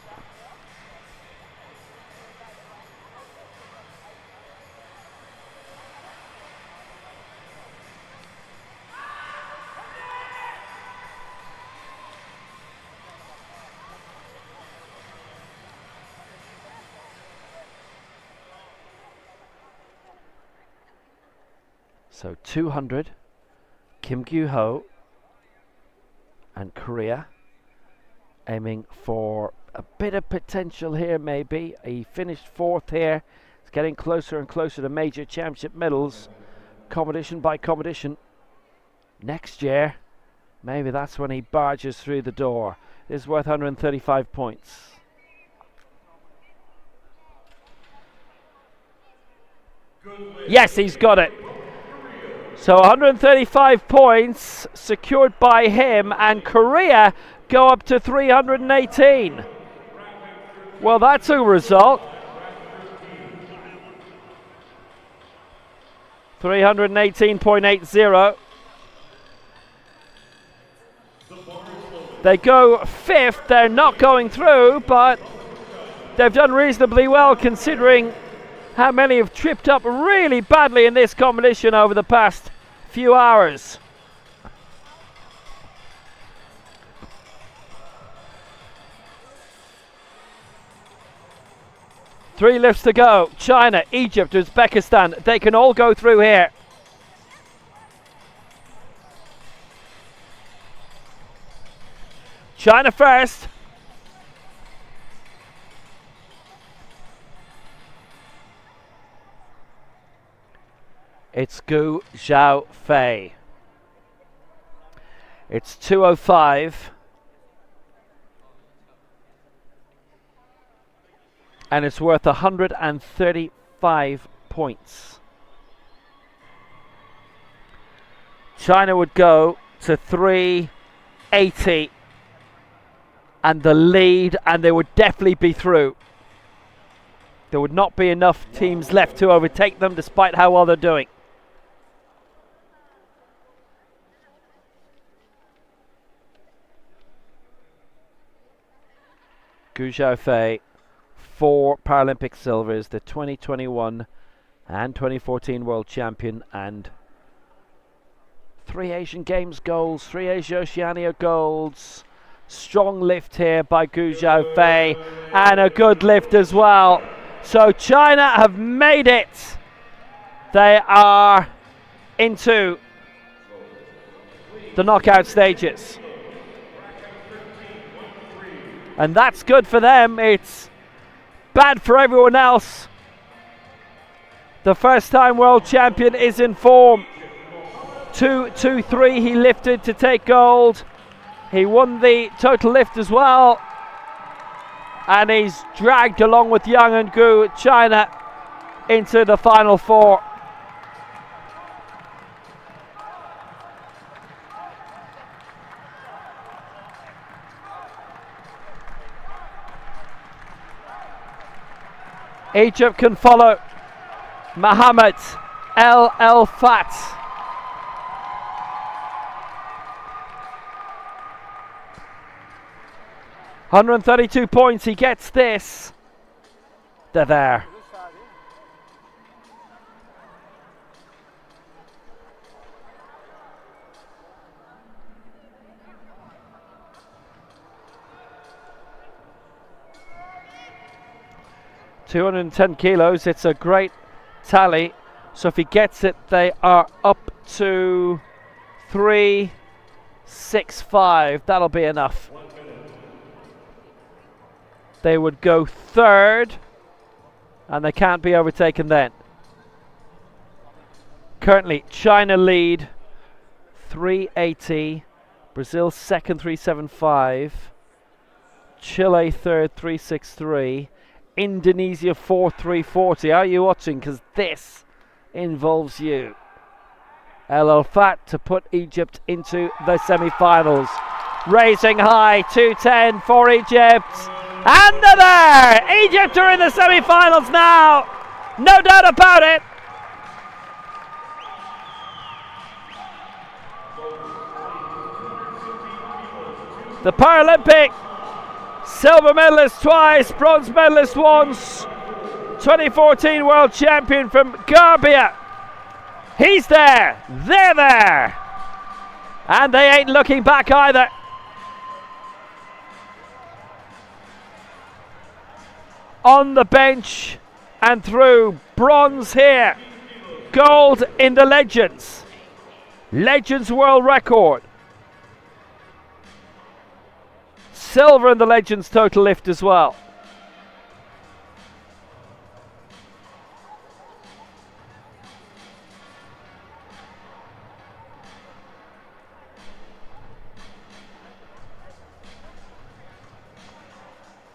So 200, Kim Gyu-ho and Korea. aiming for a bit of potential here maybe. He finished 4th here. It's getting closer and closer to major championship medals, competition by competition. Next year, maybe that's when he barges through the door. This is worth 135 points. Yes, he's got it. So 135 points secured by him, and Korea go up to 318. Well, that's a result. 318.80. They go 5th. They're not going through, but they've done reasonably well considering how many have tripped up really badly in this competition over the past few hours. Three lifts to go. China, Egypt, Uzbekistan. They can all go through here. China first. It's Gu Xiaofei. It's 205. And it's worth 135 points. China would go to 380 and the lead, and they would definitely be through. There would not be enough teams left to overtake them despite how well they're doing. Gu Xiaofei, 4 Paralympic silvers, the 2021 and 2014 world champion, and 3 Asian Games golds, 3 Asia Oceania golds. Strong lift here by Gu Xiaofei, and a good lift as well. So China have made it. They are into the knockout stages. And that's good for them. It's bad for everyone else. The first time world champion is in form. 2-2-3 he lifted to take gold. He won the total lift as well. And he's dragged along with Yang and Gu China into the final 4. Egypt can follow. Mohammed El Fat. $132 points. He gets this. They're there. $210 kilos. It's a great tally. So if he gets it, they are up to 365. That'll be enough. They would go 3rd, and they can't be overtaken then. Currently, China lead 380, Brazil 2nd 375, Chile 3rd 363, Indonesia 4th 340. Are you watching? Because this involves you. El Fat to put Egypt into the semi-finals. Racing high, 210 for Egypt. And they're there! Egypt are in the semi-finals now! No doubt about it! The Paralympic silver medalist twice, bronze medalist once, 2014 world champion from Gambia. He's there, they're there, and they ain't looking back either. On the bench and through. Bronze here, gold in the Legends. Legends world record. silver in the Legends total lift as well.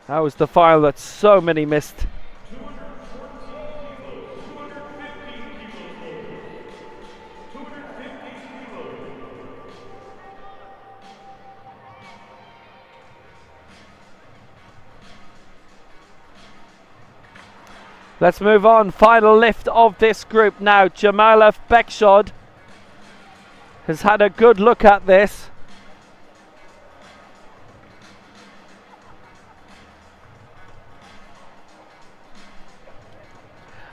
That was the final that so many missed. Let's move on. Final lift of this group now. Jamila Bekshod has had a good look at this.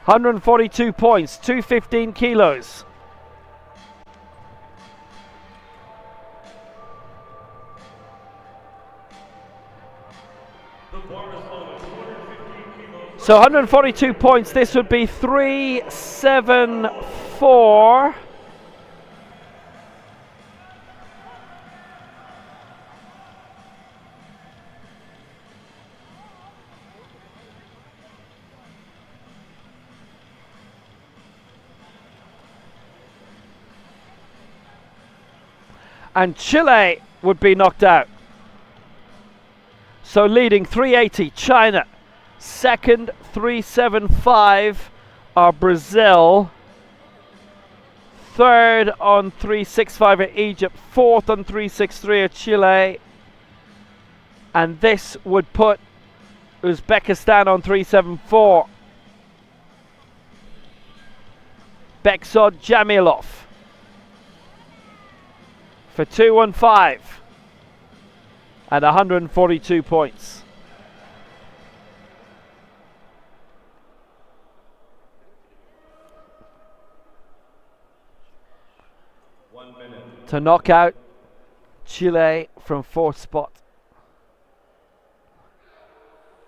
£142 points, 215 kilos. So 142 points, this would be 374. And Chile would be knocked out. So leading 380, China. Second, 375 are Brazil. Third on 365 are Egypt. Fourth on 363 are Chile. And this would put Uzbekistan on 374. Beksod Jamilov for 215 and 142 points. To knock out Chile from fourth spot.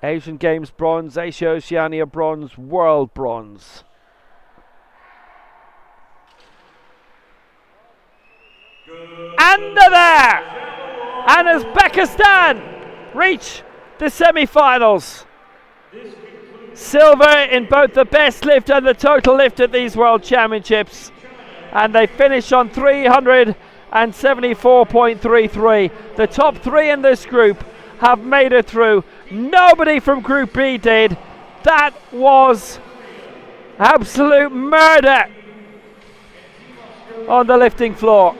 Asian Games bronze, Asia Oceania bronze, world bronze. And they're there! And Uzbekistan reach the semi-finals. Silver in both the best lift and the total lift at these World Championships. And they finish on 374.33. The top three in this group have made it through. Nobody from Group B did. That was absolute murder on the lifting floor.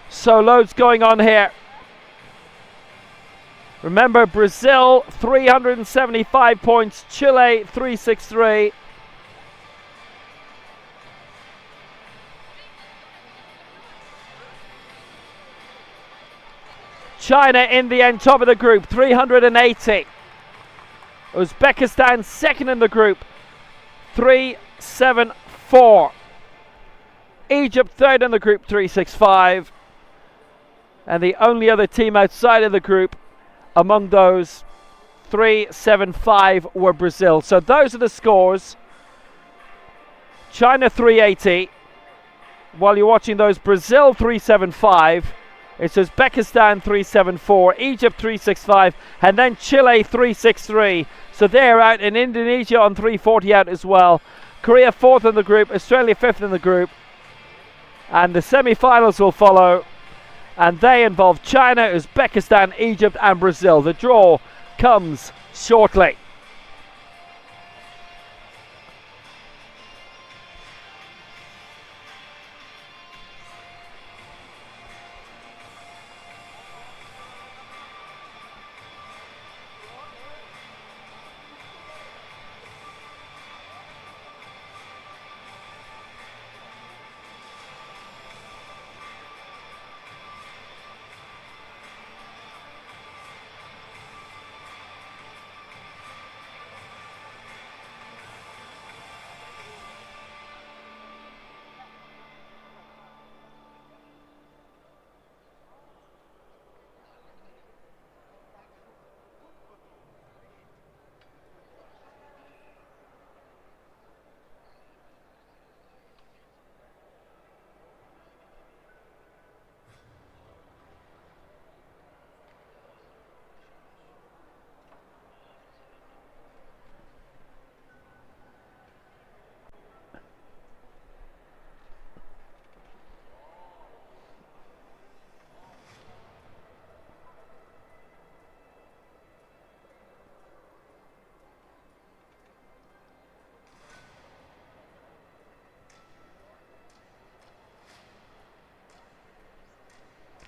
So loads going on here. Remember, Brazil 375 points, Chile 363. China in the end top of the group, 380. Uzbekistan second in the group, 374. Egypt third in the group, 365. And the only other team outside of the group among those 375 were Brazil. So those are the scores. China 380. While you're watching those, Brazil 375. It's Uzbekistan 374, Egypt 365, and then Chile 363. So they're out, and Indonesia on 340 out as well. Korea fourth in the group, Australia fifth in the group. And the semi-finals will follow. And they involve China, Uzbekistan, Egypt and Brazil. The draw comes shortly.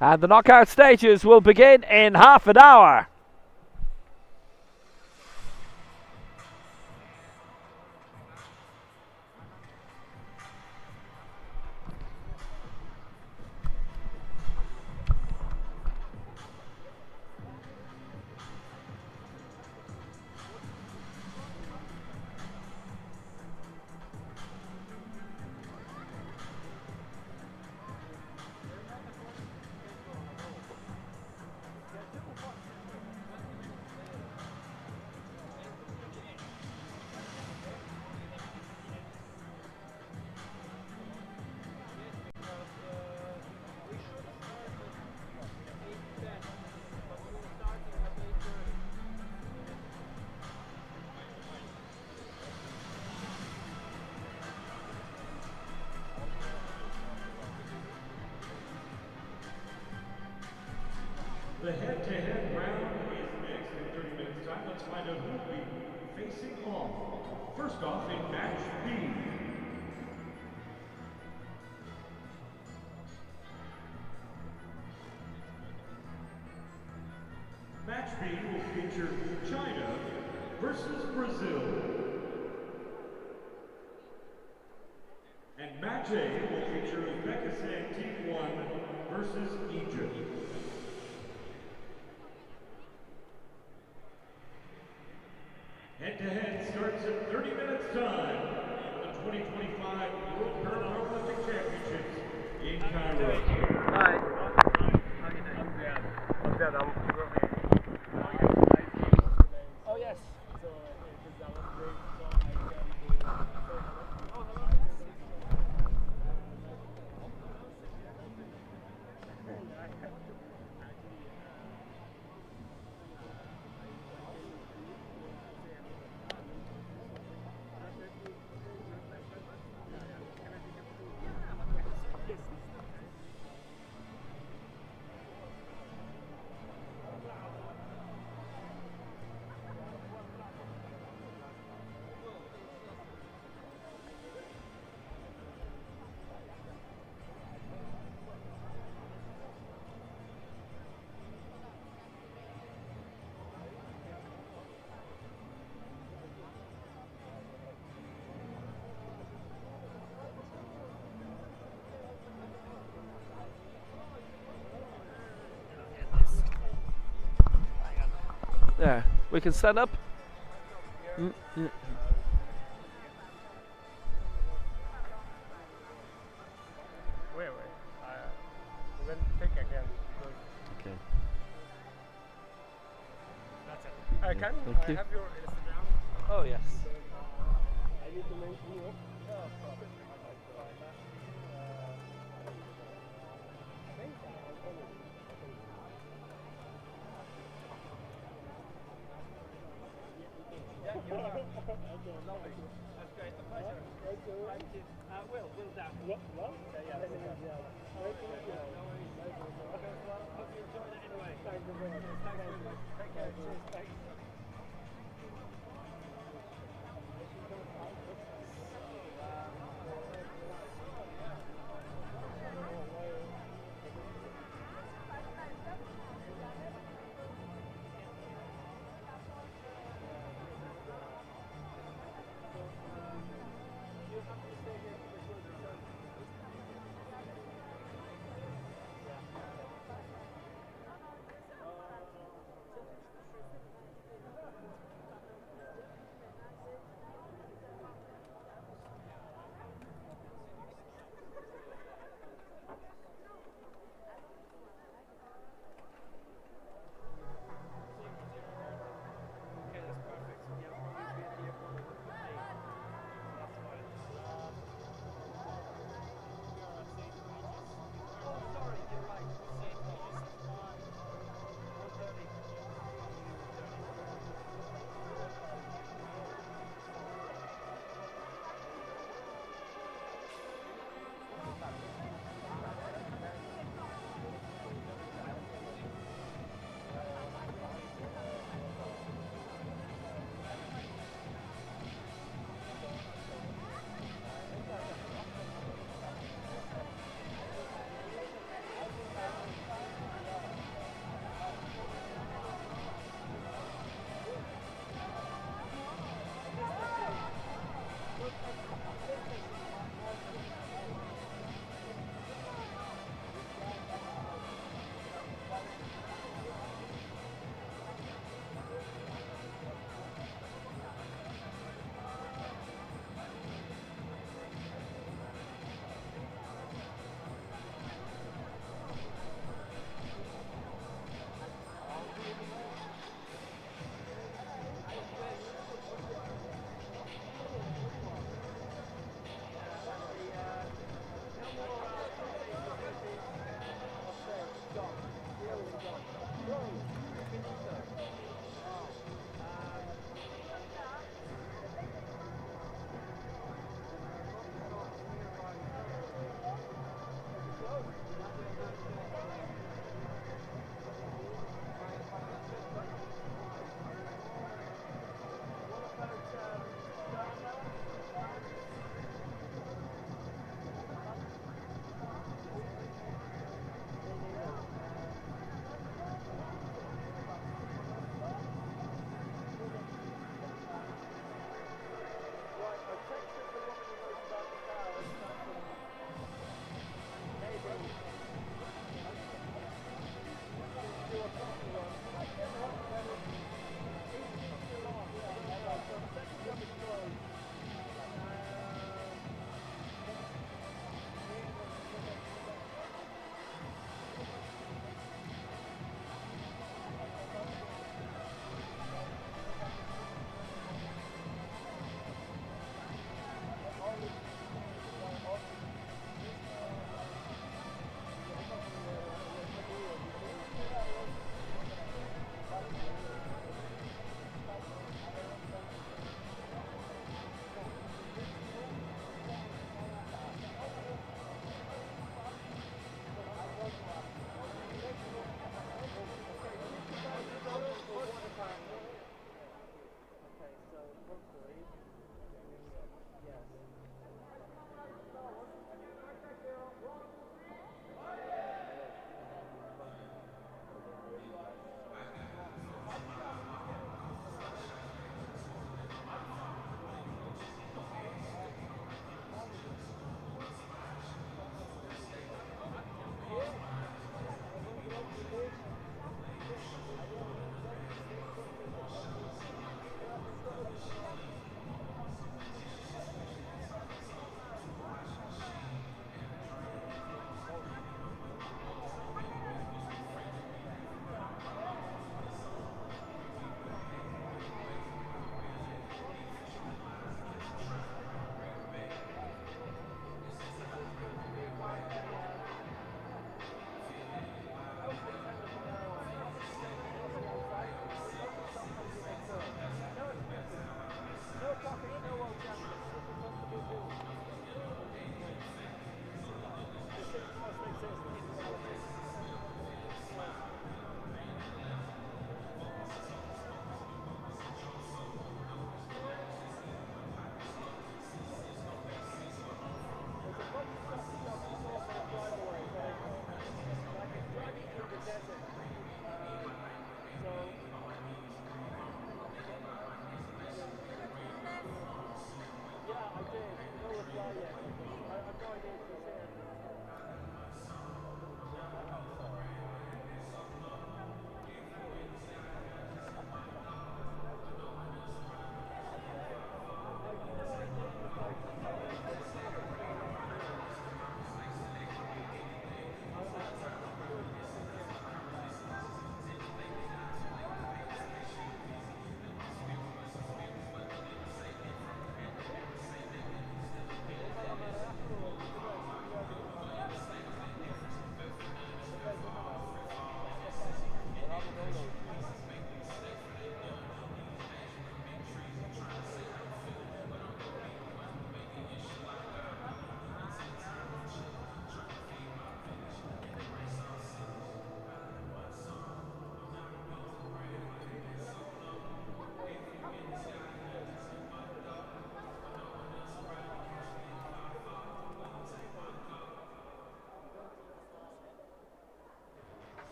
And the knockout stages will begin in half an hour. The head-to-head round is next in 30 minutes time. Let's find out who will be facing off. First off in match B. Match B will feature China versus Brazil. And match A will feature Uzbekistan Team 1 versus Egypt. Head-to-head starts at 30 minutes time for the 2025 World Paralympic Championships in Cairo. Hi. How you doing? I'm dead. Oh yes. So that was great. So I can There, we can stand up. Yeah. wait. We'll take again. Okay. That's it. Yeah, Can thank I you. have your Instagram? Oh yes. I need to mention you. That's great. A pleasure. Thank you. Will down. Yeah. Hope you enjoyed it anyway. Thank you very much. Take care. Cheers. Thanks.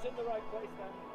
in the right place then.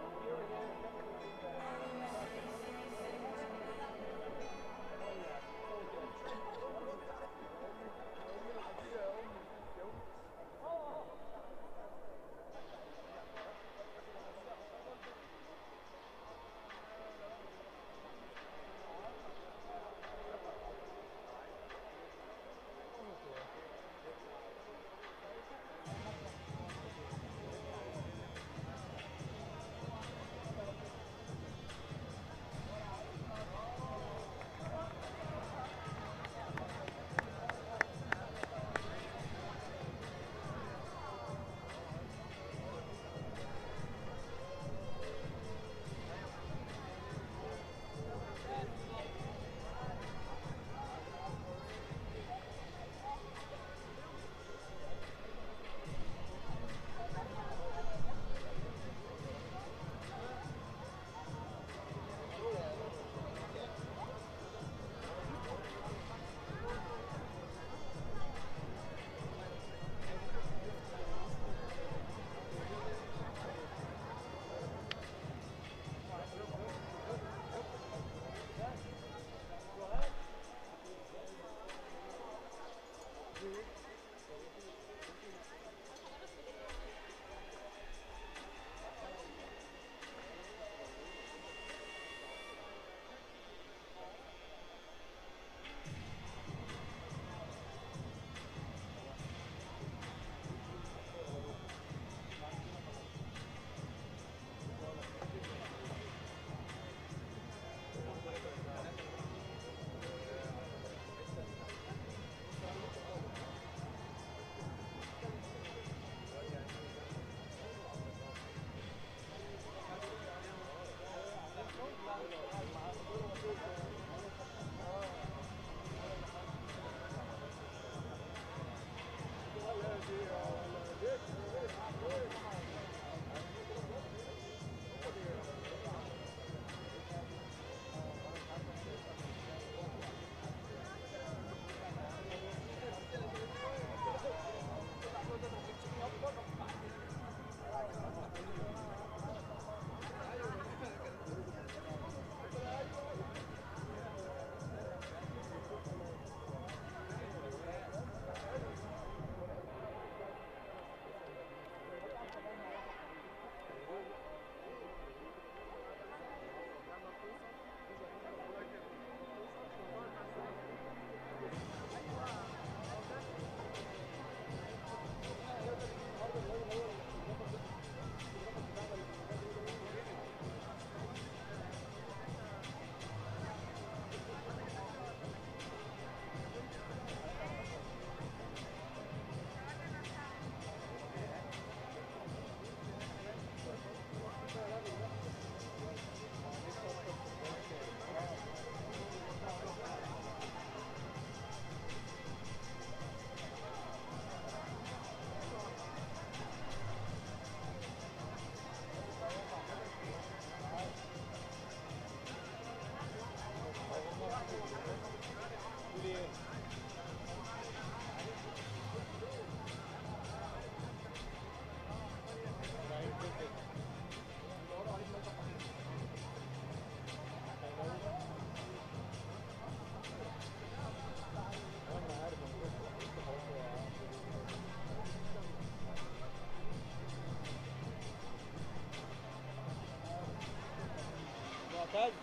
معتز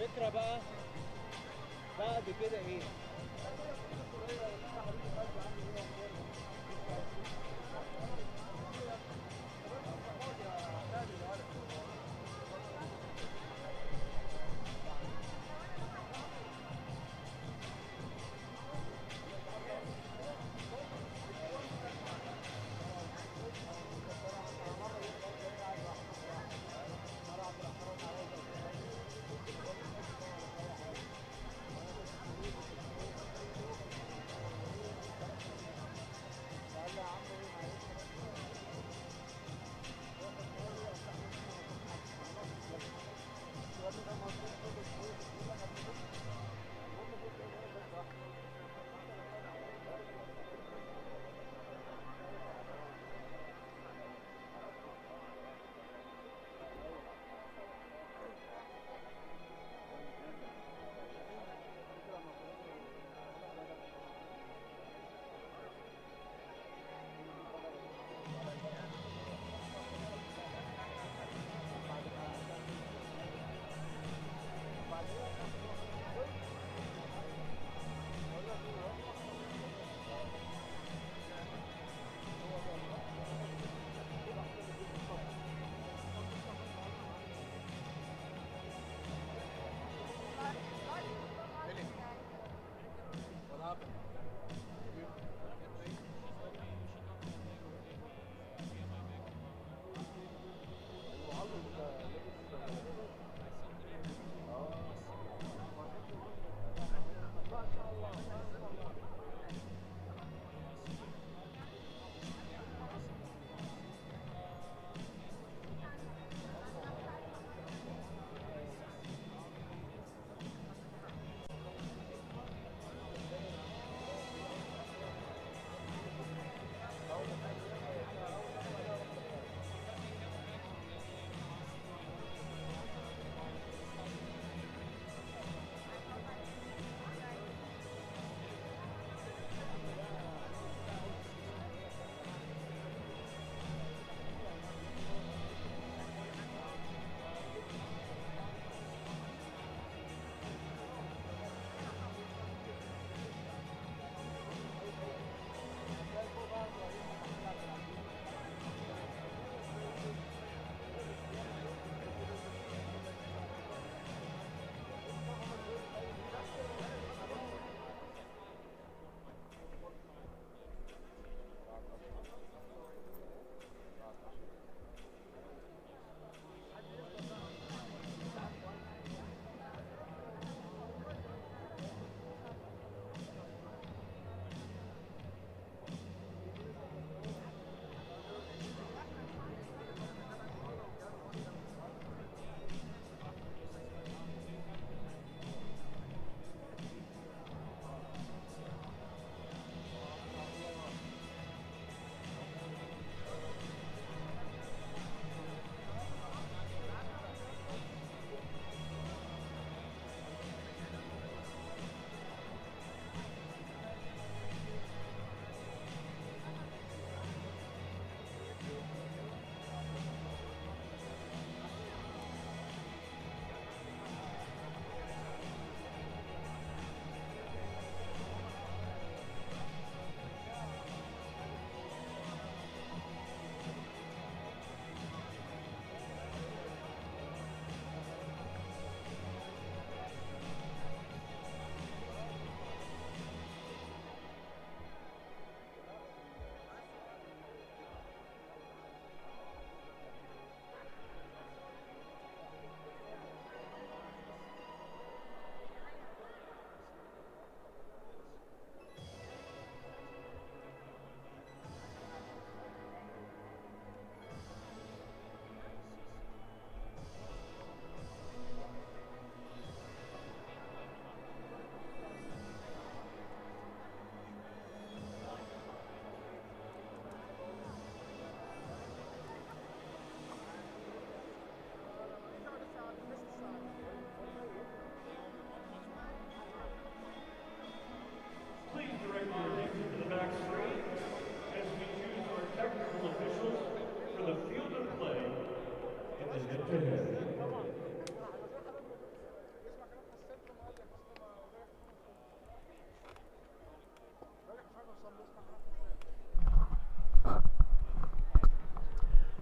الفكرة بقى بعد كده ايه؟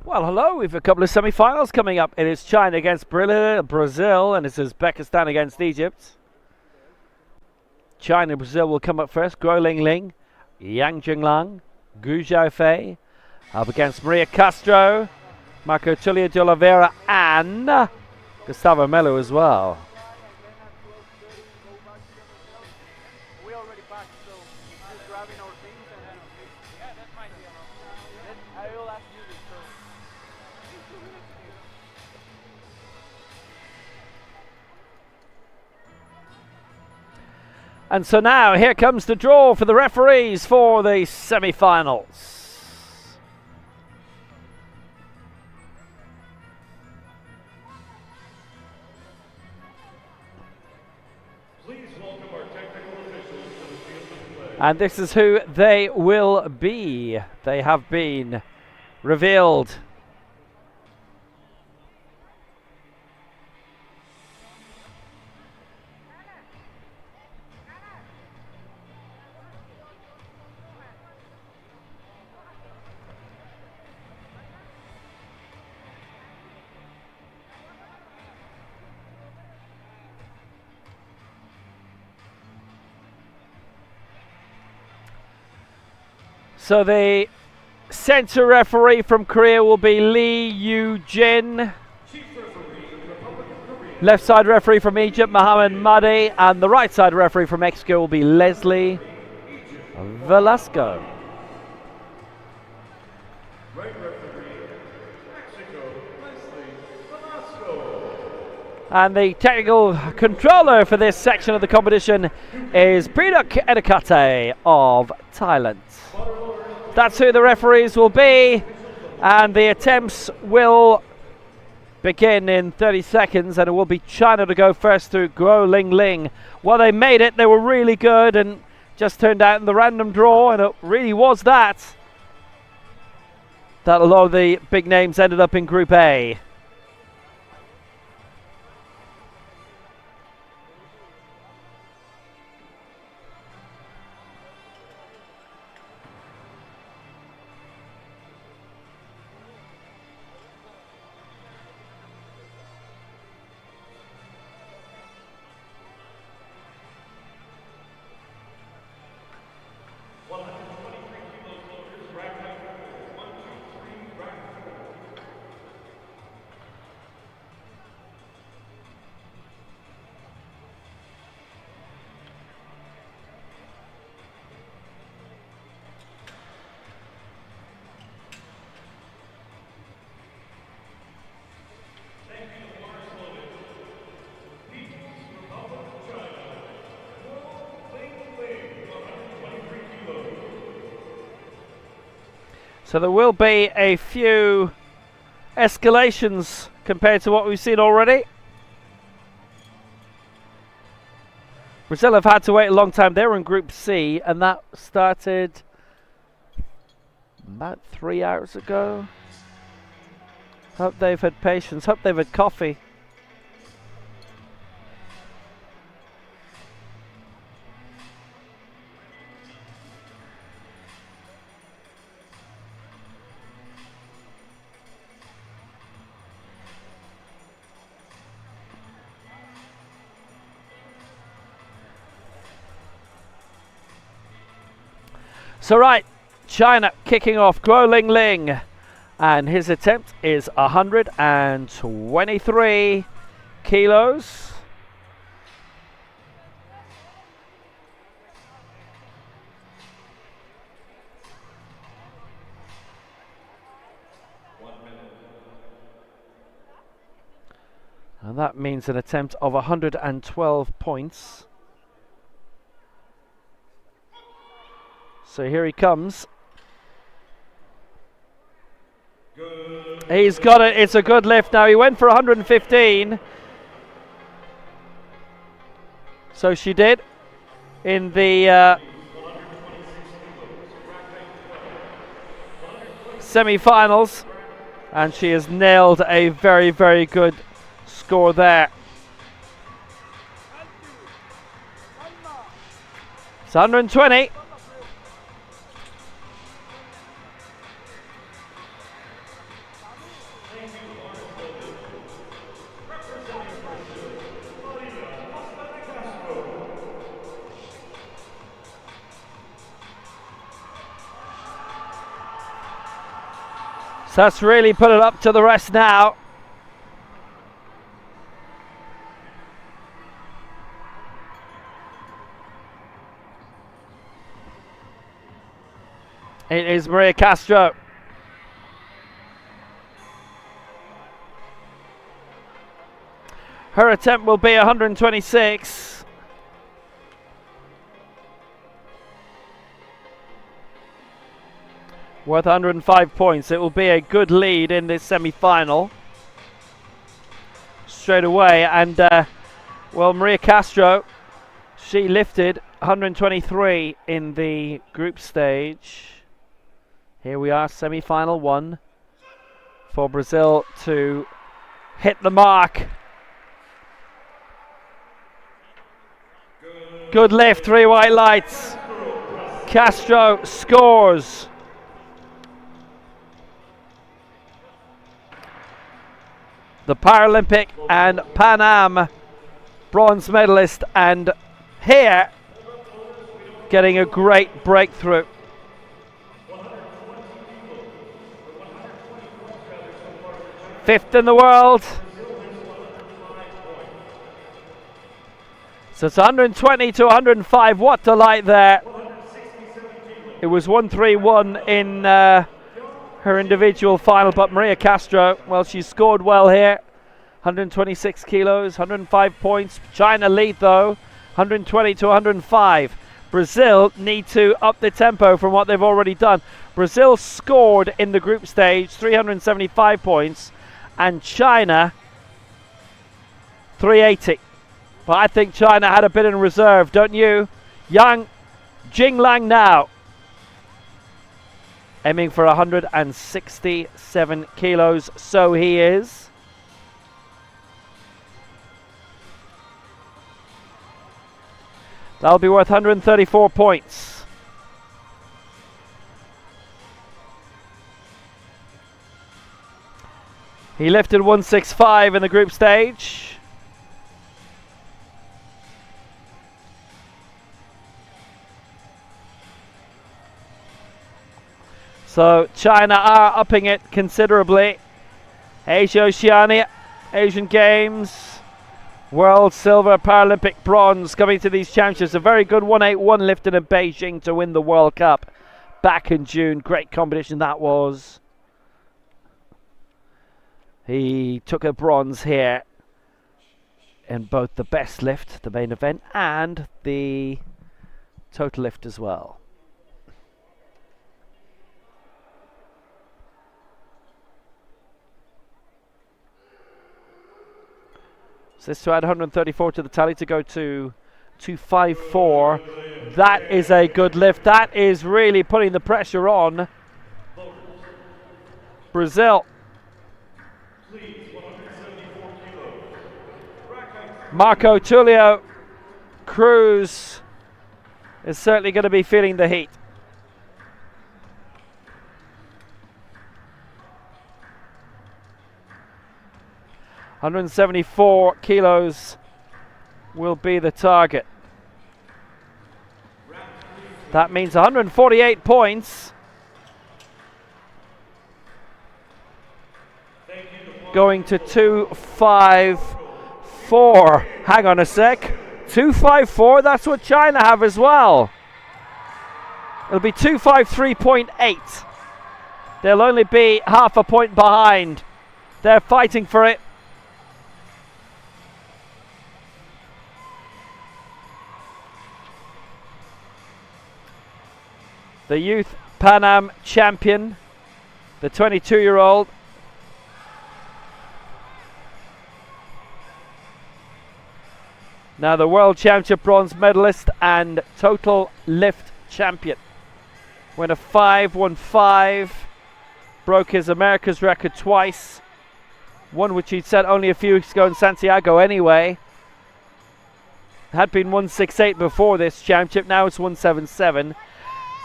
Well, hello. We've a couple of semi-finals coming up. It is China against Brazil, and it's Uzbekistan against Egypt. China and Brazil will come up first. Guo Lingling, Yang Jinglang, Gu Xiaofei up against Maria Castro, Marco Tulio de Oliveira, and Gustavo Melo as well. We already passed, so just grabbing our things and then yeah, that might be enough. I will ask you this, so. And so now here comes the draw for the referees for the semi-finals. Please welcome our technical officials to the field of play. And this is who they will be. They have been revealed. So the center referee from Korea will be Lee Yu-jin. Left side referee from Egypt, Mohamed Mahdi. And the right side referee from Mexico will be Leslie Velasco. Right referee, Mexico, Leslie Velasco. And the technical controller for this section of the competition is Priduk Edukate of Thailand. That's who the referees will be, and the attempts will begin in 30 seconds, and it will be China to go first through Guo Lingling. Well, they made it. They were really good and just turned out in the random draw, and it really was that a lot of the big names ended up in Group A. So there will be a few escalations compared to what we've seen already. Brazil have had to wait a long time. They were in Group C, and that started about 3 hours ago. Hope they've had patience. Hope they've had coffee. So right, China kicking off, Guo Lingling, and his attempt is 123 kilos. And that means an attempt of 112 points. So here he comes. He's got it. It's a good lift now. He went for 115. So she did in the semi-finals. And she has nailed a very, very good score there. It's 120. So that's really put it up to the rest now. It is Maria Castro. Her attempt will be 126. Worth 105 points. It will be a good lead in this semi-final. Straight away. And, well, Maria Castro, she lifted 123 in the group stage. Here we are, semi-final one. For Brazil to hit the mark. Good lift, 3 white lights. Castro scores. The Paralympic and Pan Am bronze medalist, and here getting a great breakthrough. Fifth in the world. So it's 120 to 105. What delight there. It was 131 in her individual final, but Maria Castro, well, she scored well here. 126 kilos, 105 points. China lead though, 120 to 105. Brazil need to up the tempo from what they've already done. Brazil scored in the group stage 375 points, and China 380. But I think China had a bit in reserve, don't you? Yang Jinglang now, aiming for 167 kilos, so he is. That'll be worth 134 points. He lifted 165 in the group stage. So China are upping it considerably. Asia Oceania, Asian Games, World Silver, Paralympic Bronze coming to these championships. A very good 181 lifted in Beijing to win the World Cup back in June. Great competition that was. He took a bronze here in both the best lift, the main event, and the total lift as well. So this to add 134 to the tally to go to 254. That is a good lift. That is really putting the pressure on Brazil. Marco Tulio Cruz is certainly going to be feeling the heat. $174 kilos will be the target. That means 148 points. Going to 254. Hang on a sec. 254, that's what China have as well. It'll be 253.8. They'll only be half a point behind. They're fighting for it. The youth Pan Am champion, the 22-year-old. Now the world championship bronze medalist and total lift champion. Went a 5:15, broke his America's record twice. One which he'd set only a few weeks ago in Santiago anyway. Had been 168 before this championship, now it's 177.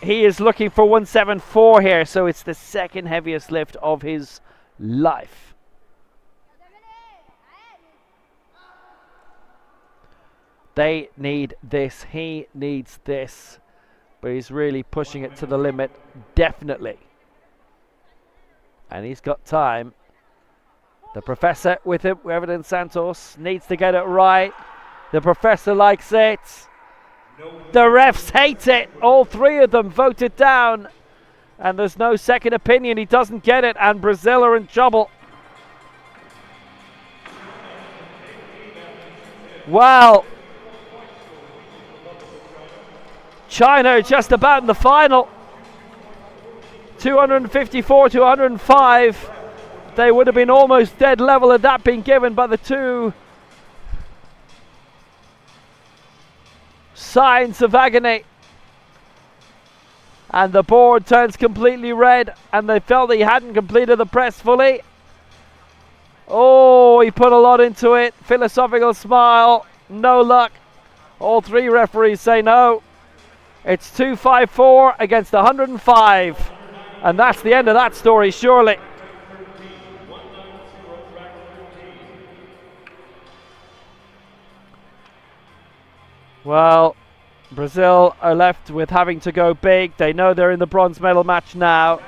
He is looking for 174 here, so it's the second heaviest lift of his life. They need this, he needs this, but he's really pushing it to the limit, definitely. And he's got time. The professor with him, Everton Santos, needs to get it right. The professor likes it. The refs hate it. All three of them voted down. And there's no second opinion. He doesn't get it. And Brazil are in trouble. Wow. China just about in the final. 254 to 105. They would have been almost dead level had that been given by the two. Signs of agony. And the board turns completely red, and they felt he hadn't completed the press fully. Oh, he put a lot into it. Philosophical smile. No luck. All three referees say no. It's 254 against 105. And that's the end of that story, surely. Well, Brazil are left with having to go big. They know they're in the bronze medal match now.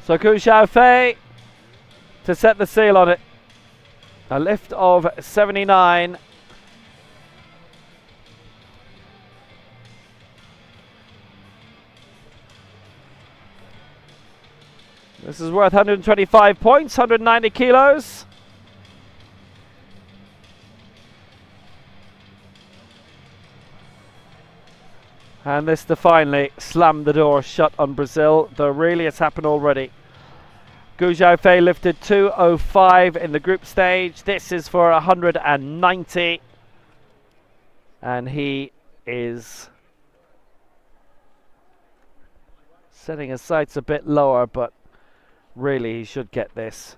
So Gu Xiaofei to set the seal on it. A lift of 79. This is worth 125 points, 190 kilos. And this to finally slam the door shut on Brazil, though really it's happened already. Gu Xiaofei lifted 205 in the group stage. This is for 190. And he is setting his sights a bit lower, but really he should get this.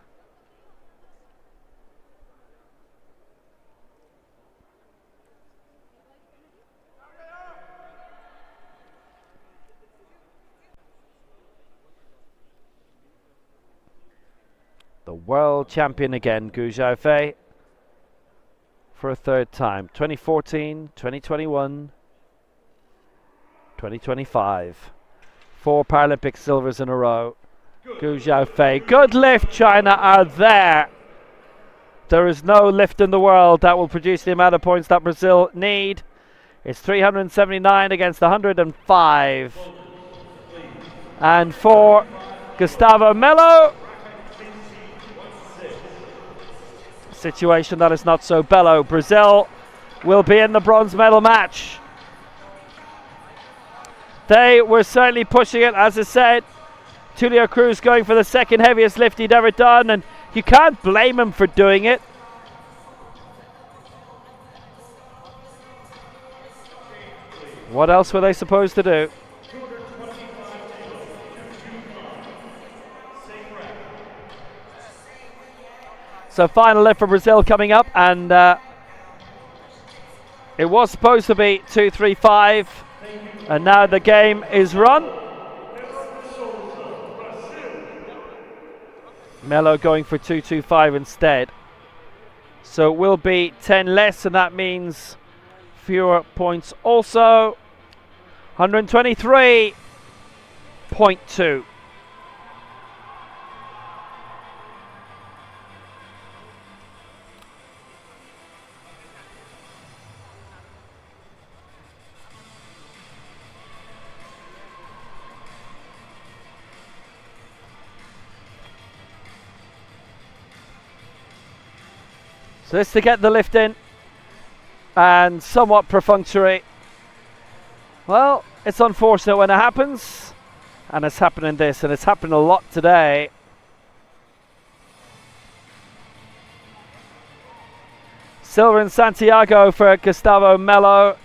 The world champion again, Gu Xiaofei, for a third time. 2014, 2021, 2025. 4 Paralympic silvers in a row. Gu Xiaofei. Good lift, China are there. There is no lift in the world that will produce the amount of points that Brazil need. It's 379 against 105. And for Gustavo Melo, situation that is not so bellow. Brazil will be in the bronze medal match. They were certainly pushing it, as I said. Tulio Cruz going for the second heaviest lift he'd ever done, and you can't blame him for doing it. What else were they supposed to do? So final lift for Brazil coming up, and it was supposed to be 235, and now the game is run. Melo going for 225 instead. So it will be 10 less, and that means fewer points also. 123.2. So this to get the lift in, and somewhat perfunctory. Well, it's unfortunate when it happens, and it's happening this, and it's happened a lot today. Silver in Santiago for Gustavo Melo.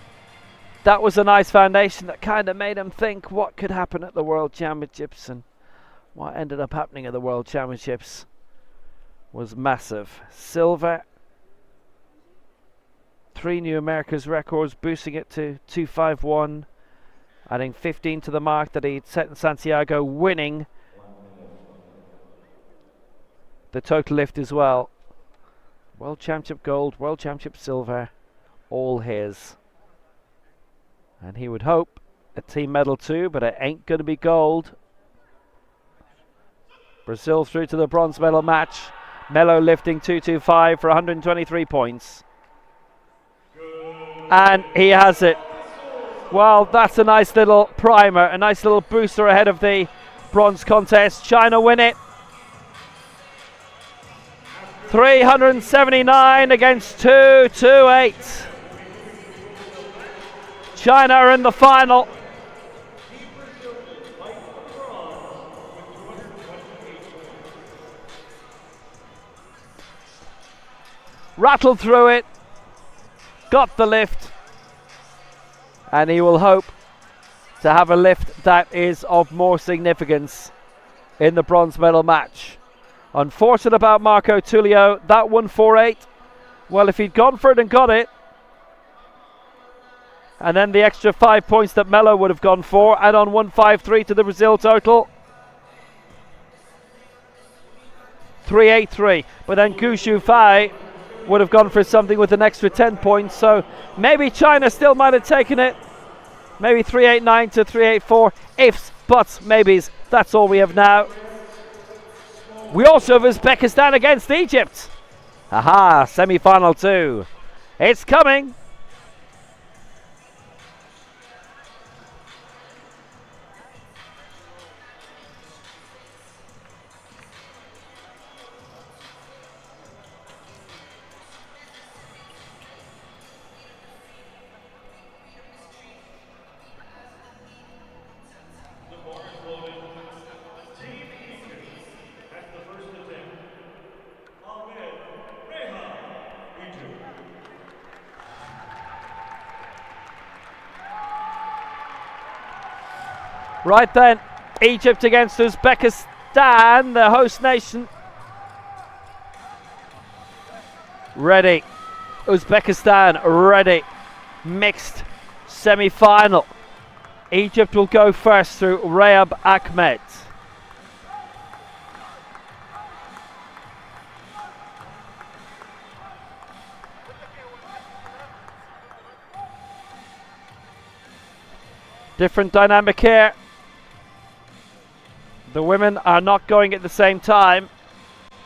That was a nice foundation that kind of made him think what could happen at the World Championships, and what ended up happening at the World Championships was massive. Silver. 3 new America's records, boosting it to 251. adding 15 to the mark that he'd set in Santiago, winning the total lift as well. World Championship gold, World Championship silver, all his. And he would hope a team medal too, but it ain't going to be gold. Brazil through to the bronze medal match. Melo lifting 225 for 123 points. And he has it. Well, that's a nice little primer, a nice little booster ahead of the bronze contest. China win it. 379 against 228. China are in the final. Rattled through it, got the lift, and he will hope to have a lift that is of more significance in the bronze medal match. Unfortunate about Marco Tullio, that 148. Well, if he'd gone for it and got it, and then the extra 5 points that Melo would have gone for, add on 153 to the Brazil total. 383. But then Gu Shufai would have gone for something with an extra 10 points, so maybe China still might have taken it. Maybe 389 to 384. Ifs, buts, maybes. That's all we have now. We also have Uzbekistan against Egypt. Aha, semi-final 2. It's coming. Right then, Egypt against Uzbekistan, the host nation. Ready. Uzbekistan ready. Mixed semi-final. Egypt will go first through Rayab Ahmed. Different dynamic here. The women are not going at the same time.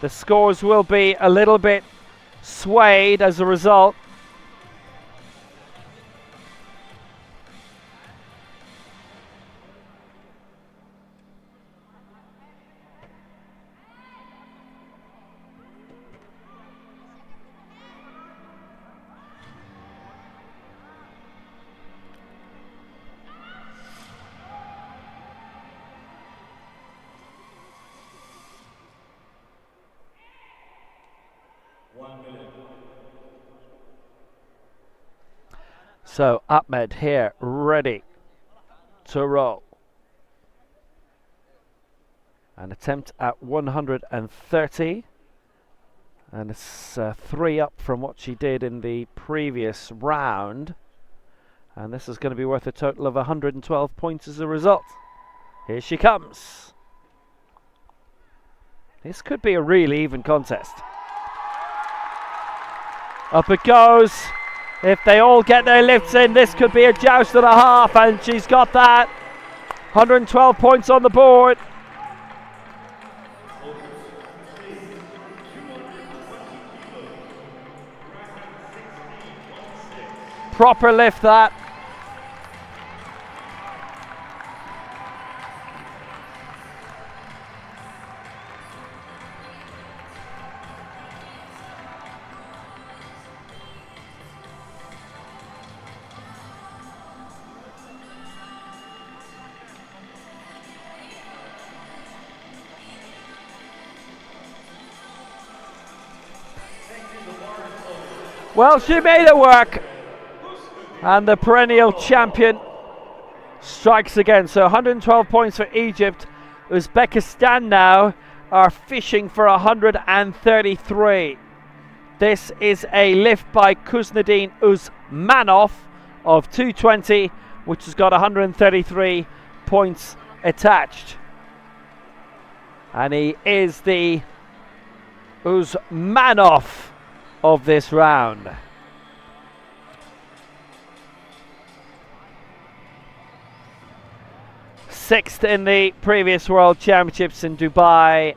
The scores will be a little bit swayed as a result. So Ahmed here, ready to roll. An attempt at 130. And it's 3 up from what she did in the previous round. And this is going to be worth a total of 112 points as a result. Here she comes. This could be a really even contest. Up it goes. If they all get their lifts in, this could be a joust and a half, and she's got that. 112 points on the board. Proper lift that. Well, she made it work. And the perennial champion strikes again. So 112 points for Egypt. Uzbekistan now are fishing for 133. This is a lift by Kuznedin Usmanov of 220, which has got 133 points attached. And he is the Uzmanov of this round. Sixth in the previous World Championships in Dubai.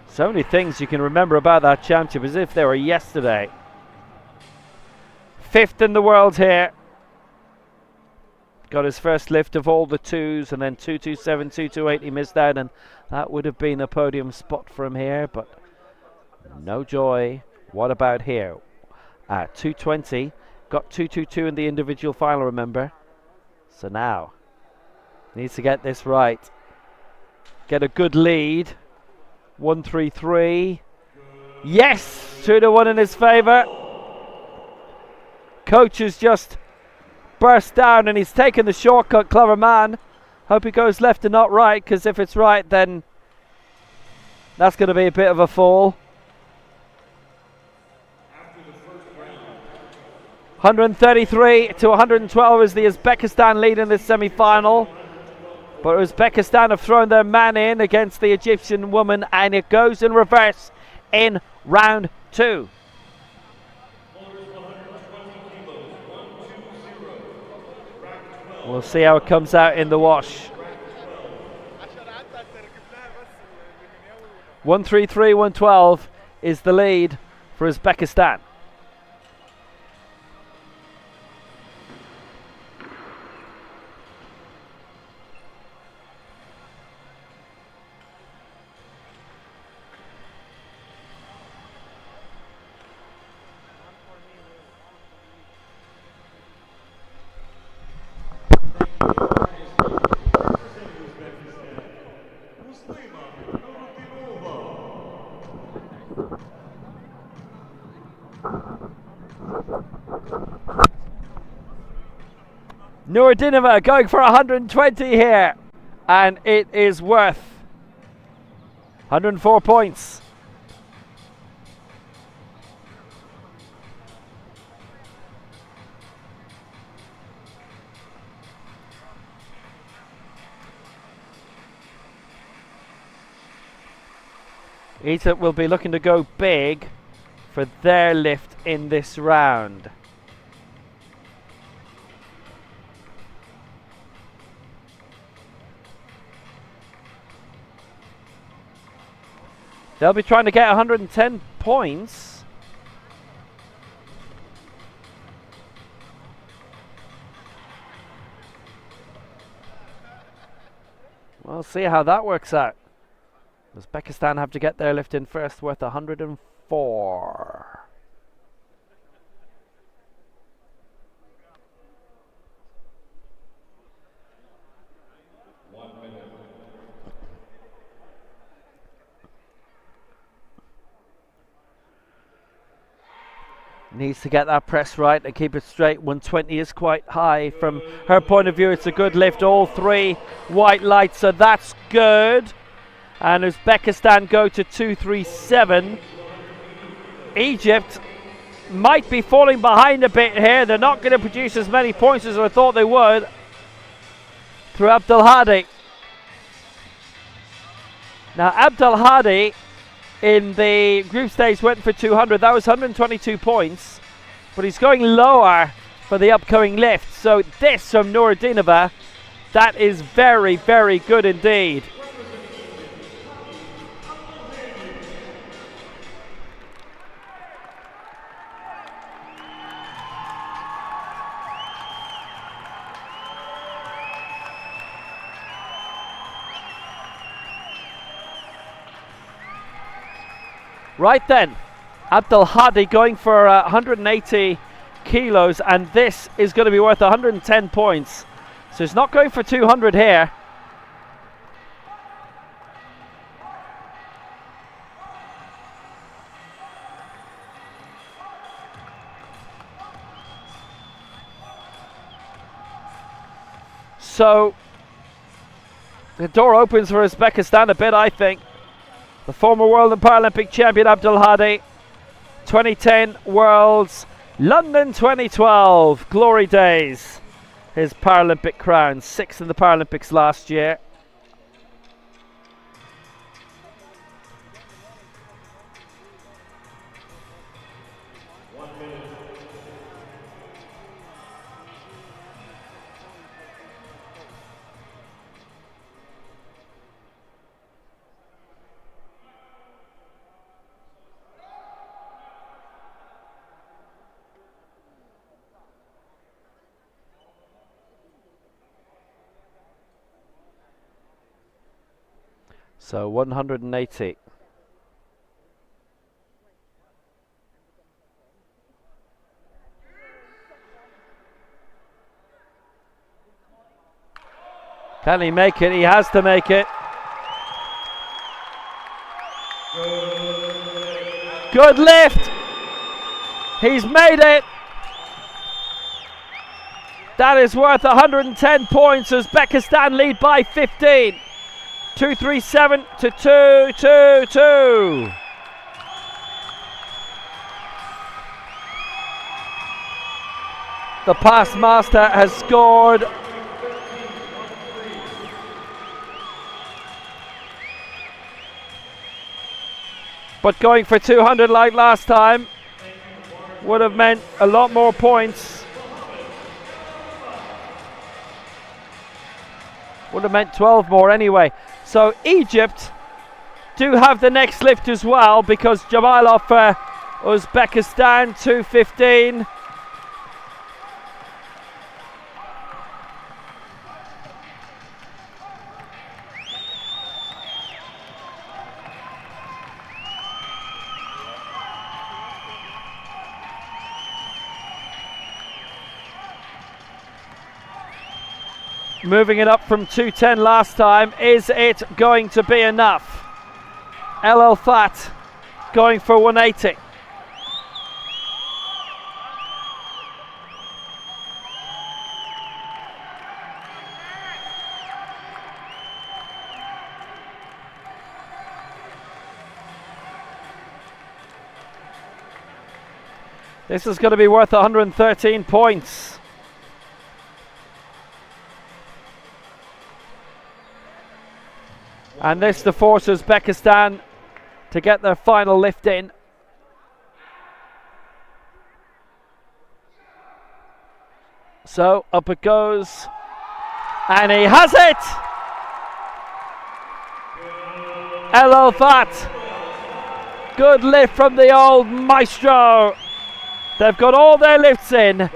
So many things you can remember about that championship as if they were yesterday. Fifth in the world here. Got his first lift of all the twos, and then 227, 228 he missed out, and that would have been a podium spot for him here, but no joy. What about here? 220, got 222 in the individual final, remember? So now, needs to get this right. Get a good lead. 133. Yes! 2-1 in his favour. Coach has just burst down and he's taken the shortcut, clever man. Hope he goes left and not right, because if it's right, then that's going to be a bit of a fall. 133 to 112 is the Uzbekistan lead in this semi-final. But Uzbekistan have thrown their man in against the Egyptian woman, and it goes in reverse in round 2. We'll see how it comes out in the wash. 133, 112 is the lead for Uzbekistan. Nuradinova going for 120 here, and it is worth 104 points. Egypt will be looking to go big for their lift in this round. They'll be trying to get 110 points. We'll see how that works out. Uzbekistan have to get their lift in first, worth 104. Needs to get that press right and keep it straight. 120 is quite high from her point of view. It's a good lift. All three white lights, so that's good. And Uzbekistan go to 237. Egypt might be falling behind a bit here. They're not going to produce as many points as I thought they would through Abdelhadi. Now Abdelhadi in the group stage went for 200. That was 122 points, but he's going lower for the upcoming lift. So this from Nuradinova, that is very, very good indeed. Right then, Abdelhadi going for 180 kilos, and this is going to be worth 110 points. So he's not going for 200 here. So the door opens for Uzbekistan a bit, I think. The former world and Paralympic champion Abdelhadi 2010 Worlds, London 2012, glory days. His Paralympic crown, 6th in the Paralympics last year. So 180. Can he make it? He has to make it. Good lift. He's made it. That is worth 110 points. Uzbekistan lead by 15. 237 to 222. The past master has scored. But going for 200 like last time would have meant a lot more points. Would have meant 12 more anyway. So Egypt do have the next lift as well, because Jamalov for Uzbekistan 215. Moving it up from 210 last time. Is it going to be enough? El Elfat going for 180. This is going to be worth 113 points. And this to force Uzbekistan to get their final lift in. So up it goes. And he has it! El Elfat. Good lift from the old maestro. They've got all their lifts in.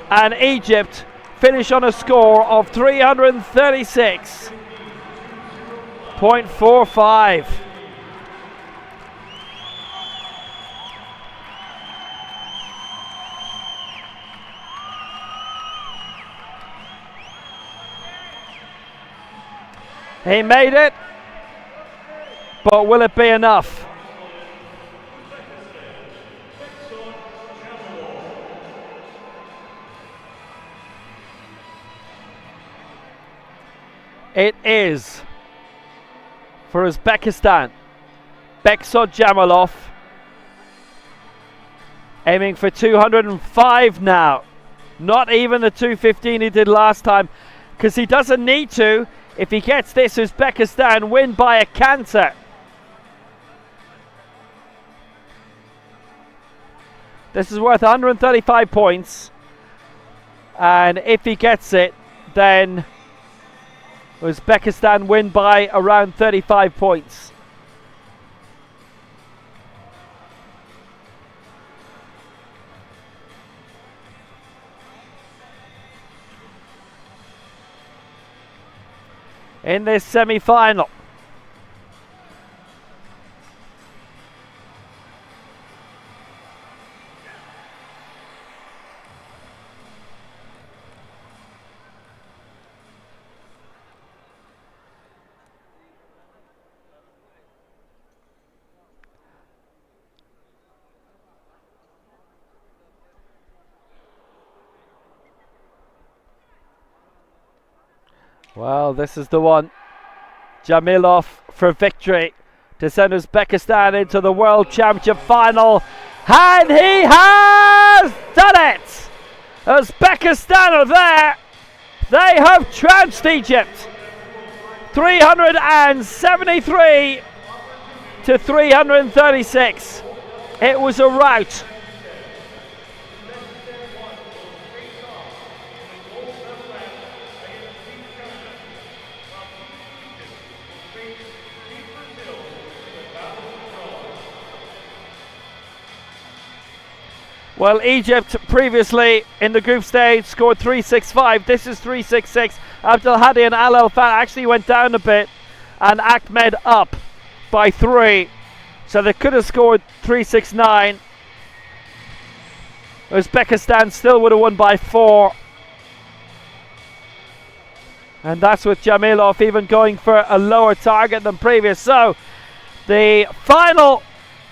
And Egypt finish on a score of 336.45. He made it, but will it be enough? It is. For Uzbekistan, Beksod Jamalov aiming for 205 now. Not even the 215 he did last time, because he doesn't need to. If he gets this, Uzbekistan win by a canter. This is worth 135 points. And if he gets it, then Uzbekistan win by around 35 points. In this semi-final. Well, this is the one. Jamilov for victory to send Uzbekistan into the World Championship final. And he has done it! Uzbekistan are there. They have trounced Egypt. 373 to 336. It was a rout. Well, Egypt previously in the group stage scored 365. This is 366. Abdel Hadi and Al Elfan actually went down a bit, and Ahmed up by 3. So they could have scored 369. Uzbekistan still would have won by 4. And that's with Jamilov even going for a lower target than previous. So the final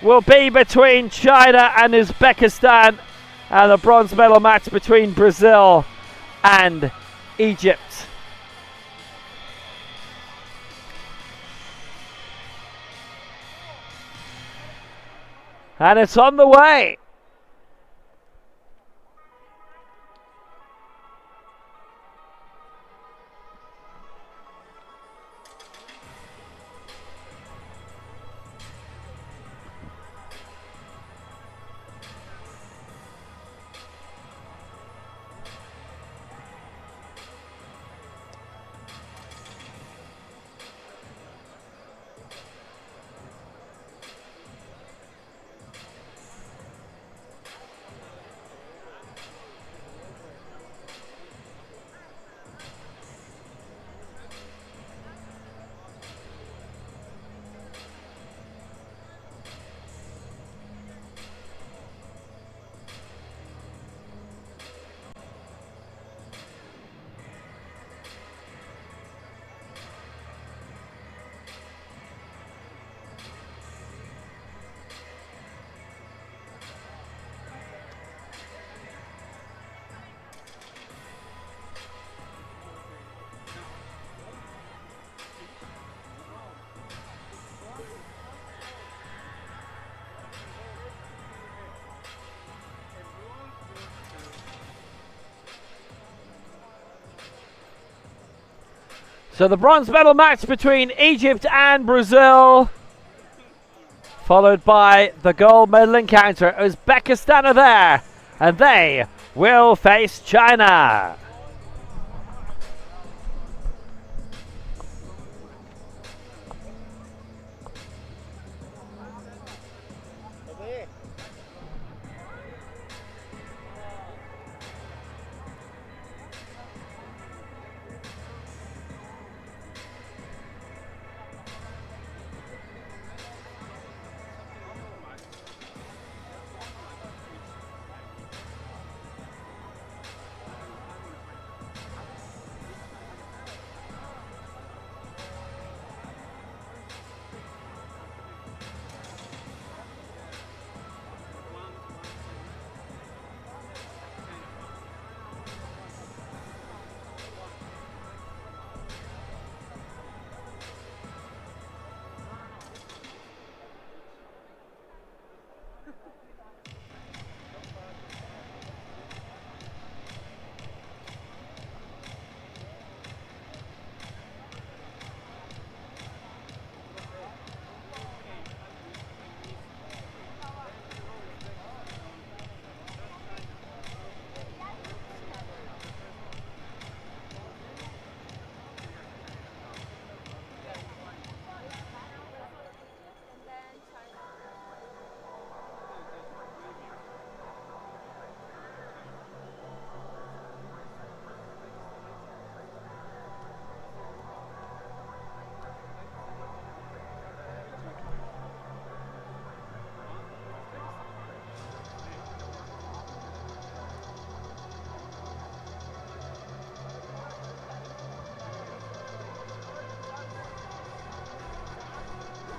will be between China and Uzbekistan, and the bronze medal match between Brazil and Egypt. And it's on the way. So the bronze medal match between Egypt and Brazil, followed by the gold medal encounter. Uzbekistan are there, and they will face China.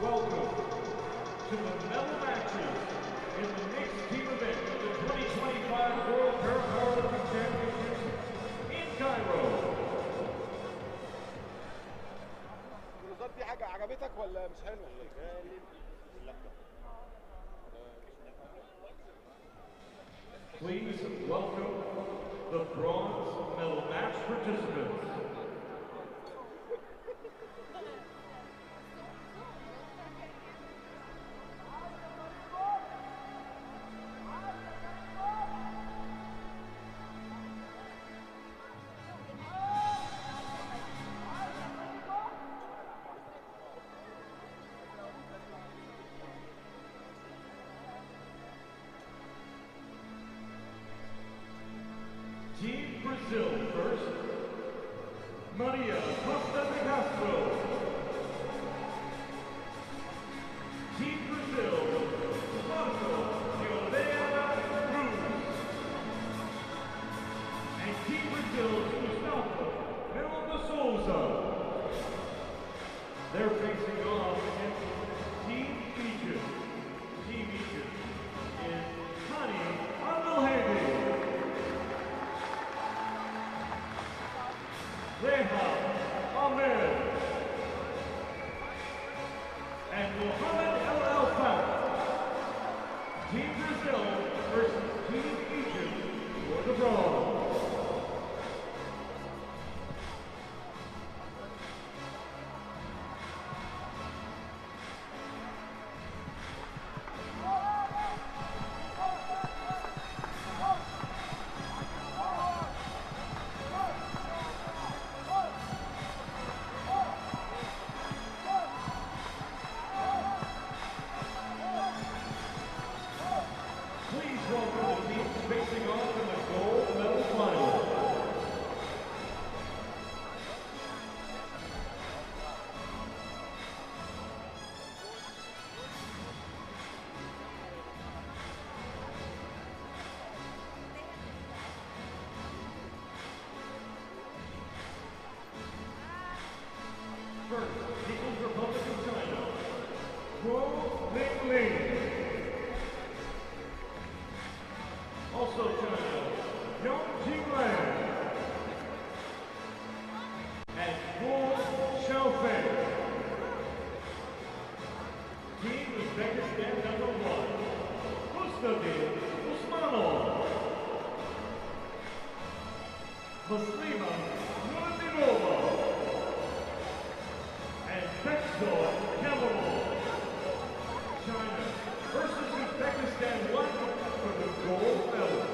Welcome to the medal matches in the mixed team event of the 2025 World Paralympic Championships in Cairo. الجلوزات دي حاجة عجبتك ولا مش حلوة؟ Please welcome the bronze medal match participants. Team Brazil first, Maria Costa de Castro. Team Brazil, Marco de Oliveira Cruz. And Team Brazil, Gustavo Melo de Souza. They're facing off against Team Egypt. Team Egypt is Hani Abdelhadi. Reha Ahmed and Mohamed El Alfat. Team Brazil versus Team Egypt for the bronze. Please welcome the teams facing off in the gold medal final. First, People's Republic of China, Guo Mingling. Also China, Yong Jinglan and Guo Xiaofei. Team Uzbekistan #1, Mustafa Usmanov. Muslima Nurmedova and Bexor Kemal. China versus Uzbekistan 1 for the gold medal.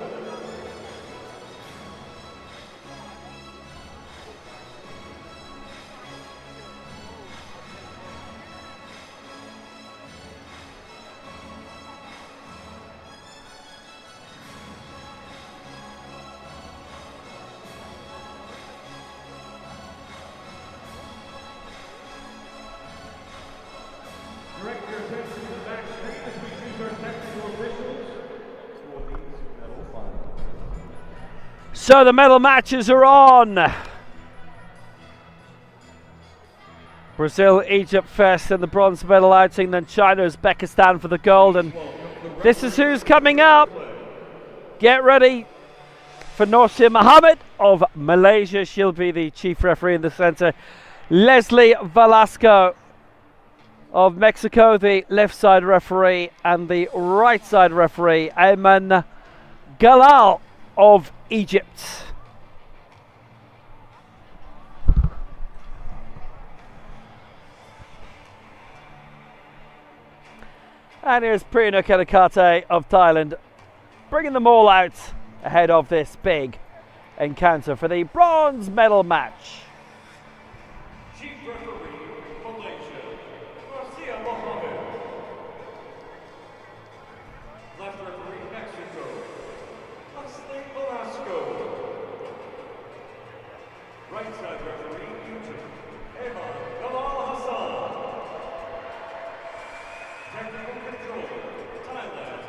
Direct your attention to the back screen as we choose our technical officials for these medal finals. So the medal matches are on. Brazil, Egypt first in the bronze medal outing, then China, Uzbekistan for the gold. And this is who's coming up. Get ready for Norsha Mohammed of Malaysia. She'll be the chief referee in the center. Leslie Velasco of Mexico, the left side referee, and the right side referee, Ayman Galal of Egypt. And here's Priyana Kedakate of Thailand, bringing them all out ahead of this big encounter for the bronze medal match. Chief referee, Malaysia, Garcia Mohammed. Left referee, Mexico, Leslie Velasco. Right side referee, Egypt, Ayman Galal Hassan. Technical controller, Thailand,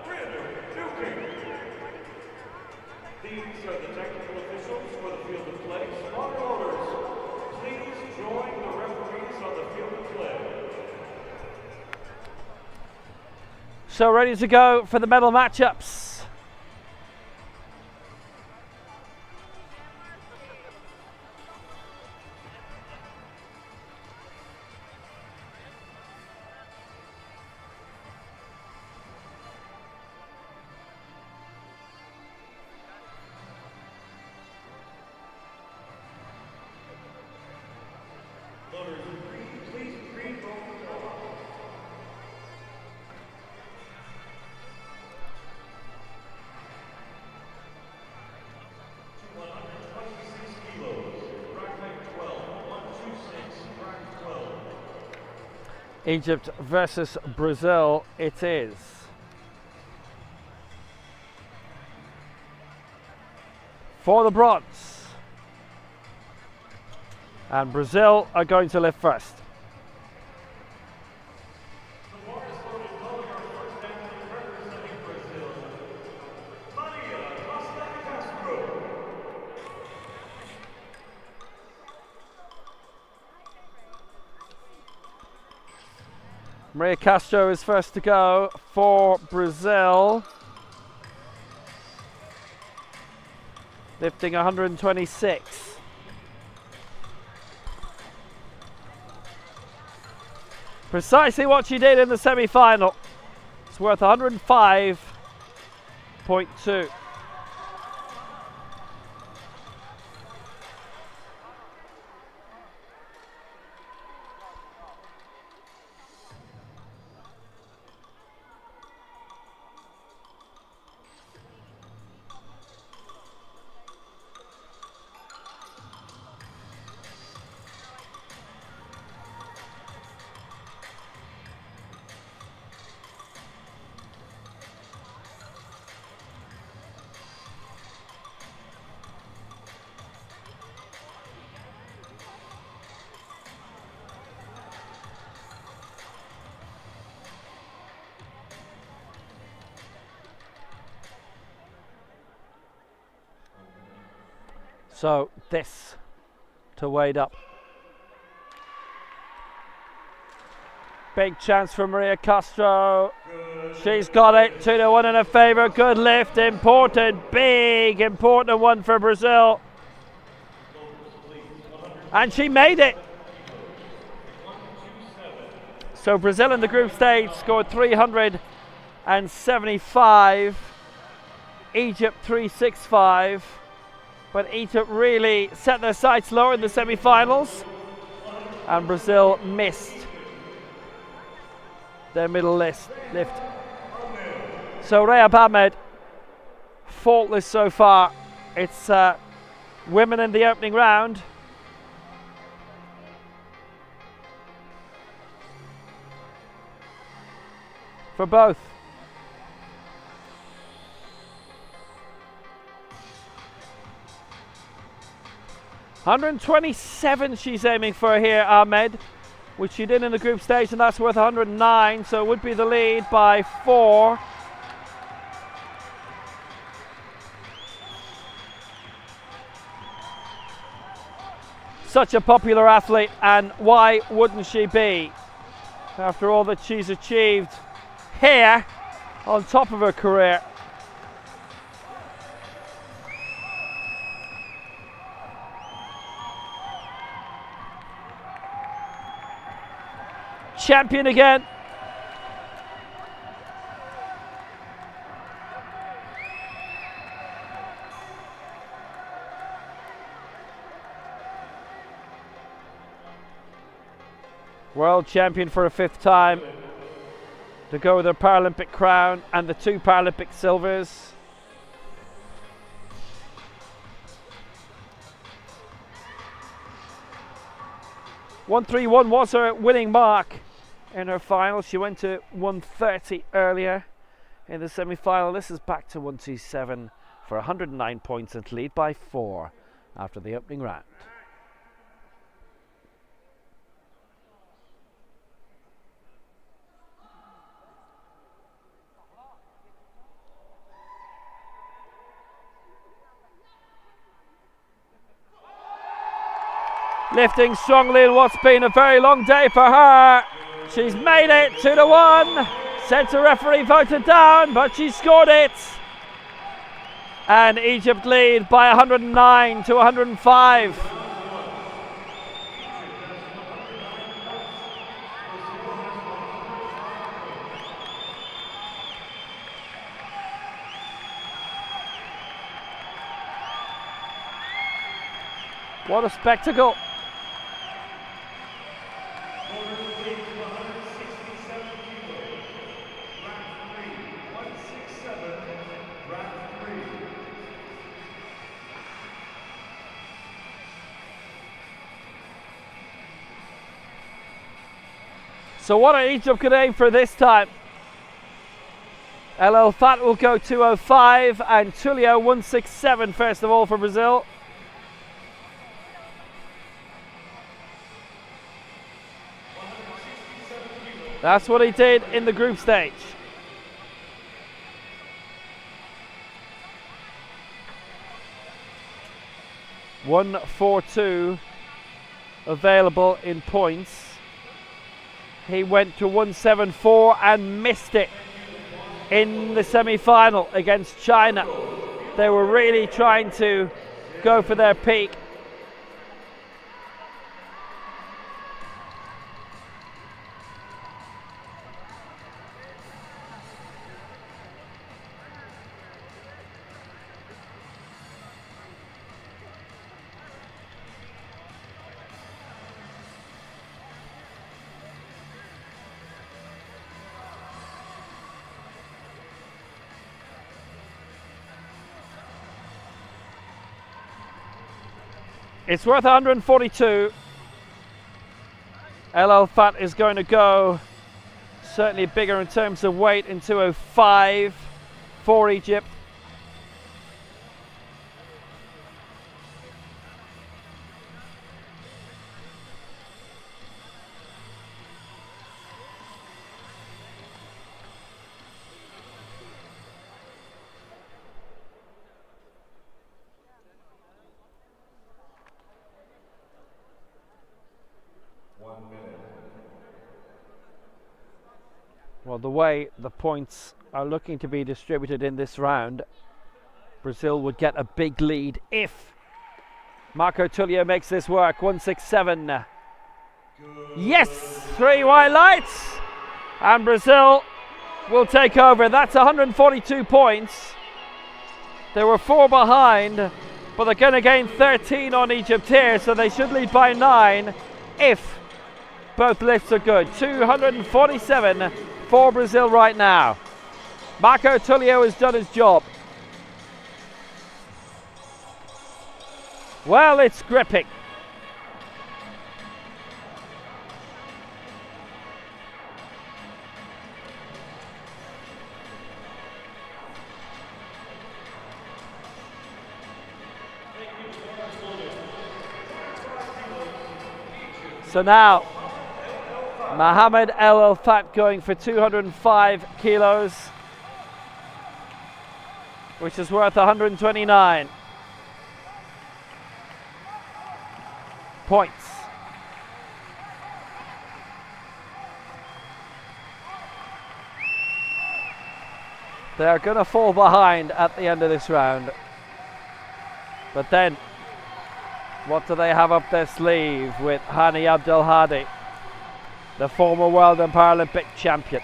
Brandon Duking. These are the technical officials for the field of play. Smart orders. Please join the referees on the field of play. So ready to go for the medal matchups. Egypt versus Brazil it is. For the bronze. And Brazil are going to lift first. Maria Castro is first to go for Brazil. Lifting 126. Precisely what she did in the semi-final. It's worth 105.2. So this to wade up. Big chance for Maria Castro. She's got it. 2-1 in her favour. Good lift. Important. Big important one for Brazil. And she made it. So Brazil in the group stage scored 375. Egypt 365. But Egypt really set their sights lower in the semi-finals, and Brazil missed their middle lift. So Rehab Ahmed, faultless so far. It's women in the opening round. For both. 127 she's aiming for here, Ahmed, which she did in the group stage, and that's worth 109, so it would be the lead by 4. Such a popular athlete, and why wouldn't she be? After all that she's achieved here on top of her career. Champion again. World champion for a 5th time to go with her Paralympic crown and the 2 Paralympic silvers. .131 was her winning mark in her final. She went to 130 earlier in the semi-final. This is back to 127 for 109 points and lead by 4 after the opening round. Lifting strongly in what's been a very long day for her. She's made it 2-1. Centre referee voted down, but she scored it. And Egypt lead by 109 to 105. What a spectacle. So what are Egypt going to aim for this time? El Elfat will go 2:05 and Tulio 1:67 first of all for Brazil. That's what he did in the group stage. $142 available in points. He went to 174 and missed it in the semi-final against China. They were really trying to go for their peak. It's worth 142. El Elfat is going to go certainly bigger in terms of weight in 2:05 for Egypt. Well, the way the points are looking to be distributed in this round, Brazil would get a big lead if Marco Tulio makes this work. 167. Yes, 3 white lights, and Brazil will take over. That's 142 points. They were 4 behind, but they're going to gain 13 on Egypt here, so they should lead by 9 if both lifts are good. 247 for Brazil right now. Marco Tulio has done his job. Well, it's gripping. So now Mohamed El Elfat going for 205 kilos, which is worth 129 points. They are going to fall behind at the end of this round. But then, what do they have up their sleeve with Hani Abdelhadi, the former world and Paralympic champion?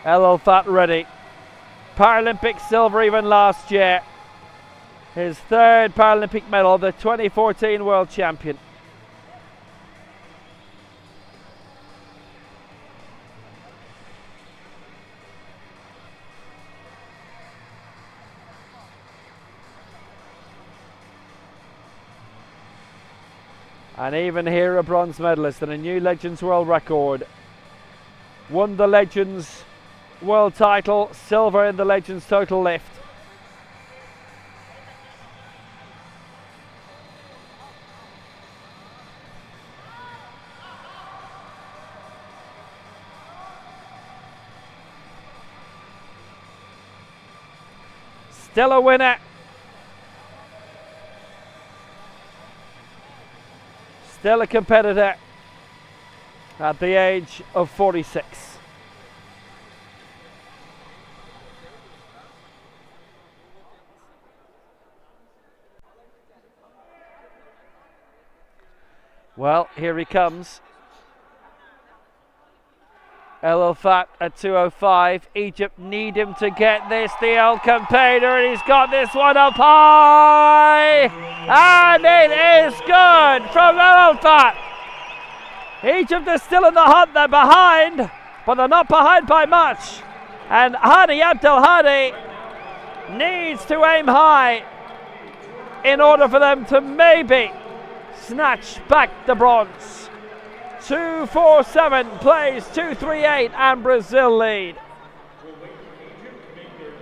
El Elfat ready. Paralympic silver even last year. His 3rd Paralympic medal, the 2014 world champion. And even here a bronze medalist and a new Legends world record. Won the Legends world title, silver in the Legends total lift. Still a winner. Still a competitor at the age of 46. Well, here he comes. El Elfat at 2:05. Egypt need him to get this. The El Campaigner, and he's got this one up high. And it is good from El Elfat. Egypt is still in the hunt. They're behind, but they're not behind by much. And Hani Abdelhadi needs to aim high in order for them to maybe snatch back the bronze. 2:47 plays 2:38 and Brazil lead.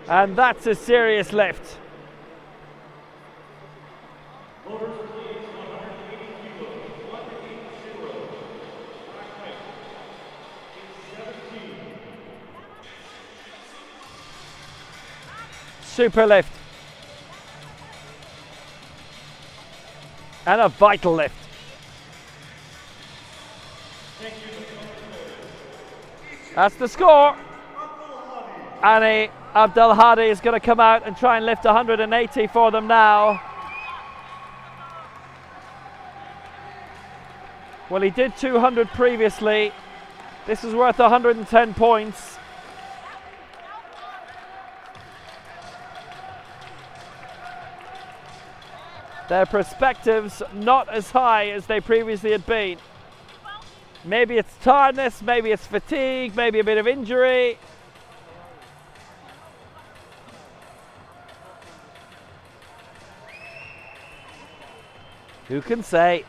And that's a serious lift. Super lift. And a vital lift. That's the score. Ani Abdelhadi is going to come out and try and lift 180 for them now. Well, he did 200 previously. This is worth 110 points. Their perspectives not as high as they previously had been. Maybe it's tiredness, maybe it's fatigue, maybe a bit of injury. Who can say?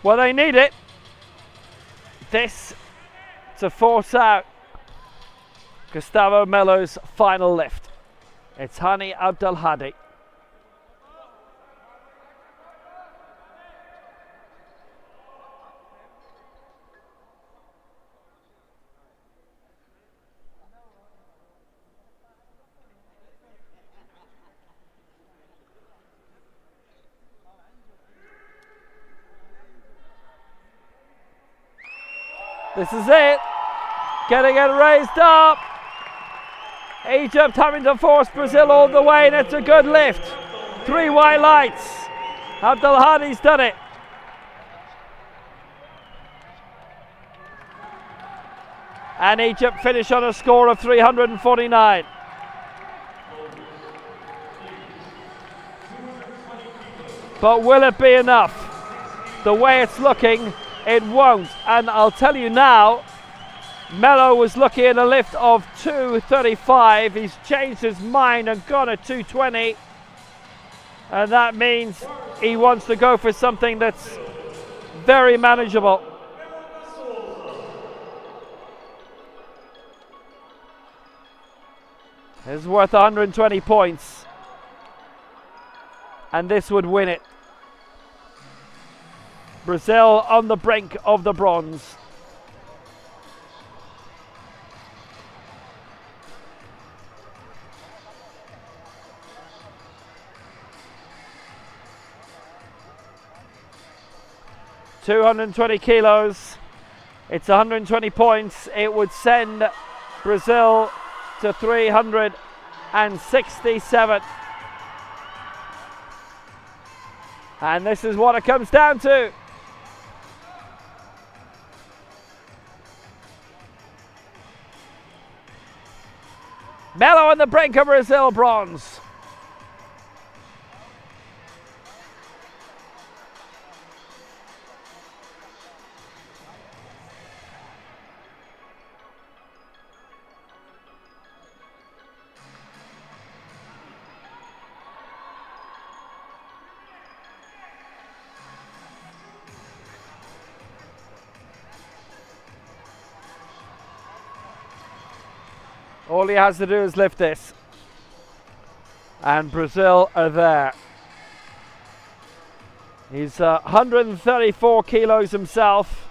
Well, they need it. This to force out Gustavo Melo's final lift. It's Hani Abdelhadi. This is it. Getting it raised up. Egypt having to force Brazil all the way, and it's a good lift. 3 white lights. Abdelhadi's done it. And Egypt finish on a score of 349. But will it be enough? The way it's looking, it won't. And I'll tell you now, Melo was looking at a lift of 235. He's changed his mind and gone at 220. And that means he wants to go for something that's very manageable. It's worth 120 points. And this would win it. Brazil on the brink of the bronze. $220 kilos. It's 120 points. It would send Brazil to 367. And this is what it comes down to. Melo on the brink of Brazil bronze. All he has to do is lift this. And Brazil are there. He's 134 kilos himself.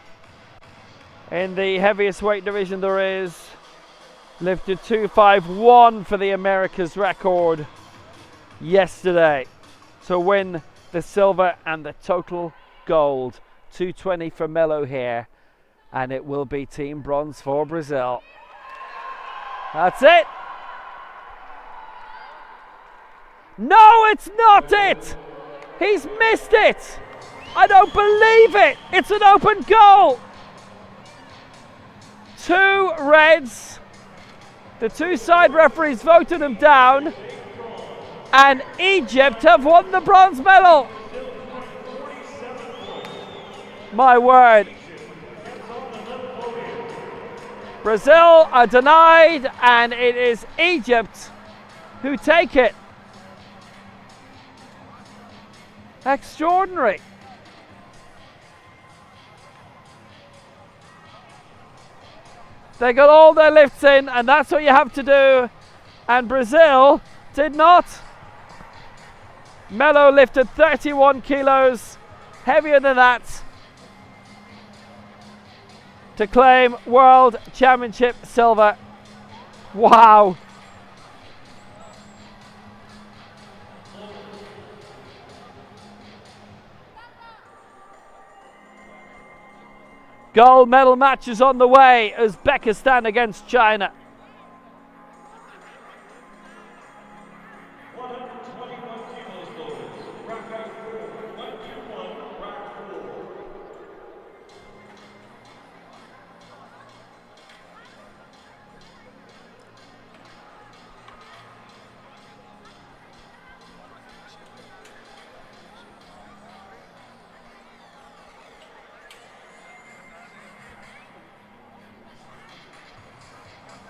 In the heaviest weight division there is. Lifted 251 for the Americas record yesterday. To win the silver and the total gold. 220 for Melo here. And it will be team bronze for Brazil. That's it. No, it's not it. He's missed it. I don't believe it! It's an open goal! 2 reds. The 2 side referees voted them down. And Egypt have won the bronze medal. My word. Brazil are denied, and it is Egypt who take it. Extraordinary. They got all their lifts in, and that's what you have to do. And Brazil did not. Melo lifted 31 kilos, heavier than that, to claim World Championship silver. Wow. Gold medal match is on the way. Uzbekistan against China. 121 kilos loaded. Bracket 4. 121, bracket 4.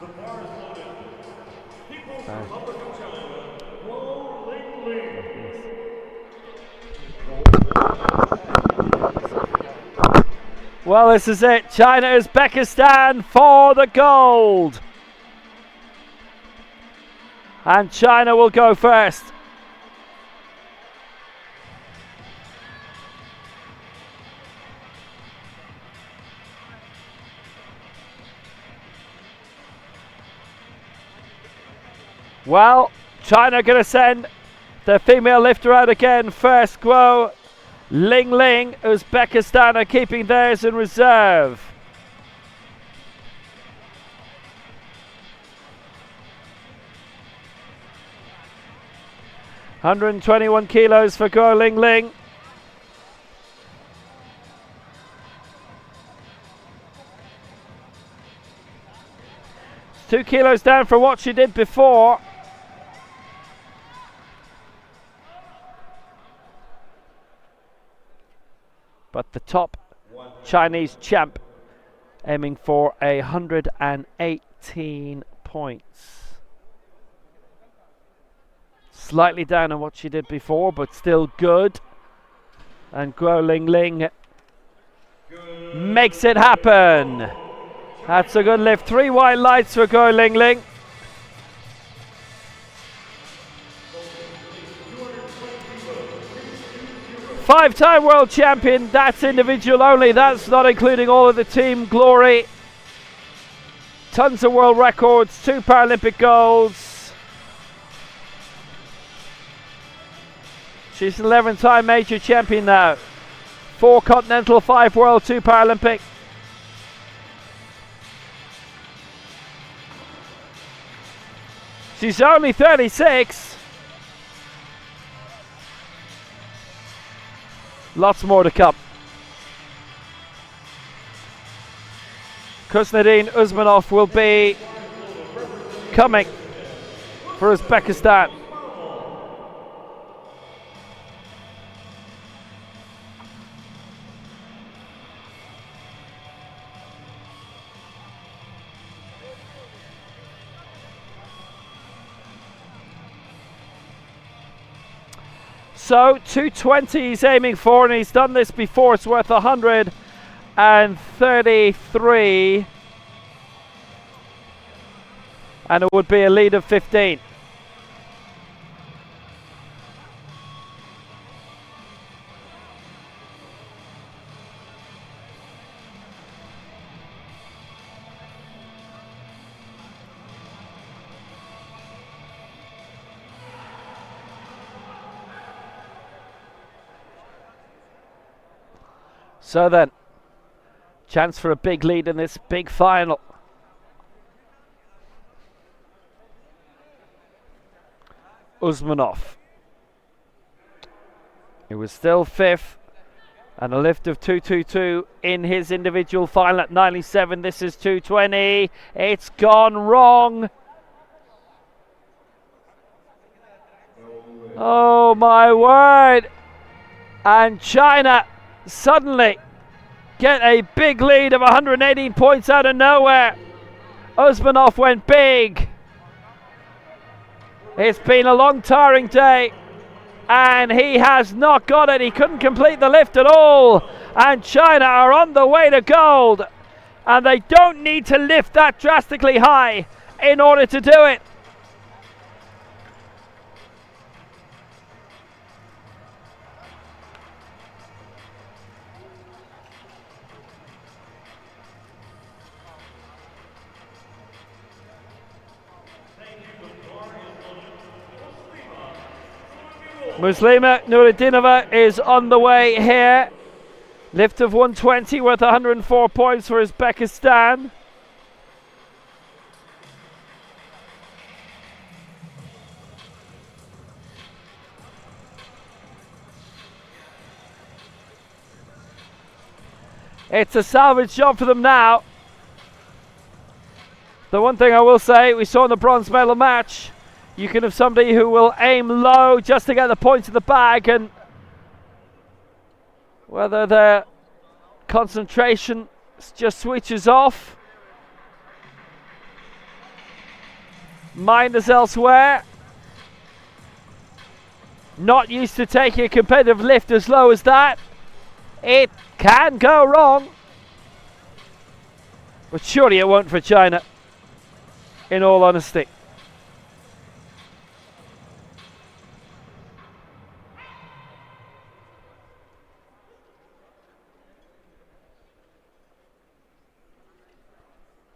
The bar is loaded. People's Republic of China, Guo Ling. Well, this is it. China, Uzbekistan for the gold. And China will go first. Well, China going to send the female lifter out again first. Guo Ling. Uzbekistan are keeping theirs in reserve. $121 kilos for Guo Ling. It's 2 kilos down from what she did before. But the top Chinese champ aiming for 118 points. Slightly down on what she did before, but still good. And Guo Ling makes it happen. That's a good lift. 3 white lights for Guo Ling. Five-time world champion, that's individual only, that's not including all of the team glory. Tons of world records, 2 Paralympic golds. She's an 11-time major champion now. 4 continental, 5 world, 2 Paralympic. She's only 36. Lots more to come. Kuznadin Usmanov will be coming for Uzbekistan. So 220 he's aiming for, and he's done this before. It's worth 133, and it would be a lead of 15. So then, chance for a big lead in this big final. Usmanov. He was still 5th And a lift of 222 in his individual final at 97. This is 220. It's gone wrong. Oh my word. And China suddenly get a big lead of 118 points out of nowhere. Usmanov went big. It's been a long, tiring day, and he has not got it. He couldn't complete the lift at all. And China are on the way to gold. And they don't need to lift that drastically high in order to do it. Muslima Nuruddinova is on the way here. Lift of 120 worth 104 points for Uzbekistan. It's a salvage job for them now. The one thing I will say, we saw in the bronze medal match, you can have somebody who will aim low just to get the points in the bag, and whether their concentration just switches off, mind is elsewhere, not used to taking a competitive lift as low as that, it can go wrong. But surely it won't for China, in all honesty.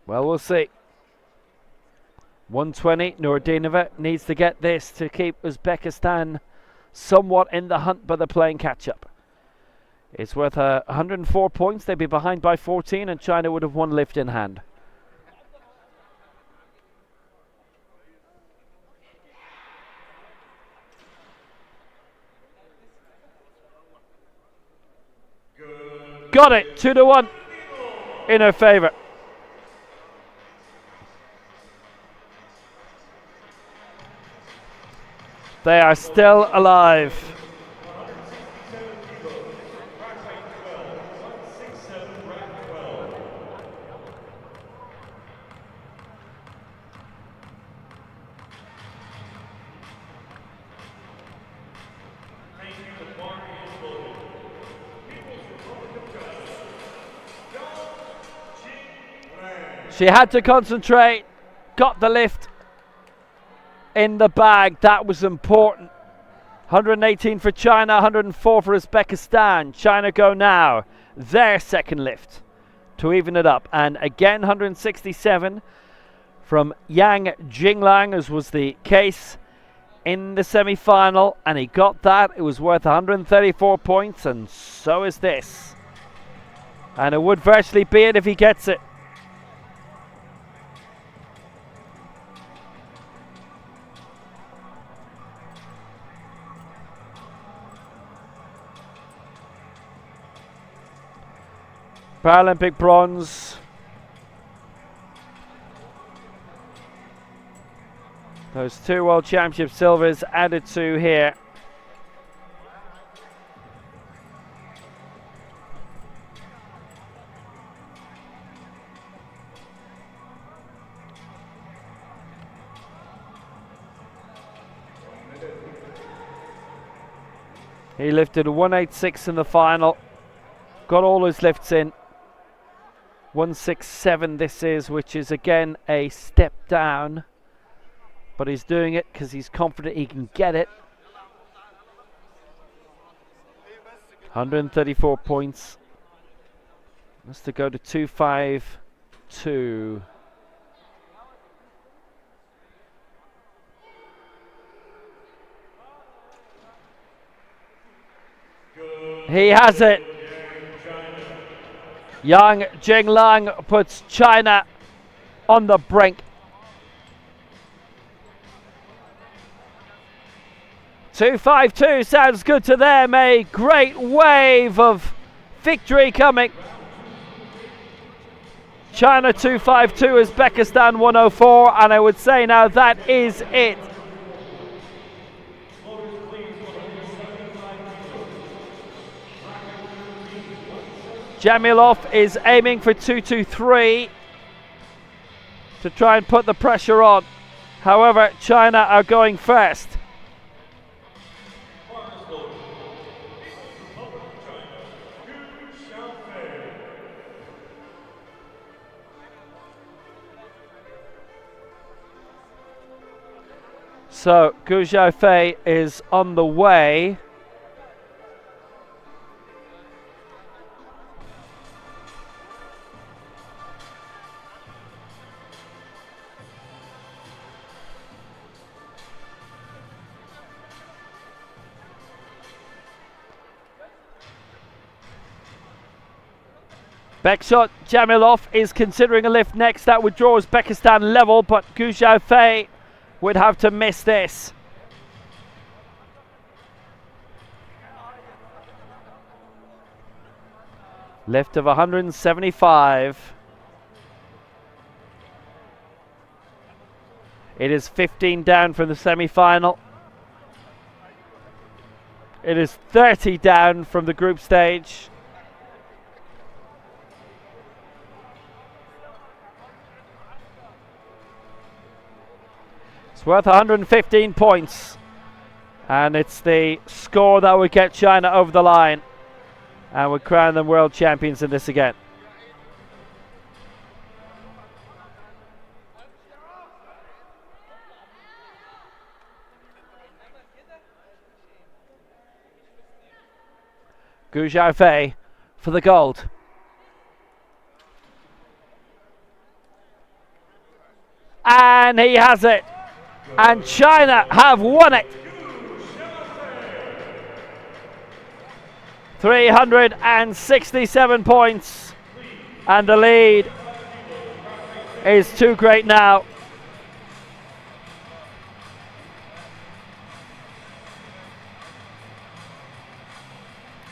Well, we'll see. 120, Nuruddinova needs to get this to keep Uzbekistan somewhat in the hunt, but they're playing catch-up. It's worth 104 points. They'd be behind by 14, and China would have one lift in hand. Got it, 2-1 in her favour. They are still alive. She had to concentrate, got the lift in the bag. That was important. 118 for China, 104 for Uzbekistan. China go now their second lift to even it up. And again, 167 from Yang Jinglang, as was the case in the semi-final. And he got that. It was worth 134 points, and so is this. And it would virtually be it if he gets it. Paralympic bronze. Those two World Championship silvers added to here. He lifted 186 in the final. Got all his lifts in. 167 this is, which is again a step down, but he's doing it because he's confident he can get it. 134 points. That's to go to 252. He has it. Yang Jinglang puts China on the brink. 252 sounds good to them. A great wave of victory coming. China 252, Uzbekistan 104, and I would say now that is it. Jamilov is aiming for 223 to try and put the pressure on. However, China are going first. So Gu Xiaofei is on the way. Bekshot Jamilov is considering a lift next. That would draw Uzbekistan level, but Gu Xiaofei would have to miss this. Lift of 175. It is 15 down from the semi-final. It is 30 down from the group stage. It's worth 115 points, and it's the score that would get China over the line and would crown them world champions in this again. Gu Xiaofei for the gold. And he has it. And China have won it. 367 points. And the lead is too great now.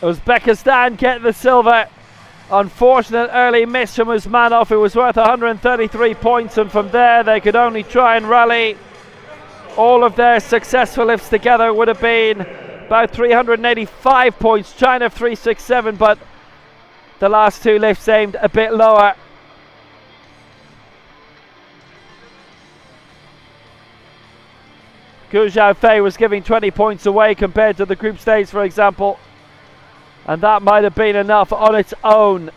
Uzbekistan get the silver. Unfortunate early miss from Usmanov. It was worth 133 points, and from there they could only try and rally. All of their successful lifts together would have been about 385 points. China 367, but the last two lifts aimed a bit lower. Gu Xiaofei was giving 20 points away compared to the group stage, for example. And that might have been enough on its own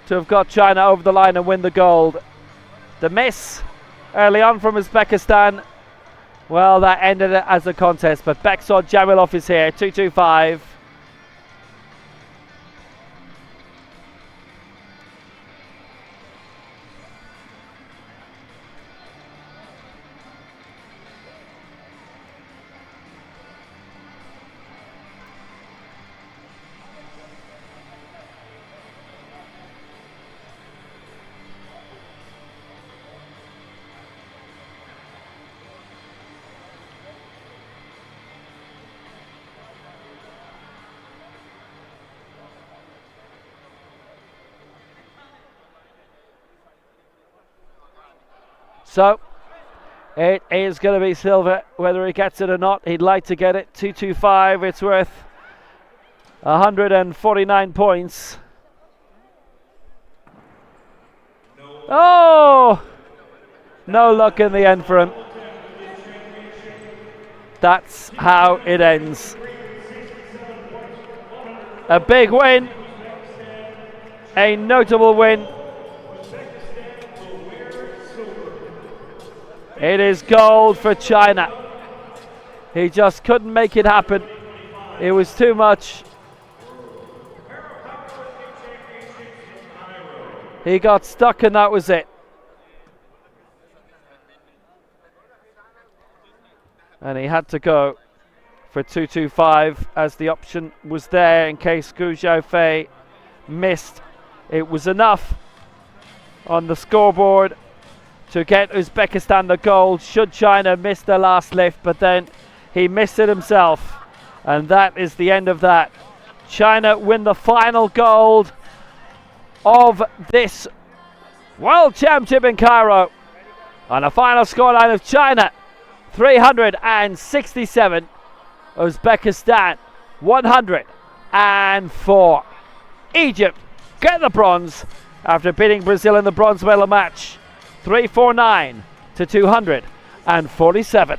to have got China over the line and win the gold. The miss early on from Uzbekistan, well, that ended it as a contest. But Bekshot Jamilov is here, 225. So it is going to be silver, whether he gets it or not. He'd like to get it. 225. It's worth 149 points. Oh, no luck in the end for him. That's how it ends. A big win, a notable win. It is gold for China. He just couldn't make it happen. It was too much. He got stuck and that was it. And he had to go for 225 as the option was there in case Gu Xiaofei missed. It was enough on the scoreboard to get Uzbekistan the gold should China miss the last lift, but then he missed it himself, and that is the end of that. China win the final gold of this World Championship in Cairo. On a final scoreline of China 367, Uzbekistan 104. Egypt get the bronze after beating Brazil in the bronze medal match 349 to 247.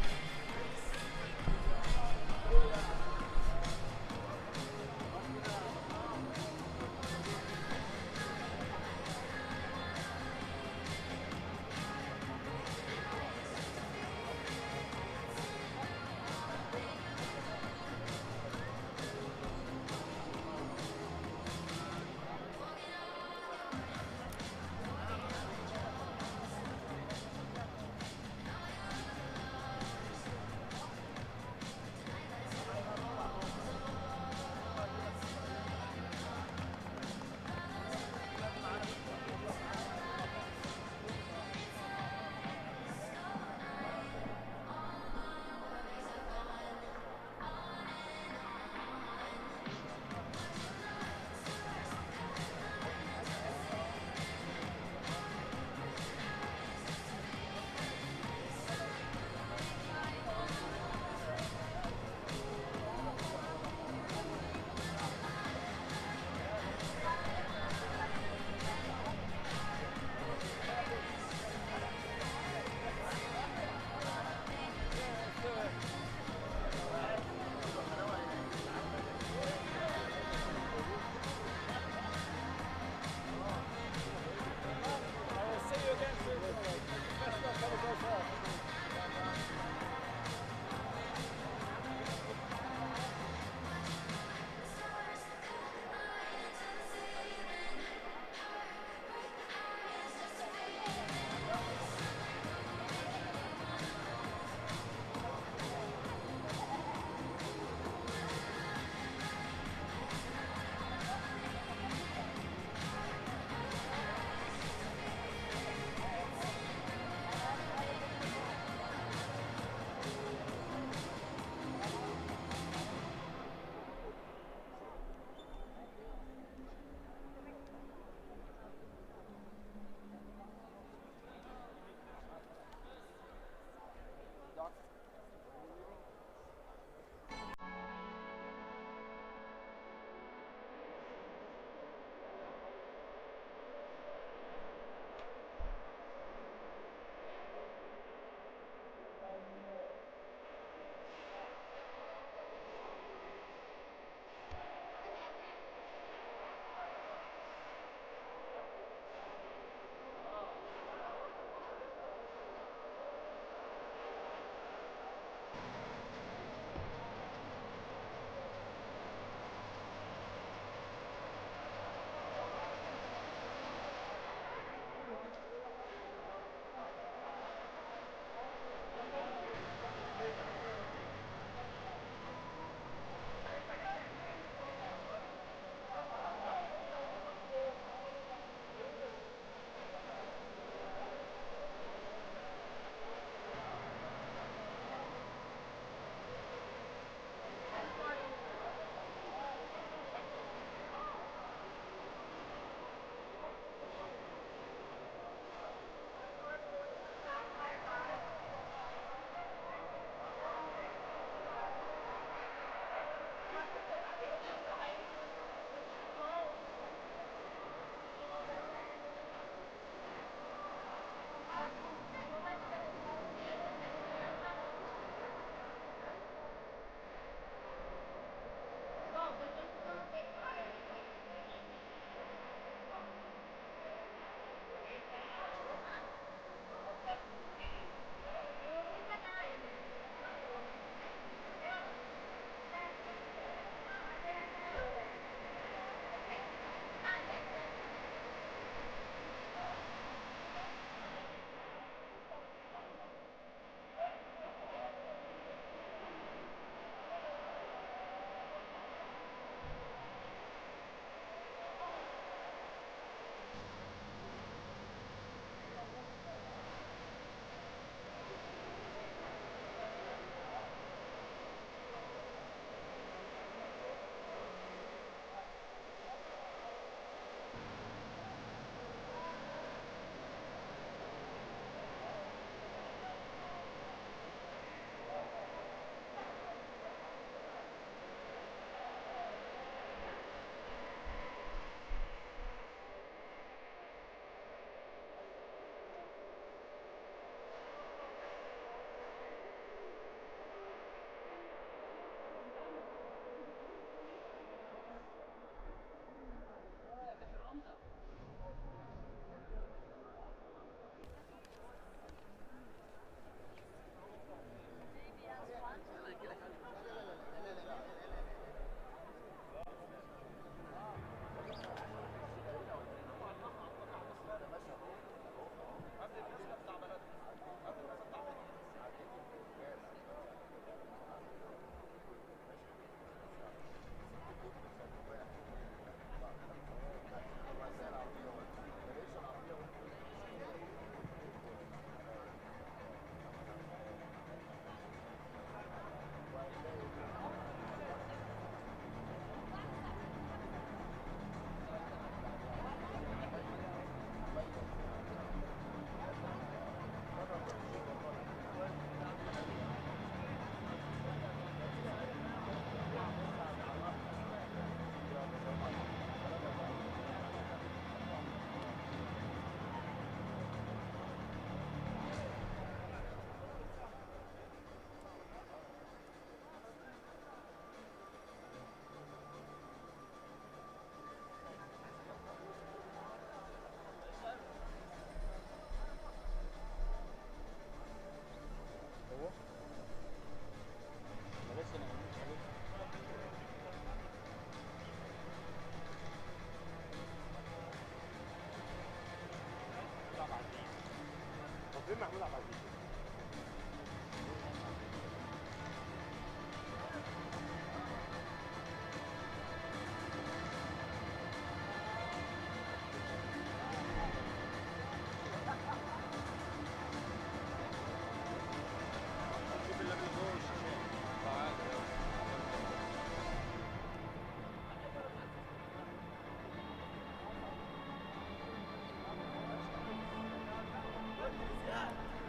فين محمود عبد العزيز؟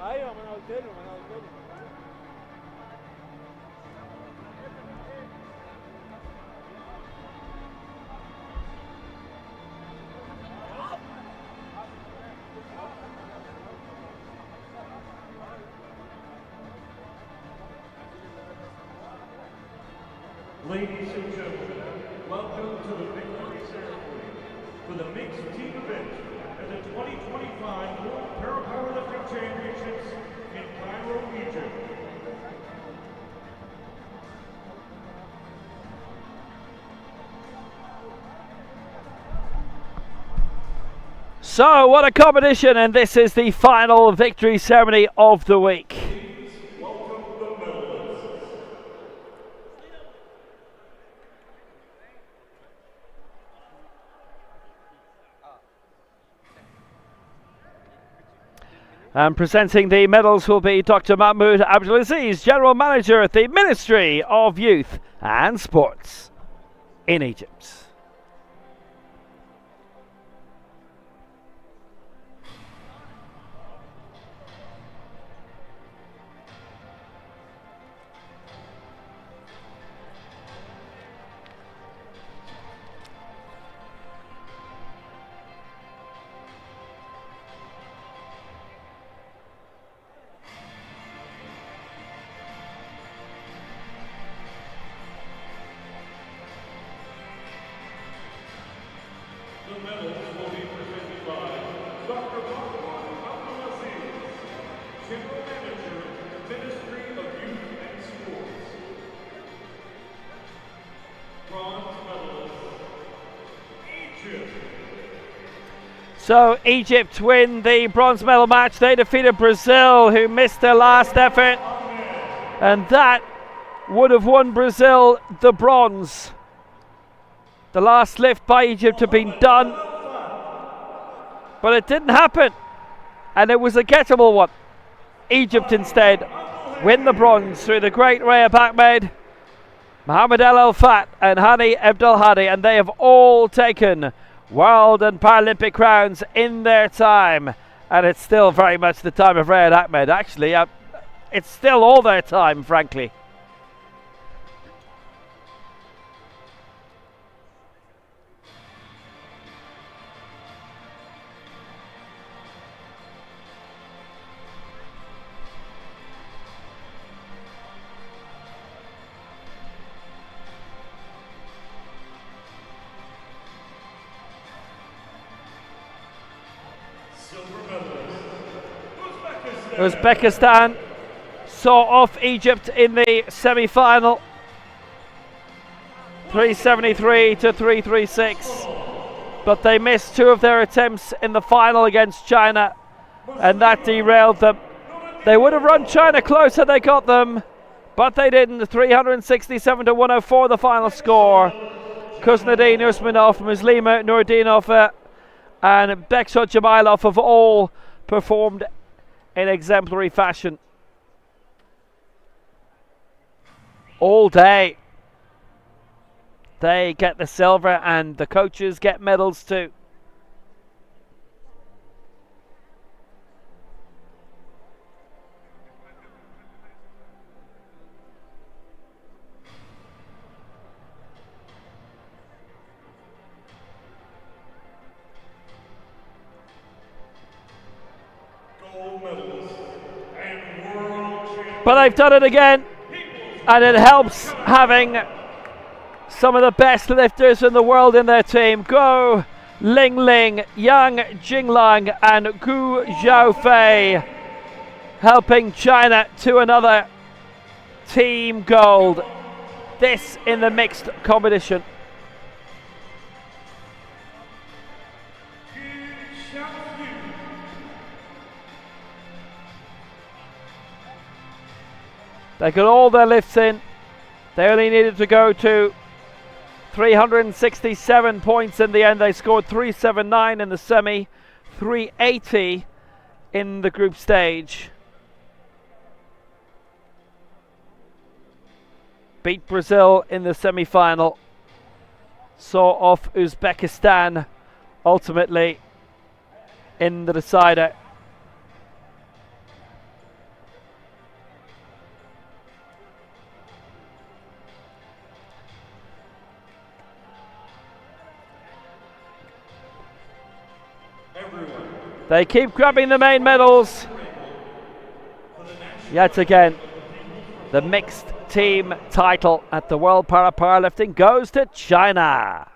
ايوه ما انا قلت له Ladies and gentlemen, welcome to the victory ceremony for the mixed team event at the 2025 World Paralympic Championships in Cairo, Egypt. So, what a competition, and this is the final victory ceremony of the week. Please welcome the medalists. And presenting the medals will be Dr. Mahmoud Abdulaziz, General Manager at the Ministry of Youth and Sports in Egypt. The medals will be presented by Dr. Mahmoud Abdulaziz, General Manager, Ministry of Youth and Sports. Bronze medalist, Egypt. So Egypt win the bronze medal match. They defeated Brazil, who missed their last effort, and that would have won Brazil the bronze. The last lift by Egypt had been done, but it didn't happen, and it was a gettable one. Egypt instead win the bronze through the great Rayab Ahmed, Mohamed El Alfat and Hani Abdelhadi, and they have all taken World and Paralympic crowns in their time, and it's still very much the time of Rayab Ahmed. Actually, it's still all their time, frankly. Uzbekistan saw off Egypt in the semi-final, 373 to 336, but they missed two of their attempts in the final against China, and that derailed them. They would have run China close had they got them, but they didn't. 367 to 104 the final score. Kuznadin Usmanov, Muslima Nurdinov and Beksot Jamailov have all performed in exemplary fashion all day. They get the silver and the coaches get medals too. But they've done it again, and it helps having some of the best lifters in the world in their team. Go Ling Ling, Yang Jinglang and Gu Xiaofei, helping China to another team gold. This in the mixed competition. They got all their lifts in. They only needed to go to 367 points in the end. They scored 379 in the semi, 380 in the group stage. Beat Brazil in the semi-final. Saw off Uzbekistan ultimately in the decider. They keep grabbing the main medals. Yet again, the mixed team title at the World Powerlifting goes to China.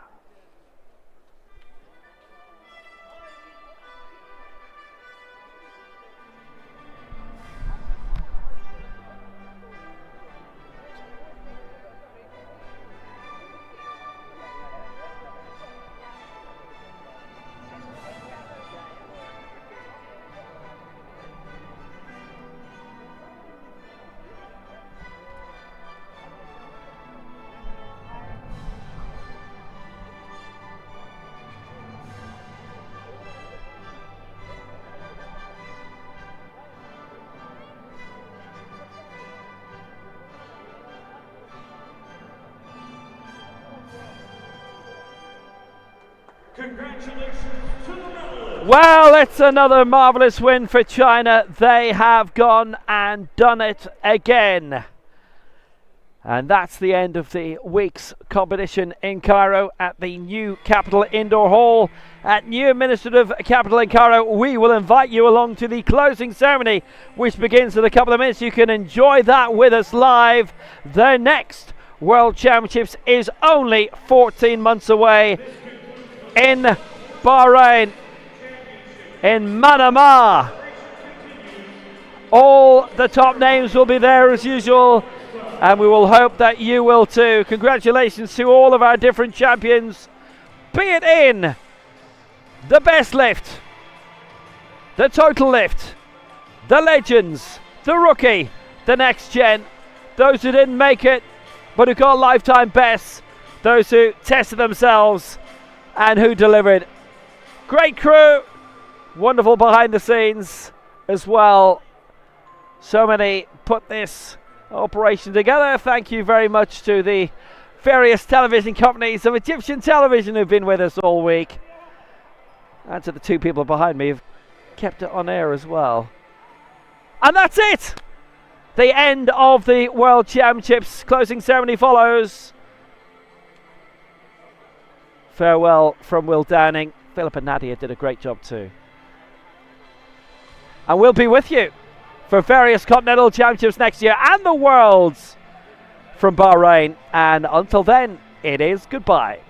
Congratulations to the medalists. Well, it's another marvellous win for China. They have gone and done it again. And that's the end of the week's competition in Cairo at the new Capital Indoor Hall at New Administrative Capital in Cairo. We will invite you along to the closing ceremony, which begins in a couple of minutes. You can enjoy that with us live. The next World Championships is only 14 months away in Bahrain, in Manama. All the top names will be there as usual, and we will hope that you will too. Congratulations to all of our different champions, be it in the best lift, the total lift, the legends, the rookie, the next gen, those who didn't make it but who got lifetime bests, those who tested themselves and who delivered. Great crew, wonderful behind the scenes as well. So many put this operation together. Thank you very much to the various television companies of Egyptian television who've been with us all week, and to the two people behind me who've kept it on air as well. And that's it, the end of the World Championships. Closing ceremony follows. Farewell from Will Downing. Philip and Nadia did a great job too. And we'll be with you for various Continental Championships next year and the Worlds from Bahrain. And until then, it is goodbye.